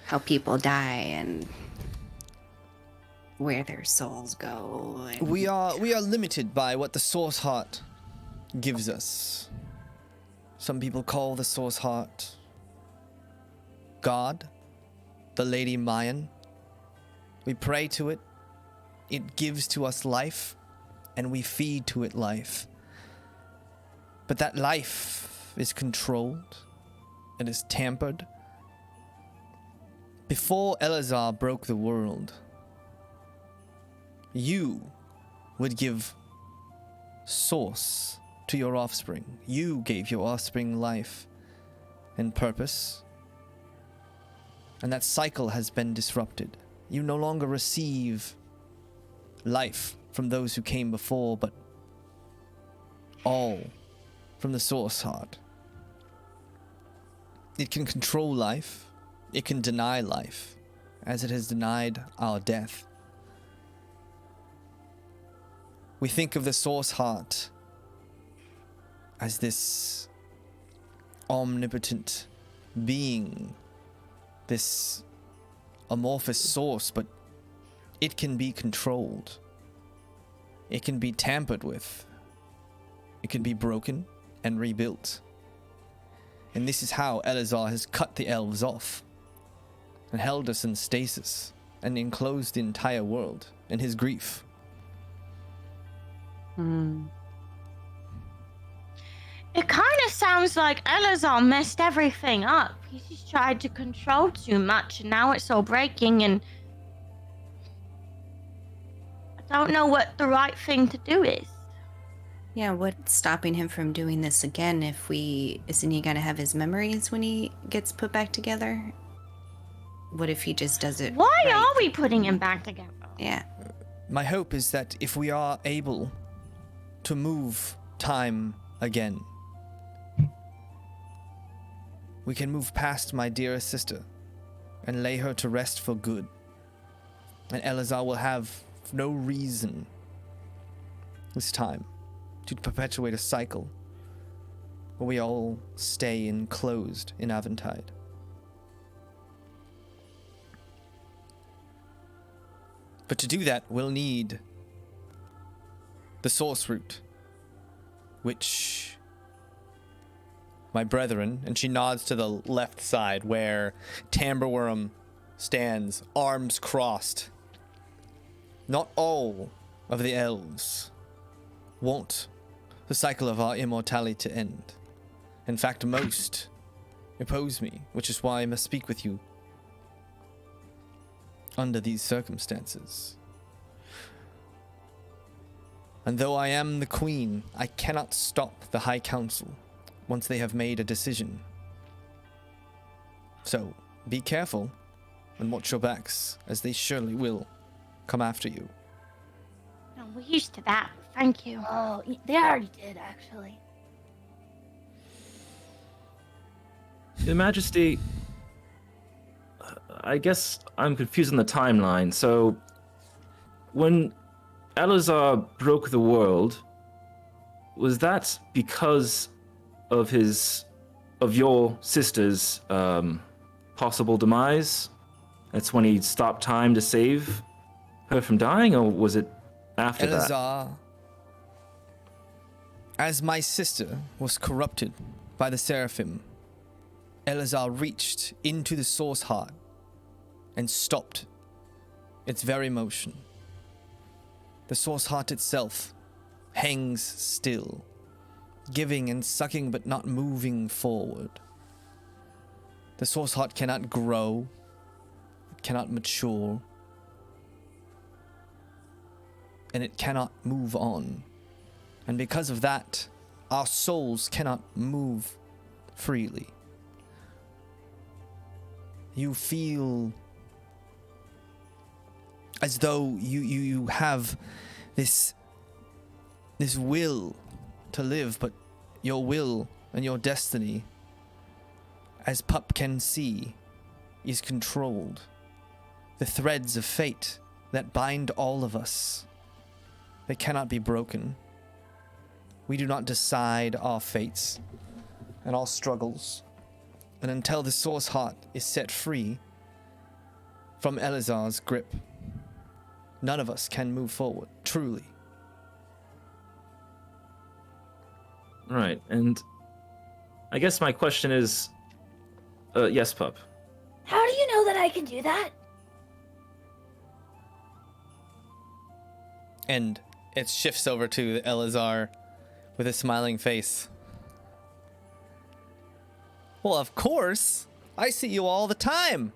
how people die and where their souls go? And... We are limited by what the Source Heart gives us. Some people call the Source Heart God, the Lady Mayan. We pray to it. It gives to us life, and we feed to it life. But that life is controlled. It is tampered. Before Ellazar broke the world, you would give source to your offspring. You gave your offspring life and purpose. And that cycle has been disrupted. You no longer receive life from those who came before, but all from the Source Heart. It can control life. It can deny life, as it has denied our death. We think of the Source Heart as this omnipotent being, this amorphous source, but it can be controlled. It can be tampered with. It can be broken and rebuilt. And this is how Ellazar has cut the elves off and held us in stasis and enclosed the entire world in his grief. It kind of sounds like Ellazar messed everything up. He just tried to control too much, and now it's all breaking, and I don't know what the right thing to do is. Yeah, what's stopping him from doing this again? Isn't he gonna have his memories when he gets put back together? What if he just does it? Why right? are we putting him back together? Yeah. My hope is that if we are able to move time again, we can move past my dearest sister and lay her to rest for good. And Ellazar will have no reason this time to perpetuate a cycle where we all stay enclosed in Aventide. But to do that, we'll need the source root, which my brethren, and she nods to the left side where Tamberworm stands, arms crossed. Not all of the elves want the cycle of our immortality to end. In fact, most oppose me, which is why I must speak with you under these circumstances. And though I am the queen, I cannot stop the High Council once they have made a decision. So, be careful and watch your backs, as they surely will come after you. No, we're used to that. Thank you. Oh, they already did, actually. Your Majesty, I guess I'm confused on the timeline. So, when Ellazar broke the world, was that because of your sister's possible demise? That's when he stopped time to save her from dying, or was it after that? Ellazar, as my sister was corrupted by the Seraphim, Ellazar reached into the source heart and stopped its very motion. The source heart itself hangs still, giving and sucking but not moving forward. The source heart cannot grow, it cannot mature, and it cannot move on. And because of that, our souls cannot move freely. You feel as though you have this will to live, but your will and your destiny, as Pup can see, is controlled. The threads of fate that bind all of us, they cannot be broken. We do not decide our fates and our struggles. And until the source heart is set free from Ellazar's grip, none of us can move forward, truly. Right, and I guess my question is, yes, Pup. How do you know that I can do that? And it shifts over to Ellazar with a smiling face. Well, of course. I see you all the time.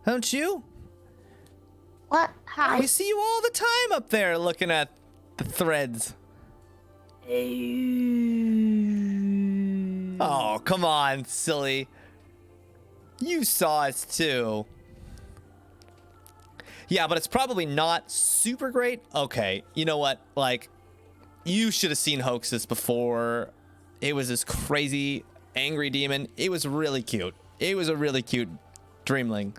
Don't you? What? Hi. We see you all the time up there looking at the threads. Oh, come on, silly. You saw us too. Yeah, but it's probably not super great. Okay, you know what? Like, you should have seen Hoaxes before. It was this crazy, angry demon. It was really cute. It was a really cute dreamling.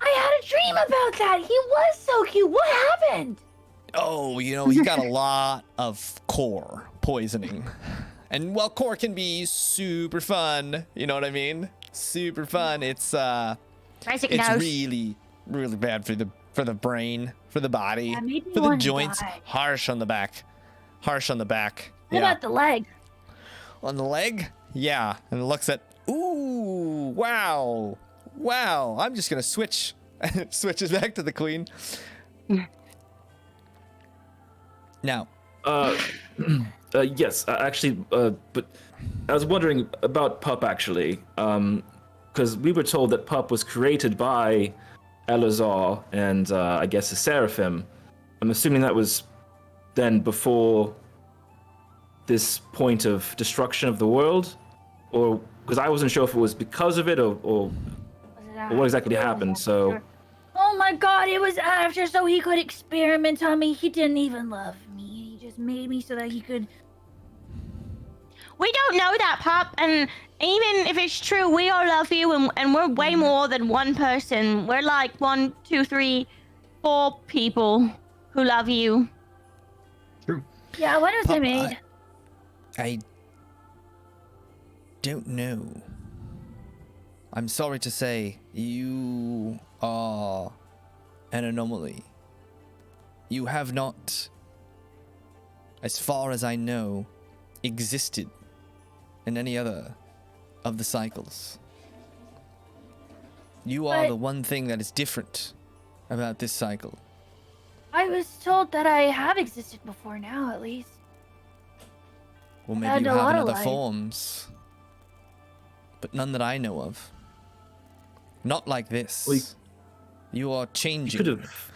I had a dream about that. He was so cute. What happened? Oh, you know, he got a lot of core poisoning. And while core can be super fun, you know what I mean? Super fun. It's Isaac it's knows. really, really bad for the brain, for the body, Yeah, made me for the wanna joints. die. Harsh on the back. Harsh on the back. What about the leg? On the leg? Yeah. And it looks at, ooh, wow. Wow. I'm just going to switch. Switches back to the queen. Now. Yes, actually, but I was wondering about Pup, actually. Because we were told that Pup was created by Ellazar and, I guess, the Seraphim. I'm assuming that was then before this point of destruction of the world? Or, because I wasn't sure if it was because of it or what exactly happened, so... Oh my god, it was after so he could experiment on me. He didn't even love me. He just made me so that he could... We don't know that, Pop, and even if it's true, we all love you, and we're way more than one person. We're like 1, 2, 3, 4 people who love you. True. Yeah, when was Pop, it made? I don't know. I'm sorry to say, you are an anomaly. You have not, as far as I know, existed in any other of the cycles. You are But- the one thing that is different about this cycle. I was told that I have existed before now, at least. Well, I've maybe had you a have lot in of other life. forms, but none that I know of. Not like this. Well, you are You changing. could have.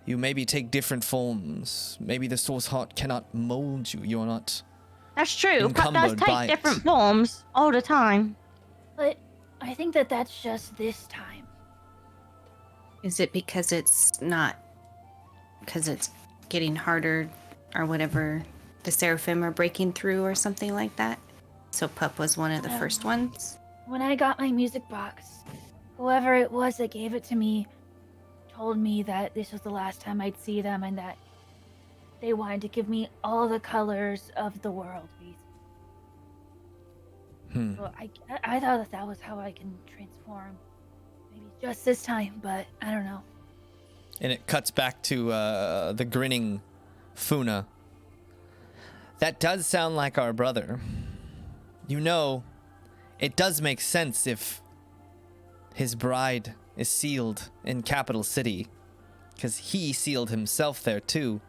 You maybe take different forms. Maybe the source heart cannot mold you. You're not. That's true. Pup does Encumbered by take it. different forms all the time. But I think that that's just this time. Is it because it's getting harder or whatever, the seraphim are breaking through or something like that? So Pup was one of the first ones? When I got my music box, whoever it was that gave it to me told me that this was the last time I'd see them and that they wanted to give me all the colors of the world. So I thought that was how I can transform. Maybe just this time, but I don't know. And it cuts back to the grinning Funa. That does sound like our brother. You know, it does make sense if his bride is sealed in Capital City, because he sealed himself there too.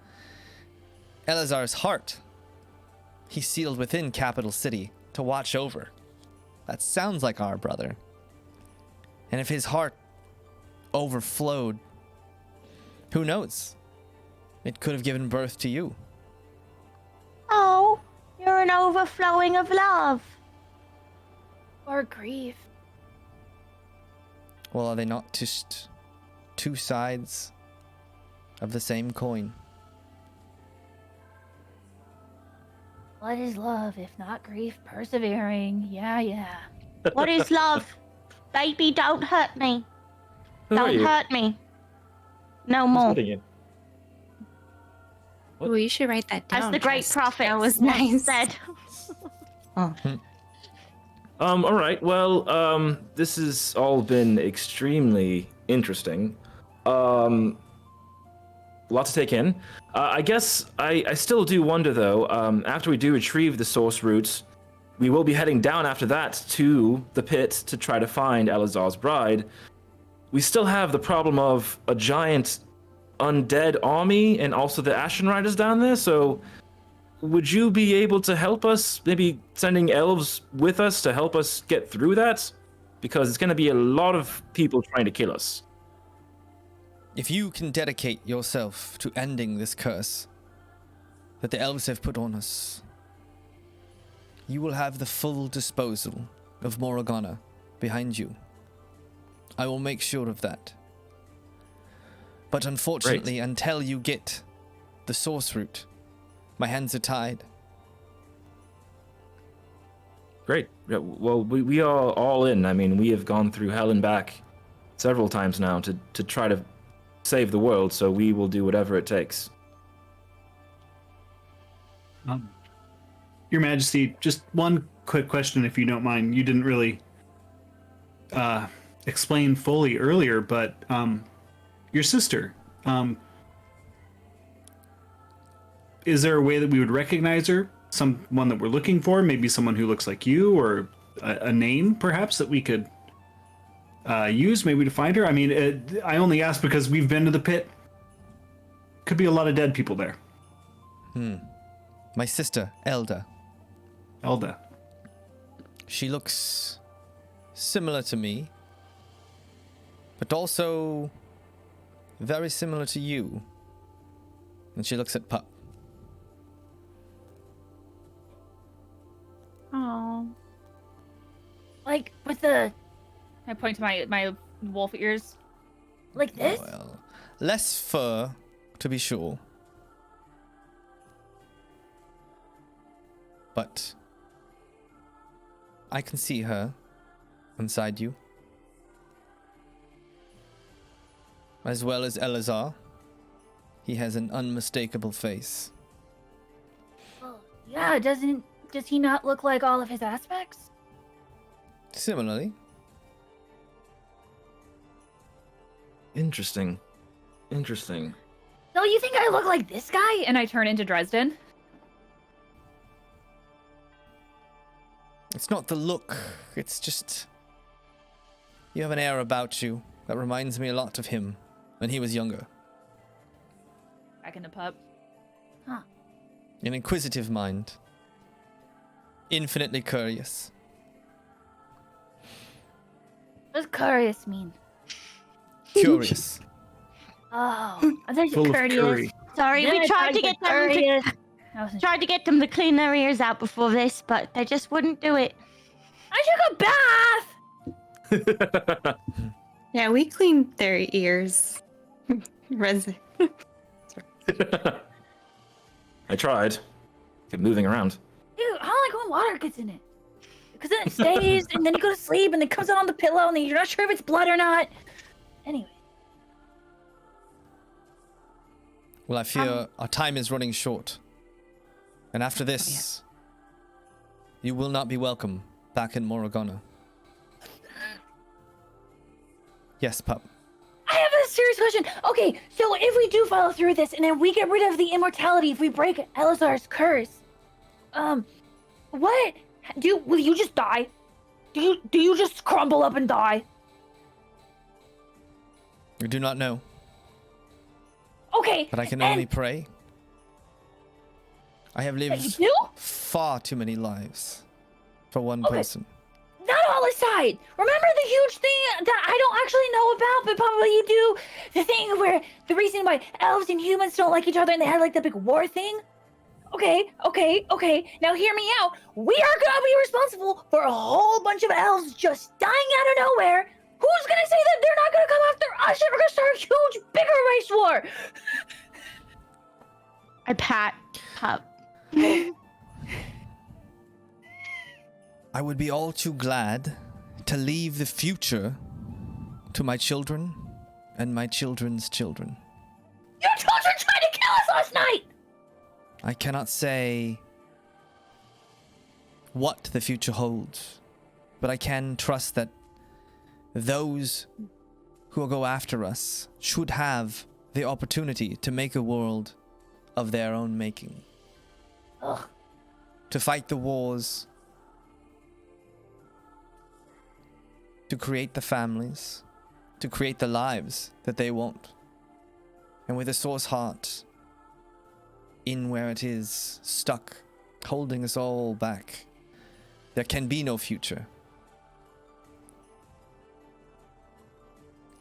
Ellazar's heart, he sealed within Capital City to watch over. That sounds like our brother. And if his heart overflowed, who knows? It could have given birth to you. Oh, you're an overflowing of love. Or grief. Well, are they not just two sides of the same coin? What is love if not grief persevering? Yeah. What is love? Baby, don't hurt me. Who are Don't you? hurt me. No Who's more. hitting you? What? Well, you should write that down. As the great Trist. prophet That was once nice. said. All right. Well, this has all been extremely interesting. Lot to take in. I guess I still do wonder though. After we do retrieve the source roots, we will be heading down after that to the pit to try to find Ellazar's bride. We still have the problem of a giant undead army and also the Ashen Riders down there. So, would you be able to help us? Maybe sending elves with us to help us get through that, because it's going to be a lot of people trying to kill us. If you can dedicate yourself to ending this curse that the elves have put on us, you will have the full disposal of Morriganna behind you. I will make sure of that. But unfortunately, until you get the source root, my hands are tied. Great. Yeah, well, we are all in. I mean, we have gone through hell and back several times now to try to save the world, so we will do whatever it takes. Your Majesty, just one quick question, if you don't mind. You didn't really explain fully earlier, but your sister, is there a way that we would recognize her? Someone that we're looking for? Maybe someone who looks like you, or a name, perhaps, that we could use maybe to find her? I mean, I only ask because we've been to the pit. Could be a lot of dead people there. My sister, Elda. Elda. She looks similar to me, but also very similar to you. And she looks at Pup. Oh. Like with the, I point to my wolf ears. Like this? Well, less fur, to be sure. But I can see her inside you. As well as Ellazar. He has an unmistakable face. Well, yeah, does he not look like all of his aspects? Similarly. Interesting. No, you think I look like this guy? And I turn into Dresden. It's not the look, it's just... You have an air about you that reminds me a lot of him when he was younger. back into Pup. Huh. An inquisitive mind. Infinitely curious. What does curious mean? Curious. Oh, I thought you Full said of courteous. curry. Sorry, Then we I tried thought to you get said them to, courteous. I wasn't tried to get them to clean their ears out before this, but they just wouldn't do it. I took a bath. Yeah, we cleaned their ears. Res- I tried. Kept moving around. Dude, I don't like when water gets in it. Because then it stays, and then you go to sleep, and it comes out on the pillow, and then you're not sure if it's blood or not. Anyway. Well, I fear our time is running short. And after this, you will not be welcome back in Moragana. Yes, pup. I have a serious question. Okay, so if we do follow through with this, and then we get rid of the immortality, if we break Ellazar's curse, what will you just die? Do you just crumble up and die? I do not know, Okay. but I can and- only pray. I have You lived do? far too many lives for one Okay. person. Not all aside. Remember the huge thing that I don't actually know about, but probably you do? The thing where the reason why elves and humans don't like each other and they had like the big war thing? Okay. Now hear me out. We are gonna be responsible for a whole bunch of elves just dying out of nowhere. Who's gonna say that they're not gonna come after us and we're gonna start a huge, bigger race war? I pat Pup. I would be all too glad to leave the future to my children and my children's children. Your children tried to kill us last night! I cannot say what the future holds, but I can trust that those who will go after us should have the opportunity to make a world of their own making. Ugh. To fight the wars, to create the families, to create the lives that they want. And with a source heart in where it is, stuck, holding us all back, there can be no future.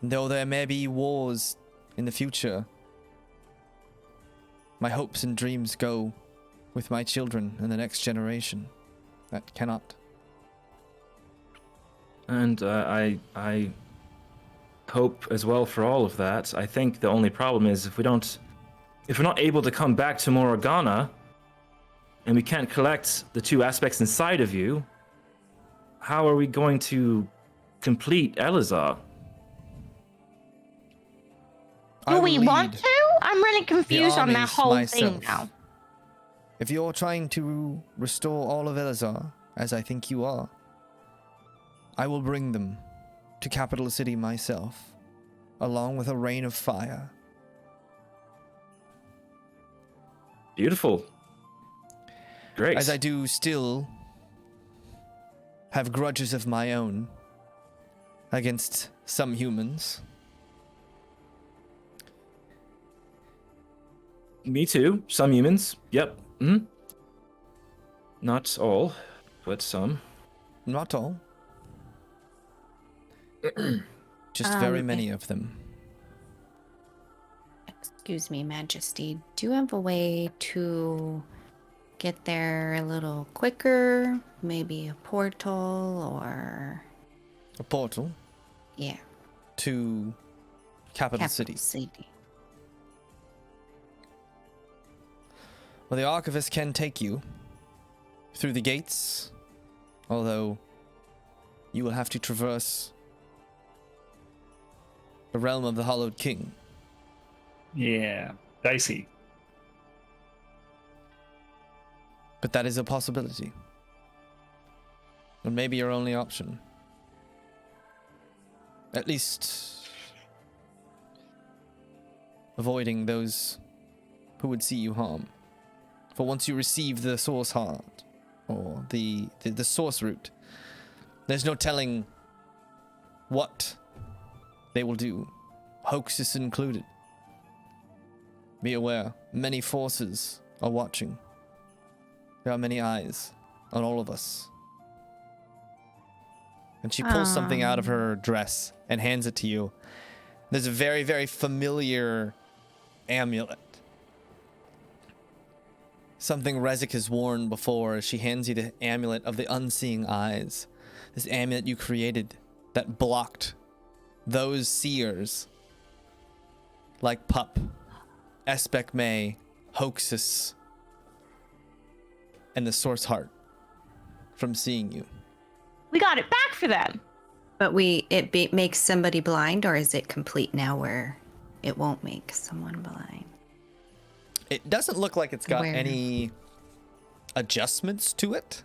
Though there may be wars in the future, my hopes and dreams go with my children and the next generation. That cannot. And I hope as well for all of that. I think the only problem is if we're not able to come back to Moragana, and we can't collect the two aspects inside of you, how are we going to complete Ellazar? I Do will we want lead to? I'm really confused on that armies whole myself. thing now. If you're trying to restore all of Ellazar, as I think you are, I will bring them to Capital City myself, along with a rain of fire. Beautiful. Great. As I do still have grudges of my own against some humans. Me too. Some humans. Yep. Not all, but some. Not all. Just very many of them. Excuse me, Majesty. Do you have a way to get there a little quicker? Maybe a portal or... A portal Yeah. to Capital City. City. Well, the Archivist can take you through the gates, although you will have to traverse the realm of the Hollowed King. Yeah, dicey. But that is a possibility. And maybe your only option. At least avoiding those who would see you harm. For once you receive the source heart, or the source root, there's no telling what they will do, hoaxes included. Be aware, many forces are watching. There are many eyes on all of us. And she pulls something out of her dress and hands it to you. There's a very, very familiar amulet. Something Rezik has worn before. She hands you the amulet of the unseeing eyes. This amulet you created that blocked those seers like Pup, Espec May, Hoaxus, and the Source Heart from seeing you. We got it back for them. But makes somebody blind, or is it complete now where it won't make someone blind? It doesn't look like it's got Where? any adjustments to it.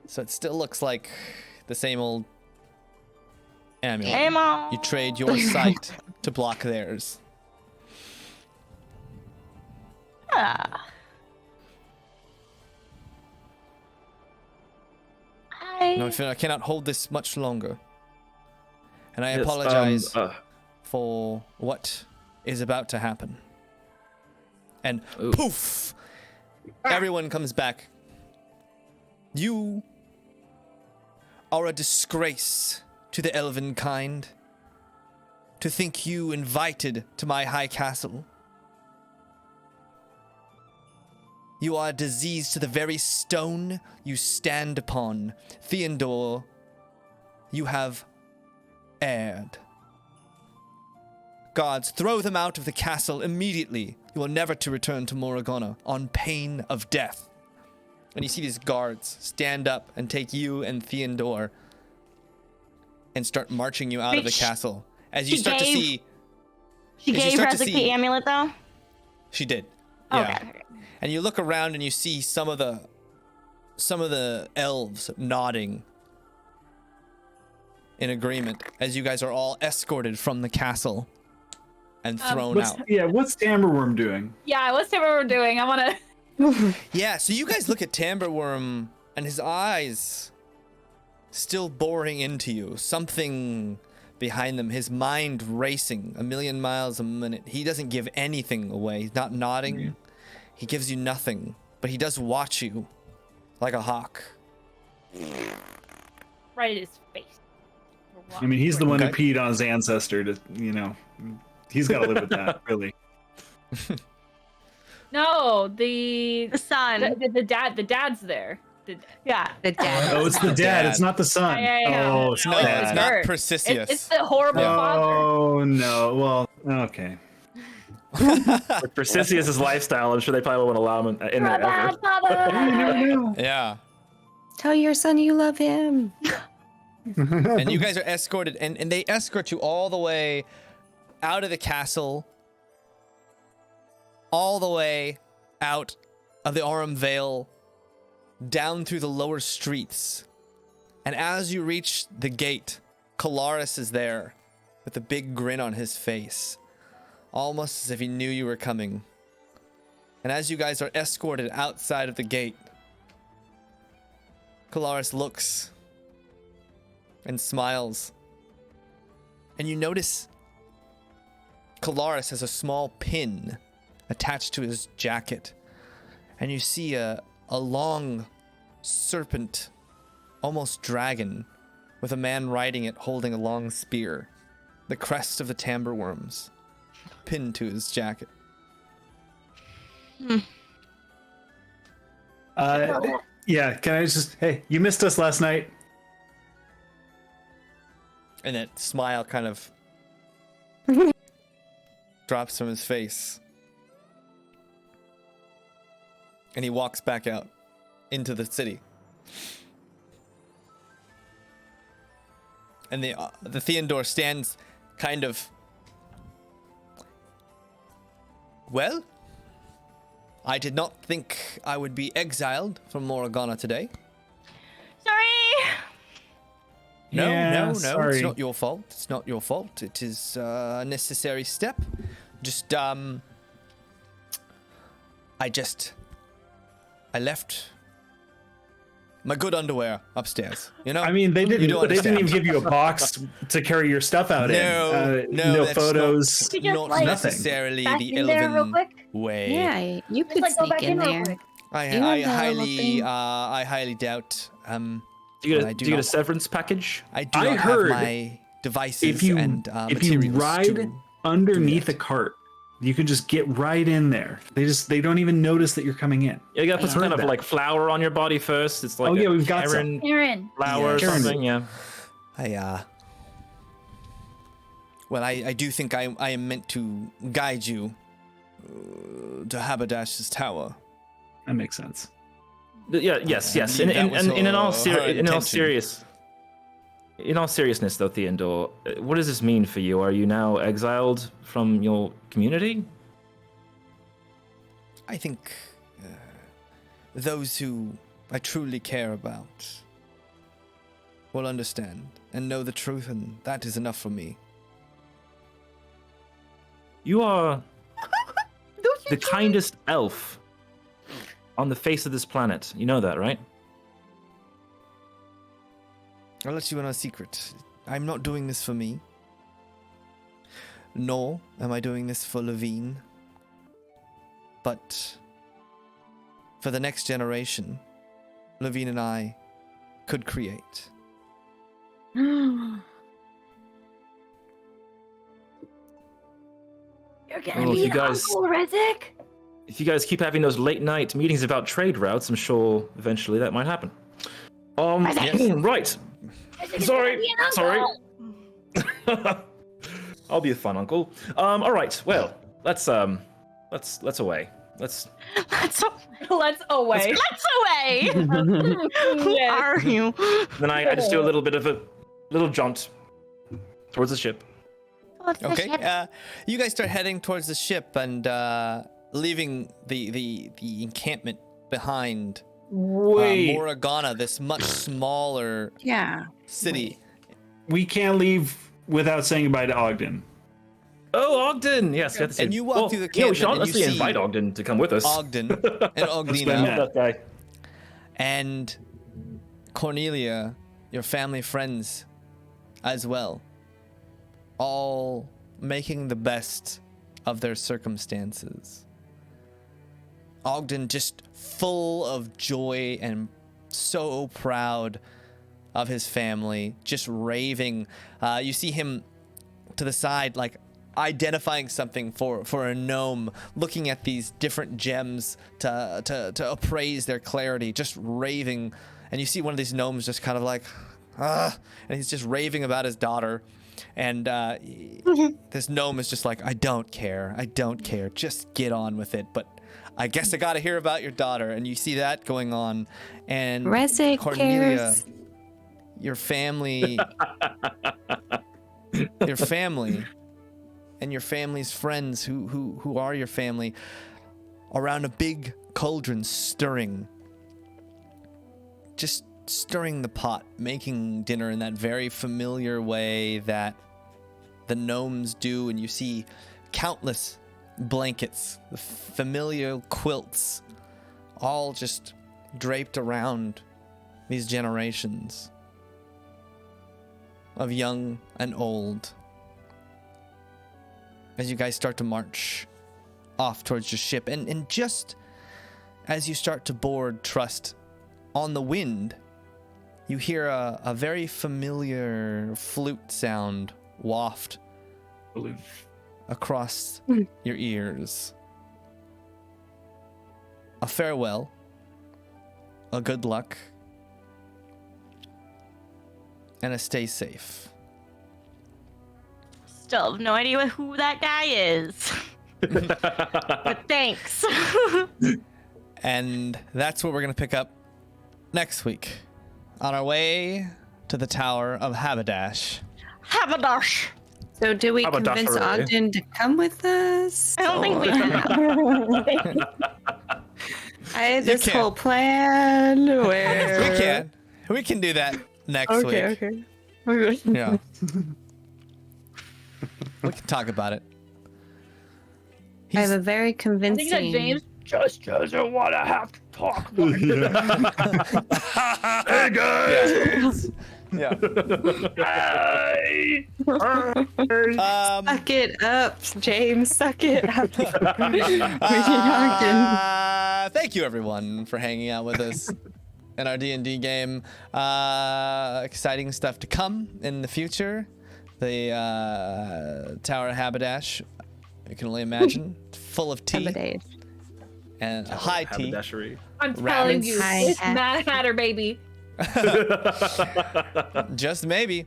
So it still looks like the same old amulet. Ammo. You trade your sight to block theirs. Ah. No, I feel I cannot hold this much longer. And I Yes, apologize for what is about to happen. And Ooh. poof! Everyone comes back. You are a disgrace to the elven kind. To think you invited to my high castle. You are a disease to the very stone you stand upon. Theodore, you have erred. Gods, throw them out of the castle immediately. You are never to return to Moragana on pain of death. And you see these guards stand up and take you and Theodore and start marching you out of the castle. As you start to see... She as you gave start to Rezik see- the amulet, though? She did. Yeah. Okay. And you look around and you see some of the elves nodding in agreement as you guys are all escorted from the castle and thrown out. What's Tamberworm doing? Yeah, what's we're doing? I want to. Yeah, so you guys look at Tamberworm and his eyes still boring into you. Something behind them, his mind racing a million miles a minute. He doesn't give anything away. He's not nodding. Yeah. He gives you nothing, but he does watch you like a hawk. Right at his face. I mean, he's the one who Okay. peed on his ancestor to, he's got to live with that, really. No, the son. the dad's there. Yeah. The dad. Oh, it's the dad. It's not the son. Yeah. Oh, it's No, the it's dad. not It's Persicius. the horrible father. Oh, no. Well, okay. With Persicius' lifestyle, I'm sure they probably won't allow him in there ever. You never know. Yeah. Tell your son you love him. And you guys are escorted, and they escort you all the way out of the castle, all the way out of the Aurum Vale, down through the lower streets. And as you reach the gate, Colaris is there with a big grin on his face, almost as if he knew you were coming. And as you guys are escorted outside of the gate, Colaris looks and smiles. And you notice Colaris has a small pin attached to his jacket. And you see a long serpent, almost dragon, with a man riding it holding a long spear. The crest of the Tamberworms pinned to his jacket. Yeah, can I just, hey, you missed us last night. And that smile kind of drops from his face. And he walks back out into the city. And the Theodore stands kind of... Well, I did not think I would be exiled from Moragana today. Sorry. No, Yeah, no, sorry. it's not your fault. It's not your fault. It is a necessary step. Just, I left my good underwear upstairs. You know. I mean, they You didn't. don't They didn't even understand. give you a box to carry your stuff out No, in. no, No that's photos. Could you Not just, like, necessarily back the in there real Elven quick? way. Yeah, you Just could like go sneak back in in real there. quick. I You have that little thing. I highly doubt. Do you But get, I a, do do you get a not- severance package? I do I not heard have my devices If you and if you materials ride to underneath do a cart, you can just get right in there. They don't even notice that you're coming in. You gotta put some Heard kind of that. like flower on your body first. It's like Oh, a yeah, we've got some. heron Aaron. flower or Yes. something. Yeah. Well, I do think I am meant to guide you to Haberdash's tower. That makes sense. Yeah. Yes. I Yes. believe that was In all her intention. In all seriousness, though, Theodore, what does this mean for you? Are you now exiled from your community? I think those who I truly care about will understand and know the truth, and that is enough for me. You are the kindest elf on the face of this planet. You know that, right? I'll let you in on a secret. I'm not doing this for me. Nor am I doing this for Levine. But for the next generation, Levine and I could create. You're gonna Well, be you an guys- uncle, Rezik? If you guys keep having those late night meetings about trade routes, I'm sure eventually that might happen. Right. Rezik's Sorry, gonna be an sorry. uncle. I'll be a fun uncle. All right. Well, let's away. Let's. Let's away. Let's away. Who are you? Then I just do a little bit of a little jaunt towards the ship. Okay. You guys start heading towards the ship and leaving the encampment behind. Wait, Moragana, this much smaller Yeah. city. we can't leave without saying goodbye to Ogden. Oh, Ogden! Yes, you have to say. And you walk through the Yeah, we should encampment and you honestly see invite Ogden to come with us. Ogden and what I Ogdina meant. That guy. and Cornelia, your family friends as well, all making the best of their circumstances. Ogden just full of joy and so proud of his family, just raving. You see him to the side, like identifying something for a gnome, looking at these different gems to appraise their clarity, just raving. And you see one of these gnomes just kind of like, and he's just raving about his daughter. And this gnome is just like, I don't care, just get on with it. But I guess I gotta hear about your daughter. And you see that going on. And Rezik Cornelia, cares. your family and your family's friends who are your family around a big cauldron stirring the pot, making dinner in that very familiar way that the gnomes do. And you see countless blankets, the familiar quilts, all just draped around these generations of young and old, as you guys start to march off towards your ship. And just as you start to board Trust, on the wind, you hear a very familiar flute sound waft across your ears. A farewell, a good luck, and a stay safe. Still have no idea who that guy is. But thanks. And that's what we're going to pick up next week on our way to the Tower of Haberdash. Haberdash. So do we Haberdashery. convince Ogden to come with us? I don't think we can. I had this can. whole plan where We can do that next week. Okay. Yeah. We can talk about it. I have a very I think that convincing. Jaymes just doesn't want to have to talk. Hey guys. Yeah. Hey. Suck it up, James. Suck it up. Thank you everyone for hanging out with us in our D&D game. Exciting stuff to come in the future. The Tower of Haberdash, you can only imagine, full of tea and high tea. Haberdashery. I'm telling you, Hi, it's hat. Mad Hatter, baby. Just maybe.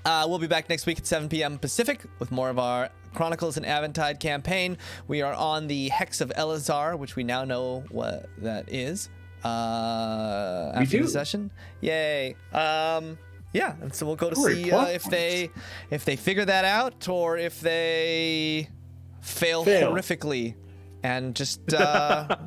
We'll be back next week at 7 p.m. Pacific with more of our Chronicles and Aventide campaign. We are on the Hex of Ellazar, which we now know what that is. After the session, yay! Yeah, and so we'll go to see if they figure that out or if they fail. Horrifically and just get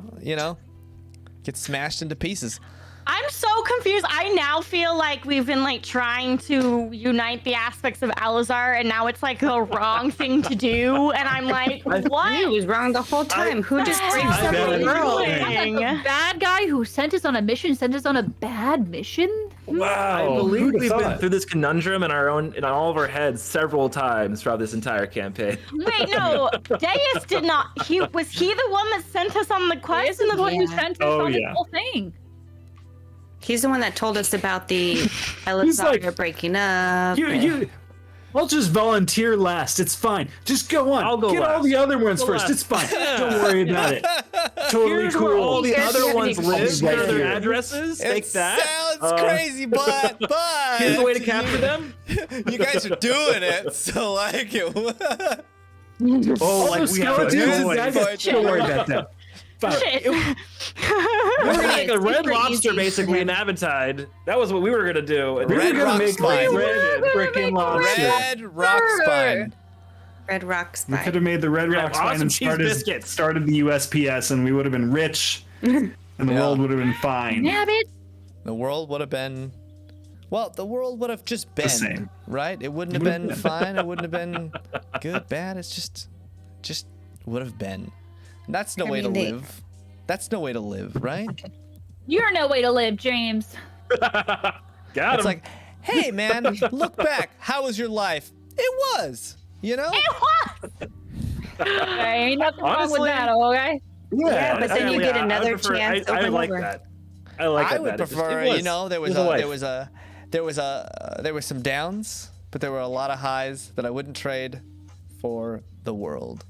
smashed into pieces. I'm so confused. I now feel like we've been like trying to unite the aspects of Ellazar, and now it's like the wrong thing to do. And I'm like, what? He was wrong the whole time. Who just breaks up bet the it world? Doing? Bad guy who sent us on a mission sent us on a bad mission? I believe we've been through this conundrum in all of our heads several times throughout this entire campaign. Wait, no. Daye did not. Was he the one that sent us on the quest? This is the one who sent us on this whole thing. He's the one that told us about the Ellazar breaking up. I'll just volunteer last. It's fine. Just go on. I'll go Get all last. the other ones Go first. last. It's fine. Don't worry about it. Totally Here's cool. where all the Here's other the ones other live. Here are their here. addresses. Take It that. sounds crazy, but Here's a way to capture them. You guys are doing it, so like it. Oh, like we have to skeletons do and it. daggers. Don't worry about that. Fine. Shit. We're gonna make a red super lobster easy. basically in Aventide. That was what we were gonna do. And We were Red gonna rock make like spine. red freaking lobster. Red rock spine. Red Rock We could Spine. have made the Red We're gonna Rock have Spine awesome and cheese biscuits. started the USPS, and we would have been rich, and the Yeah. world would have been fine. Yeah, bitch. The world would have been. Well, the world would have just been same. right. It wouldn't have been fine. It wouldn't have been good, bad. It's just would have been. And that's no way to live. That's no way to live, right? You're no way to live, James. Got It's him. like, hey man, look back. How was your life? It was, you know. There ain't nothing wrong Honestly, with that, okay? Yeah, but then you get I would another prefer- chance I over and like over. that. I like that. I would It just- it prefer, was- you know, there it was a life. there were some downs, but there were a lot of highs that I wouldn't trade for the world.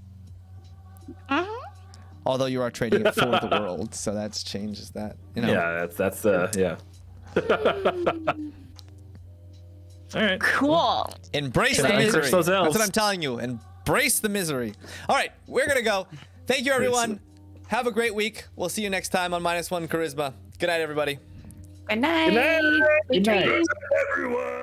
Although you are trading it for the world, so that changes that. You know. Yeah, that's yeah. All right. Cool. Embrace the Vanquish misery. those elves. That's what I'm telling you. Embrace the misery. All right, we're gonna go. Thank you, everyone. Have a great week. We'll see you next time on -1 Charisma. Good night, everybody. Good night. Good night, everyone.